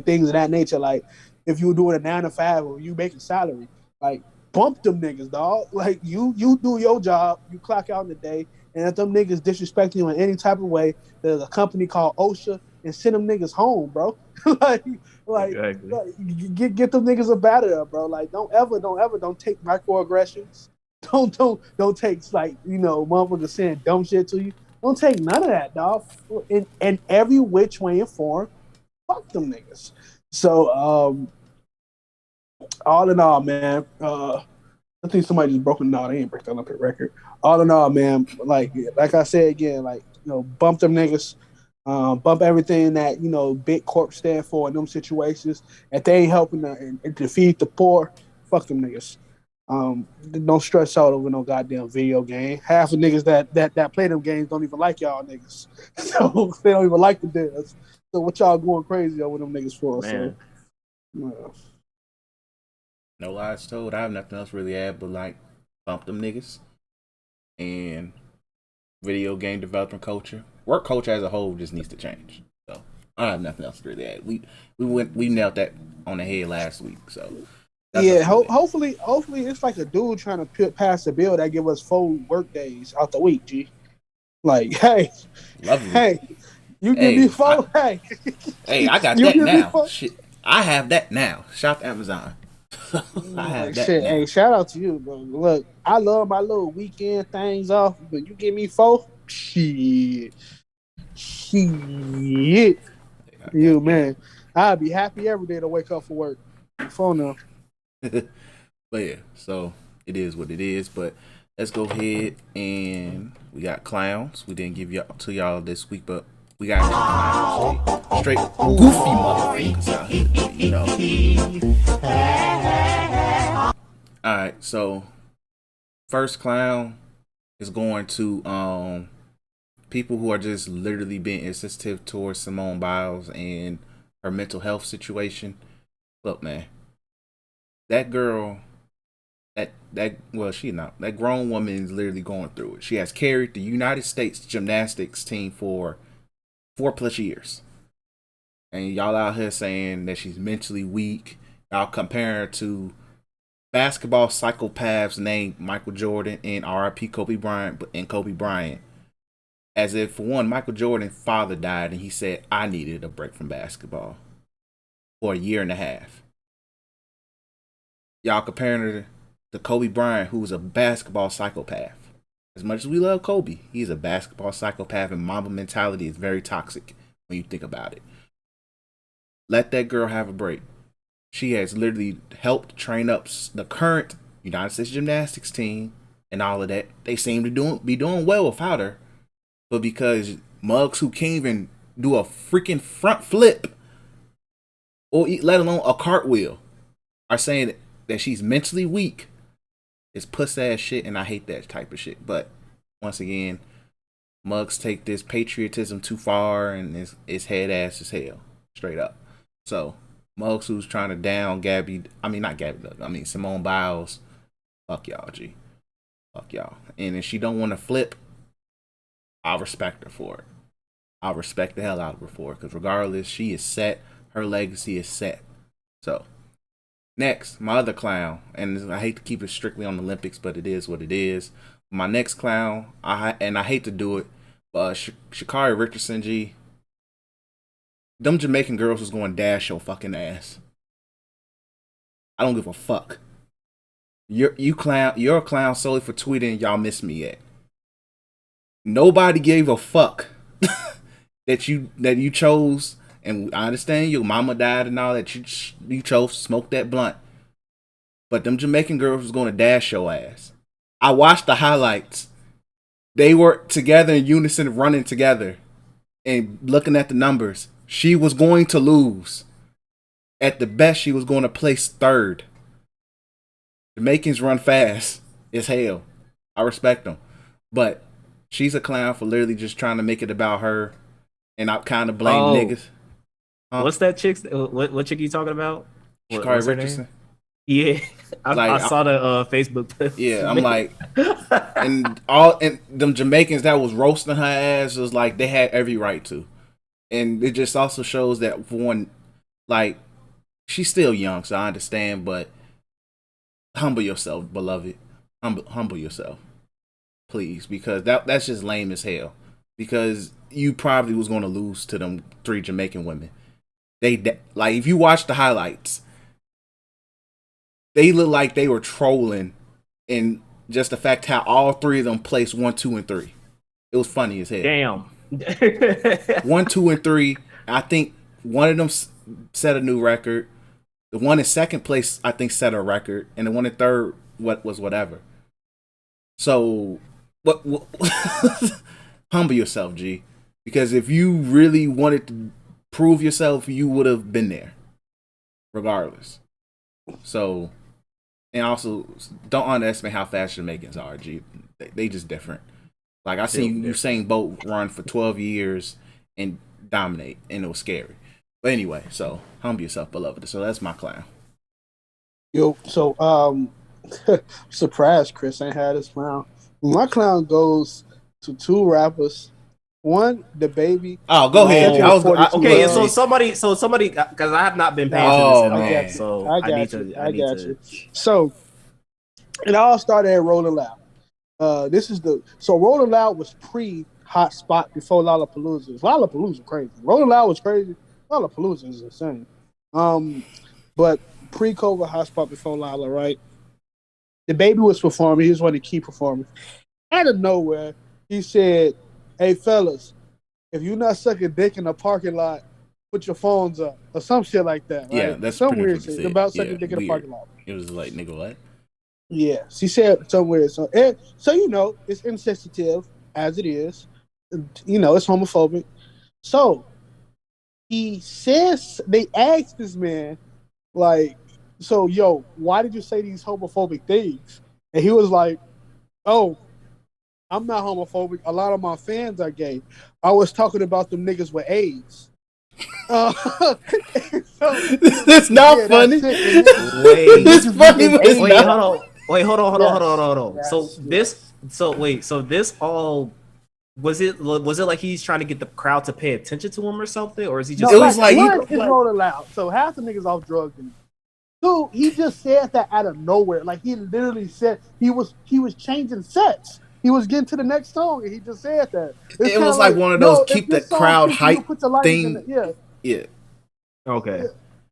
things of that nature. Like, if you were doing a 9 to 5 or you making salary, like, bump them niggas, dog. Like, you do your job, you clock out in the day, and if them niggas disrespect you in any type of way, there's a company called OSHA and send them niggas home, bro. like, like, Exactly. get them niggas up out of there, bro. Like, don't take microaggressions. Don't take, like, you know, motherfuckers saying dumb shit to you. Don't take none of that, dog. In every which way and form, fuck them niggas. So, all in all, man, I think somebody just broke it. No, they ain't break that up at record. All in all, man, like I said again, like, you know, bump them niggas. Bump everything that, you know, big corp stand for in them situations. If they ain't helping to feed the poor, fuck them niggas. Don't stress out over no goddamn video game. Half the niggas that play them games don't even like y'all niggas, so they don't even like the devs. So what y'all going crazy over them niggas for? So, Man. No lies told. I have nothing else really to add but like bump them niggas and video game development culture. Work culture as a whole just needs to change. So I have nothing else to really add. We nailed that on the head last week. So that's yeah, really hopefully it's like a dude trying to pass a bill that give us 4 work days out the week. G, like, hey, lovely. hey, you give me Hey, four. Hey, I got you that give me now. four. Shit, I have that now. Shop Amazon. I have Like, that shit, hey, now. shout out to you, bro. Look, I love my little weekend things off, but you give me 4, shit, I got you man. I'd be happy every day to wake up for work. Phone now. that. But yeah, so it is what it is. But let's go ahead and we got clowns. We didn't give y'all to y'all this week, but we got clowns. Straight goofy motherfuckers out here, you know. All right, so first clown is going to people who are just literally being insensitive towards Simone Biles and her mental health situation. Look, man, that girl, that well, she not that grown woman is literally going through it. She has carried the United States gymnastics team for 4+ years, and y'all out here saying that she's mentally weak. Y'all comparing her to basketball psychopaths named Michael Jordan and R.I.P. Kobe Bryant. As if, for one, Michael Jordan's father died and he said, I needed a break from basketball for a year and a half. Y'all comparing her to Kobe Bryant, who was a basketball psychopath. As much as we love Kobe, he's a basketball psychopath, and Mamba mentality is very toxic when you think about it. Let that girl have a break. She has literally helped train up the current United States gymnastics team and all of that. They seem to be doing well without her. But because mugs who can't even do a freaking front flip or let alone a cartwheel are saying that she's mentally weak, it's puss ass shit, and I hate that type of shit. But once again, mugs take this patriotism too far, and it's head ass as hell, straight up. So mugs who's trying to down Simone Biles, fuck y'all, G, fuck y'all. And if she don't want to flip, I'll respect her for it. I'll respect the hell out of her for it, because regardless, she is set. Her legacy is set. So next, my other clown, and I hate to keep it strictly on the Olympics, but it is what it is. My next clown, I hate to do it, but Sha'Carri Richardson, G. Them Jamaican girls was going to dash your fucking ass. I don't give a fuck. You're a clown solely for tweeting y'all miss me yet. Nobody gave a fuck that you chose, and I understand your mama died and all that. You chose to smoke that blunt. But them Jamaican girls was going to dash your ass. I watched the highlights. They were together in unison running together. And looking at the numbers, she was going to lose. At the best, she was going to place third. Jamaicans run fast as hell. I respect them. But she's a clown for literally just trying to make it about her. And I kind of blame niggas. What's that chick? What chick you talking about? Shakari Richardson. Yeah, I saw the Facebook post. Yeah, I'm like, and them Jamaicans that was roasting her ass was like they had every right to, and it just also shows that for one, like she's still young, so I understand, but humble yourself, beloved, humble yourself, please, because that's just lame as hell. Because you probably was going to lose to them 3 Jamaican women. They like if you watch the highlights. They look like they were trolling in just the fact how all 3 of them placed 1, 2, and 3. It was funny as hell. Damn. 1, 2, and 3. I think one of them set a new record. The one in second place, I think, set a record, and the one in third, was whatever. So, what humble yourself, G, because if you really wanted to prove yourself, you would have been there, regardless. So. And also, don't underestimate how fast Jamaicans are, G. They just different. Like, I seen Usain Bolt run for 12 years and dominate, and it was scary. But anyway, so, humble yourself, beloved. So, that's my clown. Yo, so, surprised Chris ain't had his clown. My clown goes to 2 rappers. One, the baby. Oh, go ahead. Okay, so somebody, because I have not been paying attention at all, so I got you. So, it all started at Rolling Loud. Rolling Loud was pre-Hot Spot before Lollapalooza. Lollapalooza crazy. Rolling Loud was crazy. Lollapalooza is insane. But pre-COVID Hot Spot before Lolla, right? The baby was performing. He was one of the key performers. Out of nowhere, he said, "Hey fellas, if you're not sucking dick in the parking lot, put your phones up," or some shit like that. Right? Yeah, that's some weird shit about sucking dick in the parking lot. It was like, nigga, what? Yeah, she said something weird. So it's insensitive as it is. It's homophobic. So he says they asked this man, like, "So why did you say these homophobic things?" And he was like, "Oh, I'm not homophobic. A lot of my fans are gay. I was talking about them niggas with AIDS." That's not funny. It's funny. Hold on. So this all was it like he's trying to get the crowd to pay attention to him or something, or is he just? No, it was like it's Rolling Loud. So half the niggas off drugs. Dude, he just said that out of nowhere. Like he literally said he was changing sets. He was getting to the next song, and he just said that. It was like one of those keep the crowd hype thing. Yeah. Okay.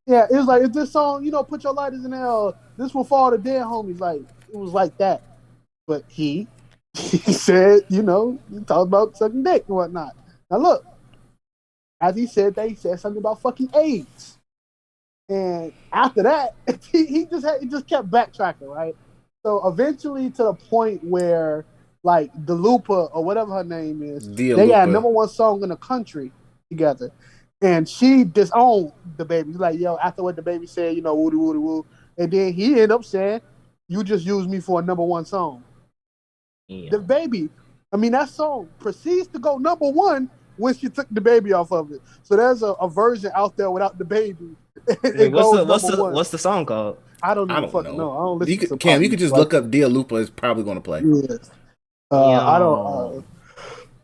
Yeah, it was like, if this song, put your lighters in there, this will fall to dead homies. Like, it was like that. But he said, he talked about sucking dick and whatnot. Now look, as he said that, he said something about fucking AIDS. And after that, he just kept backtracking, right? So eventually to the point where, like, DeLupa or whatever her name is, they got #1 song in the country together. And she disowned the baby. He's like, after what the baby said, woody, woody, woo. And then he ended up saying, "You just used me for a #1 song." Yeah. The baby, that song proceeds to go #1 when she took the baby off of it. So there's a version out there without the baby. What's the song called? I don't know. I don't listen to Cam, you could just look up Dia Lupa is probably going to play. Yeah. I don't.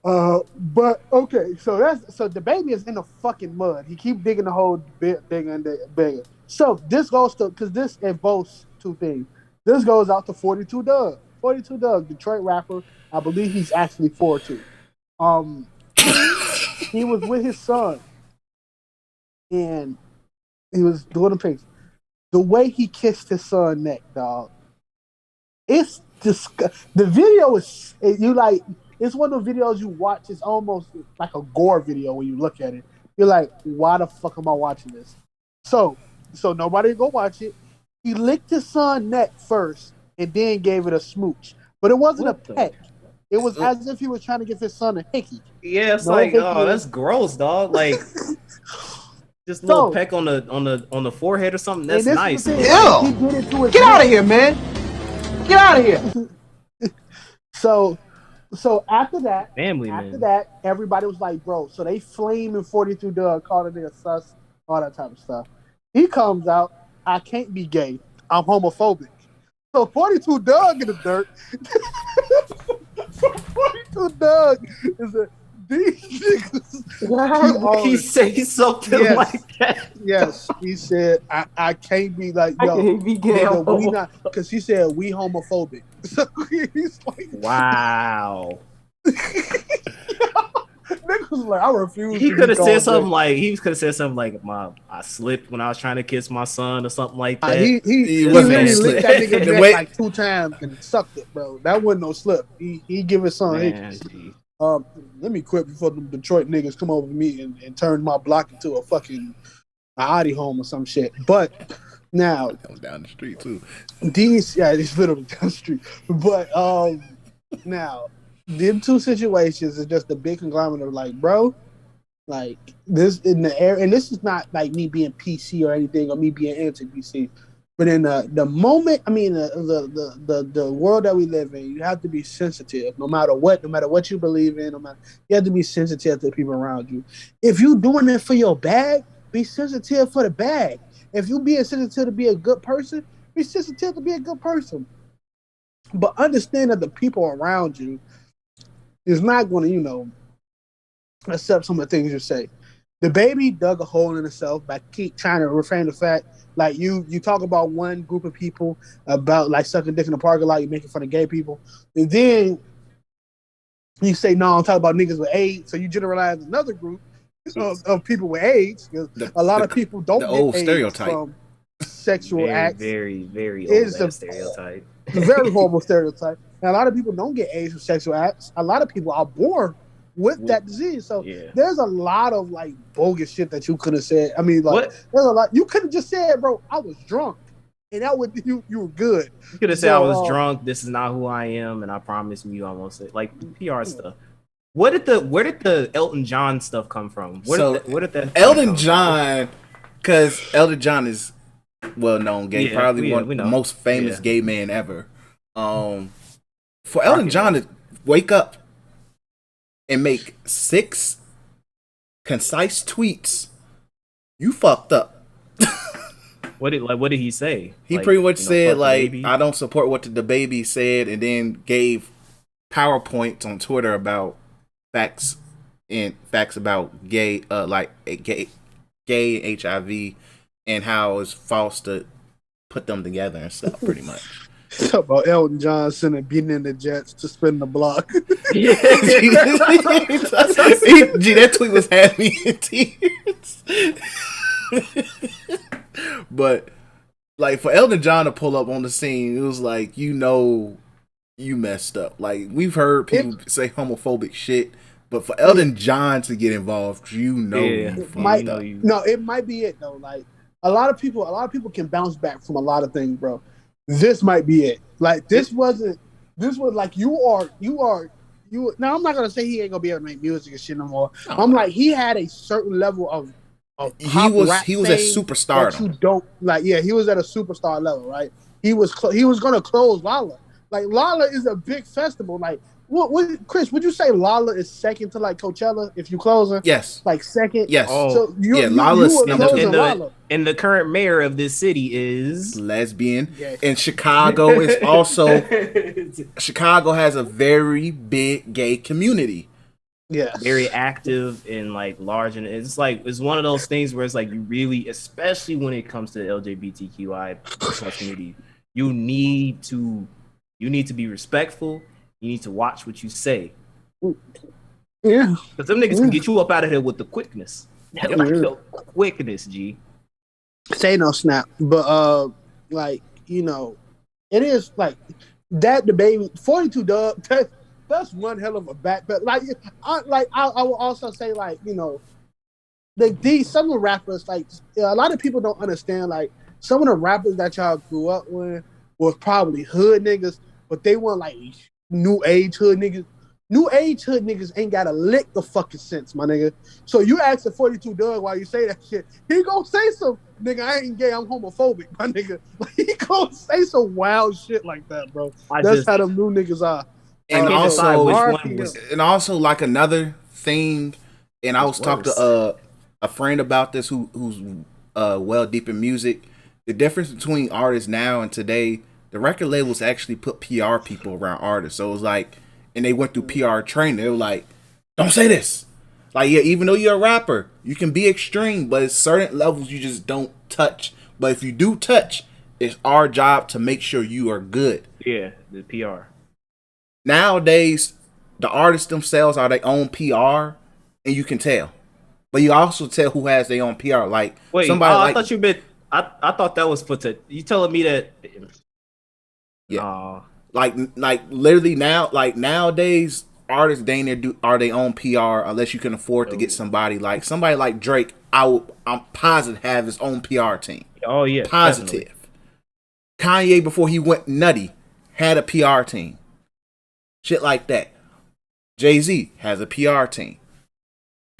But okay, so the baby is in the fucking mud. He keep digging the hole bigger and bigger. So this goes to, because this involves 2 things. This goes out to 42 Doug. 42 Doug, Detroit rapper. I believe he's actually 42. He was with his son, and he was doing a piece. The way he kissed his son neck, dog. It's just the video is it's one of the videos you watch. It's almost like a gore video when you look at it. You're like, why the fuck am I watching this? So nobody go watch it. He licked his son's neck first and then gave it a smooch. But it wasn't a peck. It was as if he was trying to give his son a hickey. Yeah, it's No like, hickey. oh, that's gross, dog. Like, just a little peck on the forehead or something. That's nice. Thing, like, he did it to his Get out of here, man. Get out of here. So after that, everybody was like, bro. So they flaming 42 Doug, called a nigga sus, all that type of stuff. He comes out, I can't be gay. I'm homophobic. So 42 Doug in the dirt. 42 Doug is a these niggas. He say something like that. Yes, he said, I can't be like, yo, I can't be gay. Nigga, we not, because he said we homophobic. So he's like, wow. Niggas was like, I refuse. He could have said something like, I slipped when I was trying to kiss my son or something like that. He really licked that nigga neck like 2 times and sucked it, bro. That wasn't no slip. He give his son. Let me quit before the Detroit niggas come over to me and turn my block into a fucking Audi home or some shit. But now that was down the street too. It's literally down the street. But now them two situations is just a big conglomerate of like, bro, like this in the air, and this is not like me being PC or anything or me being anti-PC. But in the moment, I mean, the world that we live in, you have to be sensitive, no matter what you believe in, you have to be sensitive to the people around you. If you doing it for your bag, be sensitive for the bag. If you being sensitive to be a good person, be sensitive to be a good person. But understand that the people around you is not going to, accept some of the things you say. The baby dug a hole in itself by keep trying to refrain the fact, like you talk about one group of people about like sucking dick in the parking lot, you making fun of gay people, and then you say no, I'm talking about niggas with AIDS, so you generalize another group of people with AIDS. A lot of people don't get old AIDS stereotype from sexual acts. Very, very old stereotype. Very horrible stereotype. And a lot of people don't get AIDS from sexual acts. A lot of people are born with that disease. So there's a lot of like bogus shit that you could have said. I mean, like there's a lot you could have just said, bro, I was drunk. And that would you were good. You could have said I was drunk, this is not who I am, and I promise you I won't say like PR stuff. Where did the Elton John stuff come from? Where did that Elton John, because Elton John is well known gay, probably one of the most famous gay man ever. For Elton John to wake up and make 6 concise tweets, you fucked up. What did he say? He pretty much said like, I don't support what the baby said, and then gave PowerPoints on Twitter about facts about gay HIV and how it's false to put them together and stuff. Pretty much. Talk about Elton John sending beating in the Jets to spin the block. Gee, that tweet was had me in tears. But like for Elton John to pull up on the scene, it was like, you messed up. Like we've heard people say homophobic shit, but for Elton John to get involved, you fucked up. No, it might be it though. Like a lot of people can bounce back from a lot of things, bro. This might be it. Like this was like you are. Now I'm not gonna say he ain't gonna be able to make music and shit no more. No. I'm like he had a certain level of he was at superstar. You don't like. Yeah, he was at a superstar level, right? He was gonna close Lala. Like Lala is a big festival. Like what Chris? Would you say Lala is second to like Coachella if you close her? Yes. Like second. Yes. So Lala's Lala. And the current mayor of this city is lesbian. Yes. And Chicago is also Chicago has a very big gay community. Yeah. Very active and like large, and it's one of those things where it's like you really, especially when it comes to the LGBTQI community, you need to be respectful. You need to watch what you say. Yeah. Because them niggas can get you up out of here with the quickness. Quickness, G. Say no snap. But like, it is like that the baby 42 Dub, that's one hell of a back. But like I will also say like, some of the rappers, like a lot of people don't understand, like some of the rappers that y'all grew up with was probably hood niggas, but they weren't like new age hood niggas. New age hood niggas ain't got a lick of fucking sense, my nigga. So you ask a 42 Doug why you say that shit, he gonna say some, nigga, I ain't gay, I'm homophobic, my nigga. Like, he gonna say some wild shit like that, bro. That's how them new niggas are. And can't decide also, which RP one was him. and also like another thing, and I was talking to a friend about this who's well deep in music. The difference between artists now and today, the record labels actually put PR people around artists. So it was like, and they went through PR training. They were like, don't say this. Like, yeah, even though you're a rapper, you can be extreme, but at certain levels you just don't touch. But if you do touch, it's our job to make sure you are good. Yeah, the PR. Nowadays, the artists themselves are their own PR, and you can tell. But you also tell who has their own PR. Like, Wait, somebody I like, thought you meant. I thought that was put to. You telling me that? yeah, like literally now, like nowadays, artists they ain't do are their own PR unless you can afford to get somebody like Drake. I'm positive have his own PR team. Oh yeah, Positive. definitely. Kanye before he went nutty had a PR team. Shit like that. Jay-Z has a PR team.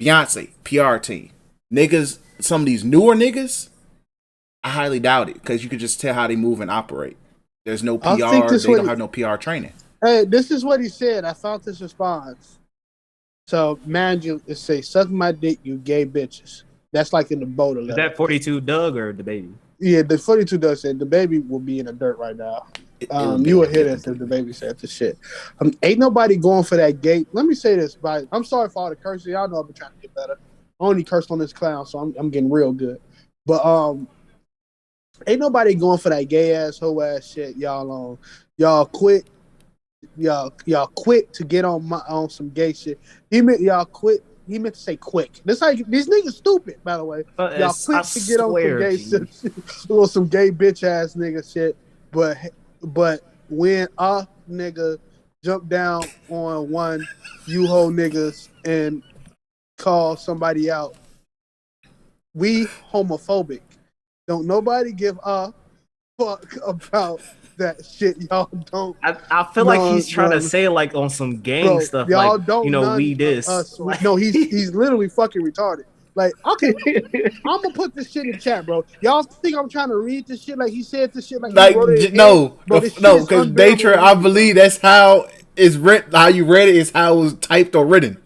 Beyonce, PR team. Niggas, some of these newer niggas, I highly doubt it because you could just tell how they move and operate. There's no PR. They don't have no PR training. Hey, this is what he said. I found this response. So, man, you say, suck my dick, you gay bitches. That's like in the Boulder letter. Is that 42 Doug or the baby? Yeah, the 42 does say the baby will be in the dirt right now. You will hear this if the baby said this shit. Ain't nobody going for that gate. Let me say this, but I'm sorry for all the cursing. Y'all know I've been trying to get better. I only cursed on this clown, so I'm getting real good. But ain't nobody going for that gay ass hoe ass shit. Y'all quit. Y'all quit to get on some gay shit. He meant y'all quit. He meant to say quick. This like these niggas stupid, by the way. Y'all quit to get on some gay shit, or some gay bitch ass nigga shit. But when a nigga jump down on one you hoe niggas and call somebody out, we homophobic. Don't nobody give a fuck about that shit. Y'all don't. I feel like he's trying to say like on some gang stuff, y'all like don't we this. Us. No, he's literally fucking retarded. Like, okay, I'm gonna put this shit in the chat, bro. Y'all think I'm trying to read this shit like he said this shit like he wrote it? No, bro, no, because Daytra, I believe that's how it's written. How you read it is how it was typed or written.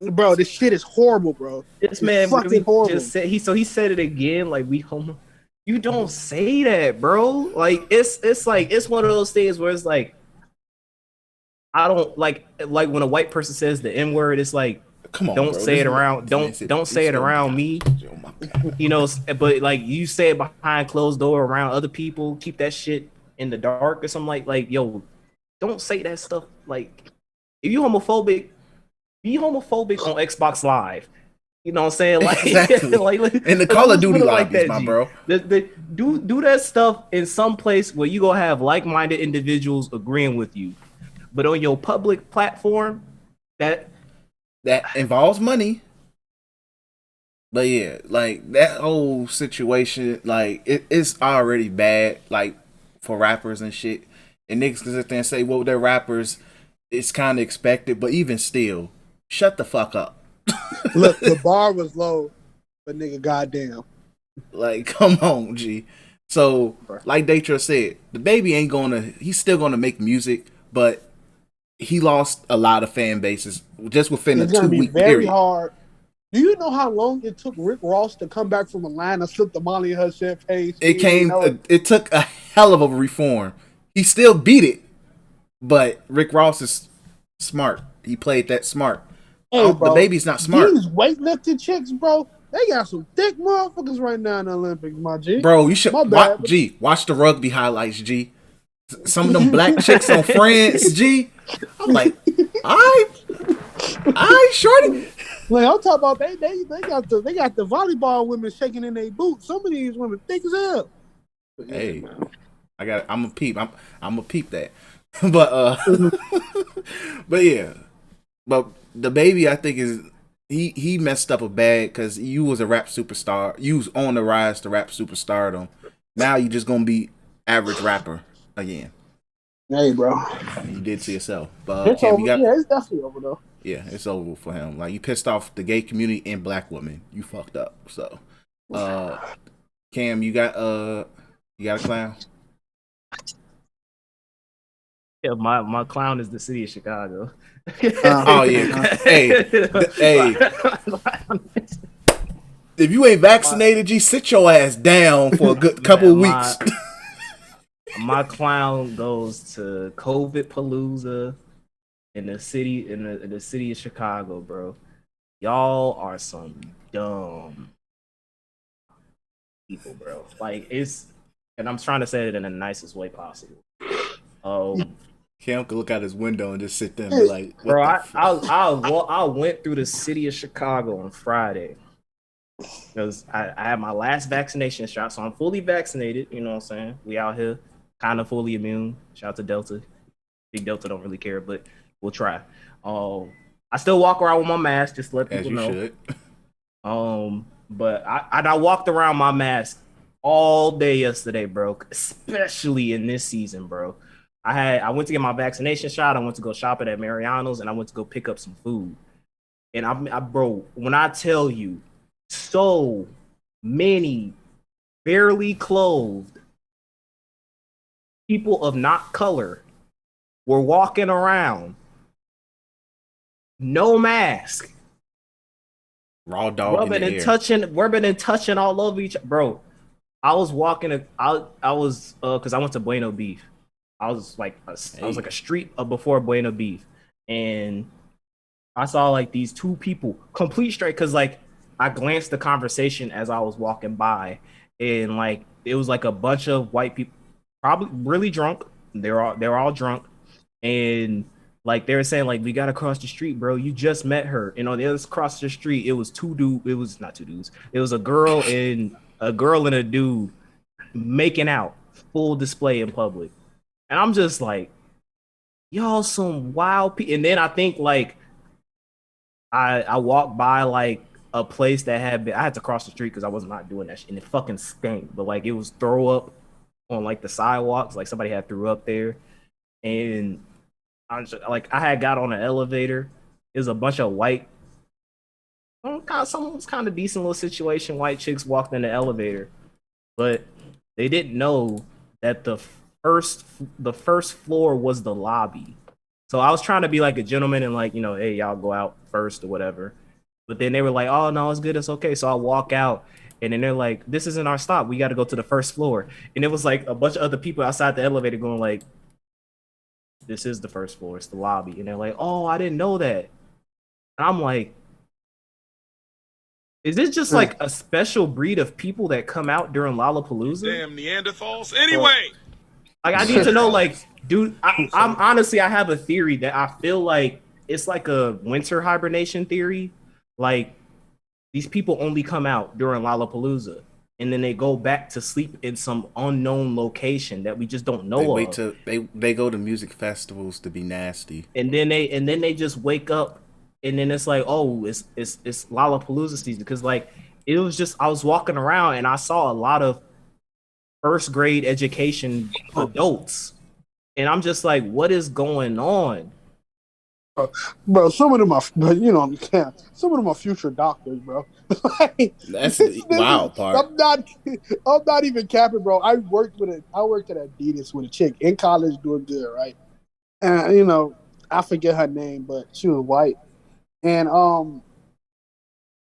Bro, this shit is horrible, bro. This man fucking horrible. Just said he said it again, like we homo. You don't say that, bro. Like it's like it's one of those things where it's like I don't like when a white person says the N word, it's like come on, don't bro. say it around don't say it around me. You know, but like you say it behind closed door around other people, keep that shit in the dark or something like yo, don't say that stuff. Like if you homophobic, be homophobic on Xbox Live. You know what I'm saying? Like, exactly. like in the Call of Duty lobbies, my bro. Do that stuff in some place where you gonna have like-minded individuals agreeing with you. But on your public platform, that involves money. But yeah, like that whole situation, like it's already bad, like for rappers and shit. And niggas can sit there and say, well, they're rappers, it's kind of expected. But even still, shut the fuck up. Look, the bar was low, but nigga, goddamn. Like, come on, G. So, like Daytra said, the baby he's still gonna make music, but he lost a lot of fan bases just within it's a 2-week very period. Hard. Do you know how long it took Rick Ross to come back from Atlanta, slip the Molly in her champagne? It took a hell of a reform. He still beat it, but Rick Ross is smart. He played that smart. Hey, bro, the baby's not smart. These weightlifting chicks, bro, they got some thick motherfuckers right now in the Olympics, my G. Bro, you should watch the rugby highlights, G. Some of them black chicks on France, G. I'm like, I shorty. Like I'm talking about, they got the volleyball women shaking in their boots. Some of these women thick as hell. Hey, I'm a peep. I'm a peep that. But but yeah. But the baby, I think, is he messed up a bad because you was a rap superstar. You was on the rise to rap superstardom. Now you just gonna be average rapper again. Hey, bro. You did to yourself. But It's Cam, over. you got Yeah, it's definitely over though. yeah, it's over for him. Like you pissed off the gay community and black women. You fucked up. So, uh, Cam, you got a clown? Yeah, my clown is the city of Chicago. Oh yeah, hey, if you ain't vaccinated, G, sit your ass down for a good couple Man, weeks. my clown goes to COVID Palooza in the city in the city of Chicago, bro. Y'all are some dumb people, bro. Like it's, and I'm trying to say it in the nicest way possible. Cam could look out his window and just sit there and be like, "What Bro, the I went through the city of Chicago on Friday because I had my last vaccination shot, so I'm fully vaccinated. You know what I'm saying? We out here, kind of fully immune. Shout out to Delta. Big Delta don't really care, but we'll try. I still walk around with my mask, just to let As people you know. should. But I walked around my mask all day yesterday, bro. Especially in this season, bro. I went to get my vaccination shot. I went to go shopping at Mariano's, and I went to go pick up some food. And bro, when I tell you, so many barely clothed people of not color were walking around, no mask, Raw dog in the air. rubbing and touching all over each. Bro, I was walking. I was because I went to Bueno Beef. I was like a street before Bueno Beef, and I saw like these two people, complete straight. Because like I glanced the conversation as I was walking by, and like it was like a bunch of white people, probably really drunk. They're all drunk, and like they were saying like we gotta cross the street, bro. You just met her, and on the other across the street, it was It was not two dudes. It was a girl and a dude making out, full display in public. And I'm just like, y'all some wild people. And then I think like I walked by like a place that I had to cross the street because I was not doing that shit. And it fucking stank. But like it was throw up on like the sidewalks, like somebody had threw up there. And I was just, like I had got on an elevator. It was a bunch of white, someone's kind of decent little situation. White chicks walked in the elevator, but they didn't know that the first floor was the lobby. So I was trying to be like a gentleman and like, hey, y'all go out first or whatever. But then they were like, oh no, it's good, it's okay. So I walk out and then they're like, this isn't our stop. We got to go to the first floor. And it was like a bunch of other people outside the elevator going like, this is the first floor, it's the lobby. And they're like, oh, I didn't know that. And I'm like, is this just like a special breed of people that come out during Lollapalooza? Damn Neanderthals. Anyway. Like I need to know, like, dude. I'm honestly, I have a theory that I feel like it's like a winter hibernation theory. Like these people only come out during Lollapalooza, and then they go back to sleep in some unknown location that we just don't know of. They go to music festivals to be nasty, and then they just wake up, and then it's like, oh, it's Lollapalooza season. Because like it was just I was walking around and I saw a lot of first grade education adults, and I'm just like, what is going on? Bro, some of them are, some of them are future doctors, bro. That's the wild part. I'm not even capping, bro. I worked at Adidas with a chick in college doing good, right? And I forget her name, but she was white. And I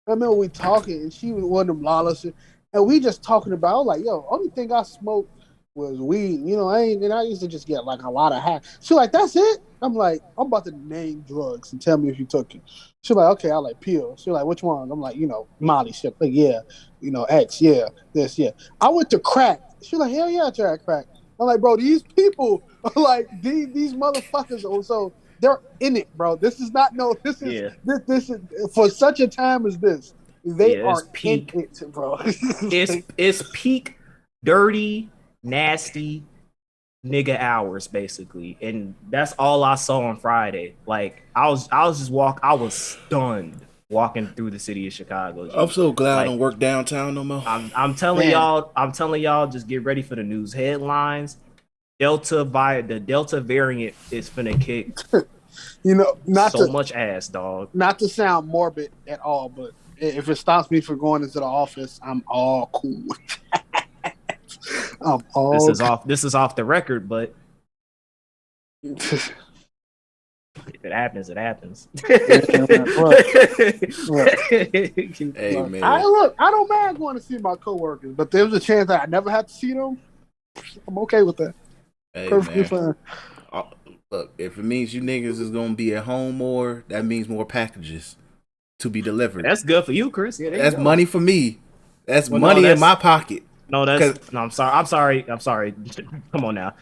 remember we talking, and she was one of them lawless, and we just talking about. I was like, yo, only thing I smoked was weed. I used to just get like a lot of hash. She like, that's it. I'm like, I'm about to name drugs and tell me if you took it. She's like, okay, I like pills. She's like, which one? I'm like, Molly. She's like, yeah, X, yeah, this, yeah. I went to crack. She's like, hell yeah, I tried crack. I'm like, bro, these people are like these motherfuckers. Also, they're in it, bro. This is for such a time as this. They are peak, in it, bro. it's peak dirty, nasty nigga hours basically, and that's all I saw on Friday. Like I was stunned walking through the city of Chicago. I'm so glad I don't work downtown no more. I'm telling y'all, just get ready for the news headlines. the Delta variant is finna kick You know, much ass, dog. not to sound morbid at all, but if it stops me from going into the office, I'm all cool with that. I'm all This is off the record, but if it happens, it happens. Hey, man. I don't mind going to see my coworkers, but there's a chance that I never have to see them. I'm okay with that. Hey, Perfectly man. fine. Look, if it means you niggas is gonna be at home more, that means more packages to be delivered. That's good for you, Chris. Yeah, that's money for me. That's Well, money no, in my pocket. No, I'm sorry. Come on now.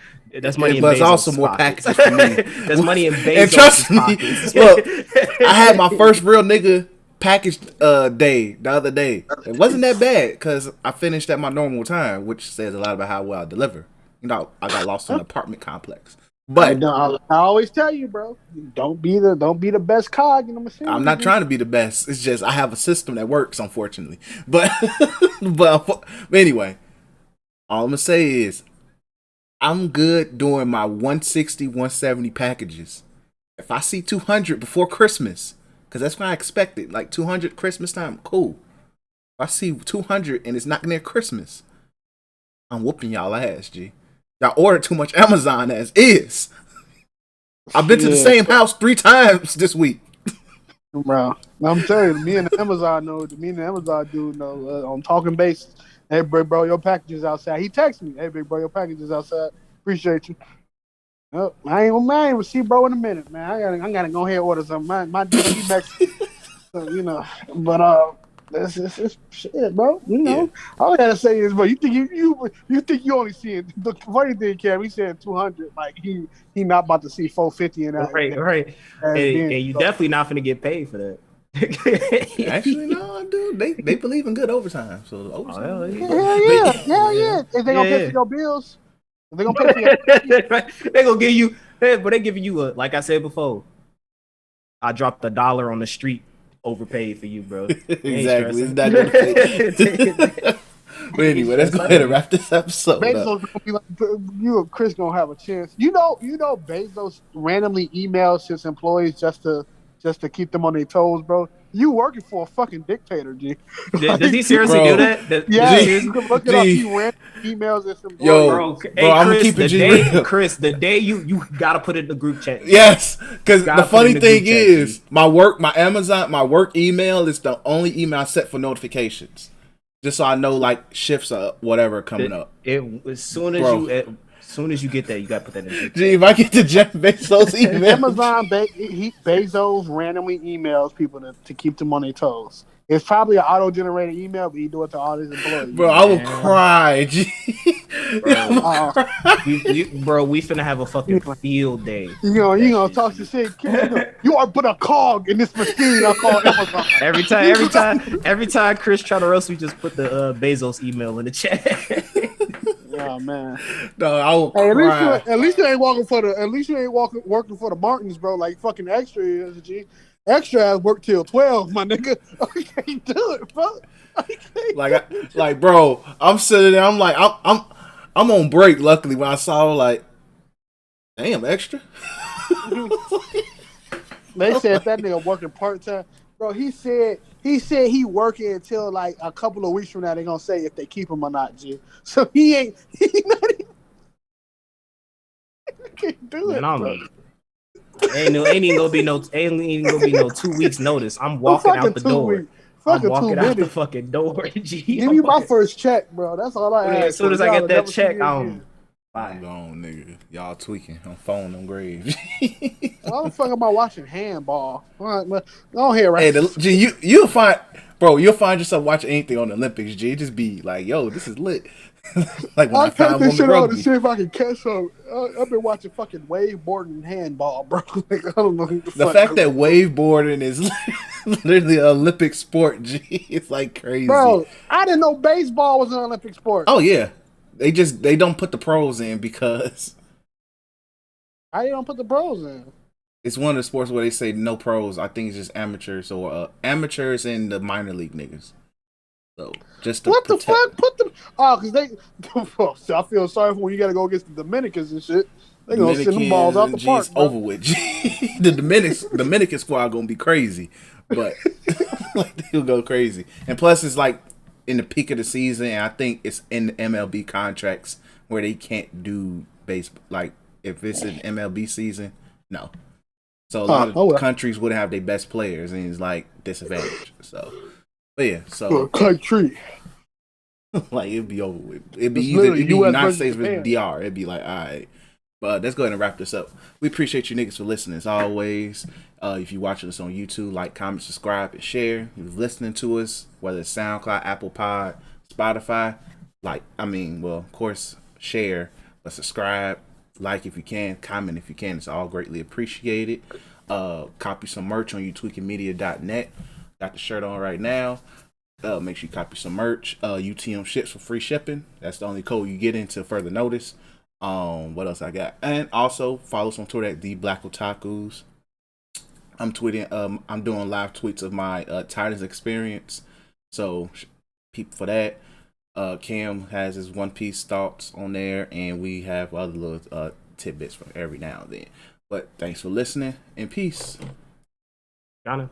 That's money in Bezos' Bezos' also more pockets. packages for me. That's money in Bezos' And trust me, pockets. look, I had my first real nigga package day the other day. It wasn't that bad because I finished at my normal time, which says a lot about how well I deliver. You know, I got lost in an apartment complex. But I always tell you, bro, don't be the best cog in the machine. I'm not trying to be the best. It's just I have a system that works, unfortunately. But but anyway, all I'm gonna say is I'm good doing my 160, 170 packages. If I see 200 before Christmas, because that's when I expected, like 200 Christmas time, cool. If I see 200 and it's not near Christmas, I'm whooping y'all ass, G. Y'all ordered too much Amazon as is. I've been to the same house 3 times this week. Bro, I'm telling you, me and the Amazon dude know on talking basis. Hey, big bro, your package is outside. He texted me. Hey, big bro, your package is outside. Appreciate you. Oh, I ain't see bro in a minute, man. I gotta go ahead and order something. My DP Mexican, so, you know. But this shit, bro. You know, all I gotta say is, bro, you think you only seeing the funny thing, Cam? He said 200, like he not about to see 450 in that. Right. And you definitely not gonna get paid for that. Actually, no, dude. They believe in good overtime. So the overtime. Hell yeah. If they gonna pay for your bills, if they gonna pay for your they gonna give you, but they giving you like I said before. I dropped $1 on the street, overpaid for you, bro. Exactly. It's not gonna pay. But anyway, let's go ahead and wrap this episode Bezos up. gonna be like, you and Chris gonna have a chance. You know, Bezos randomly emails his employees just to keep them on their toes, bro. You working for a fucking dictator, G. Does he seriously do that? Yeah, you can look it up. He randomly emails his employees. Yo, bro, I'm gonna keep it real. Chris, the day you gotta put it in the group chat. Yes, because the funny thing is, my Amazon, my work email is the only email I set for notifications, just so I know like shifts or whatever coming up. As soon as you get that, you gotta put that in. Gee, if I get the Jeff Bezos email, Amazon Bezos randomly emails people to keep them on their toes. It's probably an auto-generated email, but he do it to all his employees. Bro, I will cry. G. Bro, we finna have a fucking field day. You gonna talk to shit. You are but a cog in this machine. I call Amazon. Every time Chris try to roast, we just put the Bezos email in the chat. Oh man. No, I will cry. At least you ain't working for the Martins, bro. Like fucking Extra is, G. Extra has work till 12, my nigga. I can't do it, bro. Like, bro, I'm sitting there. I'm like, I'm on break. Luckily, when I saw like, damn, Extra. They said that nigga working part time, bro. He said he working until like a couple of weeks from now. They gonna say if they keep him or not, G. So he not even. I can't do it, bro. Ain't even gonna be no 2 weeks notice. I'm walking out the door. I'm walking out the fucking door. Give me my first check, bro. That's all I ask. As soon as I get that check, I'm gone, nigga. Y'all tweaking. I'm phoning them graves. Why the fuck am I watching handball? All right, go ahead, right? Hey, G, you'll find yourself watching anything on the Olympics. G, just be like, yo, this is lit. Like when I found this shit on to see if I can catch some. I've been watching fucking waveboarding and handball, bro. Like, I don't know the fact that waveboarding is literally an Olympic sport. G, it's like crazy, bro. I didn't know baseball was an Olympic sport. Oh yeah, they don't put the pros in because I don't put the pros in. It's one of the sports where they say no pros. I think it's just amateurs or amateurs and the minor league niggas. So just to What the protect fuck? Put them. Oh, because they. So I feel sorry for when you got to go against the Dominicans and shit. They gonna send them balls out the park. It's over with. The Dominican squad gonna be crazy, but like they'll go crazy. And plus, it's like in the peak of the season, and I think it's in the MLB contracts where they can't do baseball. Like if it's an MLB season, no. So a lot of countries wouldn't have their best players, and it's like disadvantage. So, but yeah, so country. like it'd be over with. It'd be United States versus DR. It'd be like, all right. But let's go ahead and wrap this up. We appreciate you niggas for listening as always. If you're watching us on YouTube, like, comment, subscribe, and share. If you're listening to us, whether it's SoundCloud, Apple Pod, Spotify, of course, share, but subscribe, like if you can, comment if you can. It's all greatly appreciated. Copy some merch on youtweakingmedia.net. Got the shirt on right now. Make sure you copy some merch. UTM ships for free shipping. That's the only code you get until further notice. What else I got? And also follow us on Twitter at the Black Otakus. I'm tweeting. I'm doing live tweets of my Titans experience. So peep for that. Cam has his One Piece thoughts on there, and we have other little tidbits from every now and then. But thanks for listening, and peace. Ghana.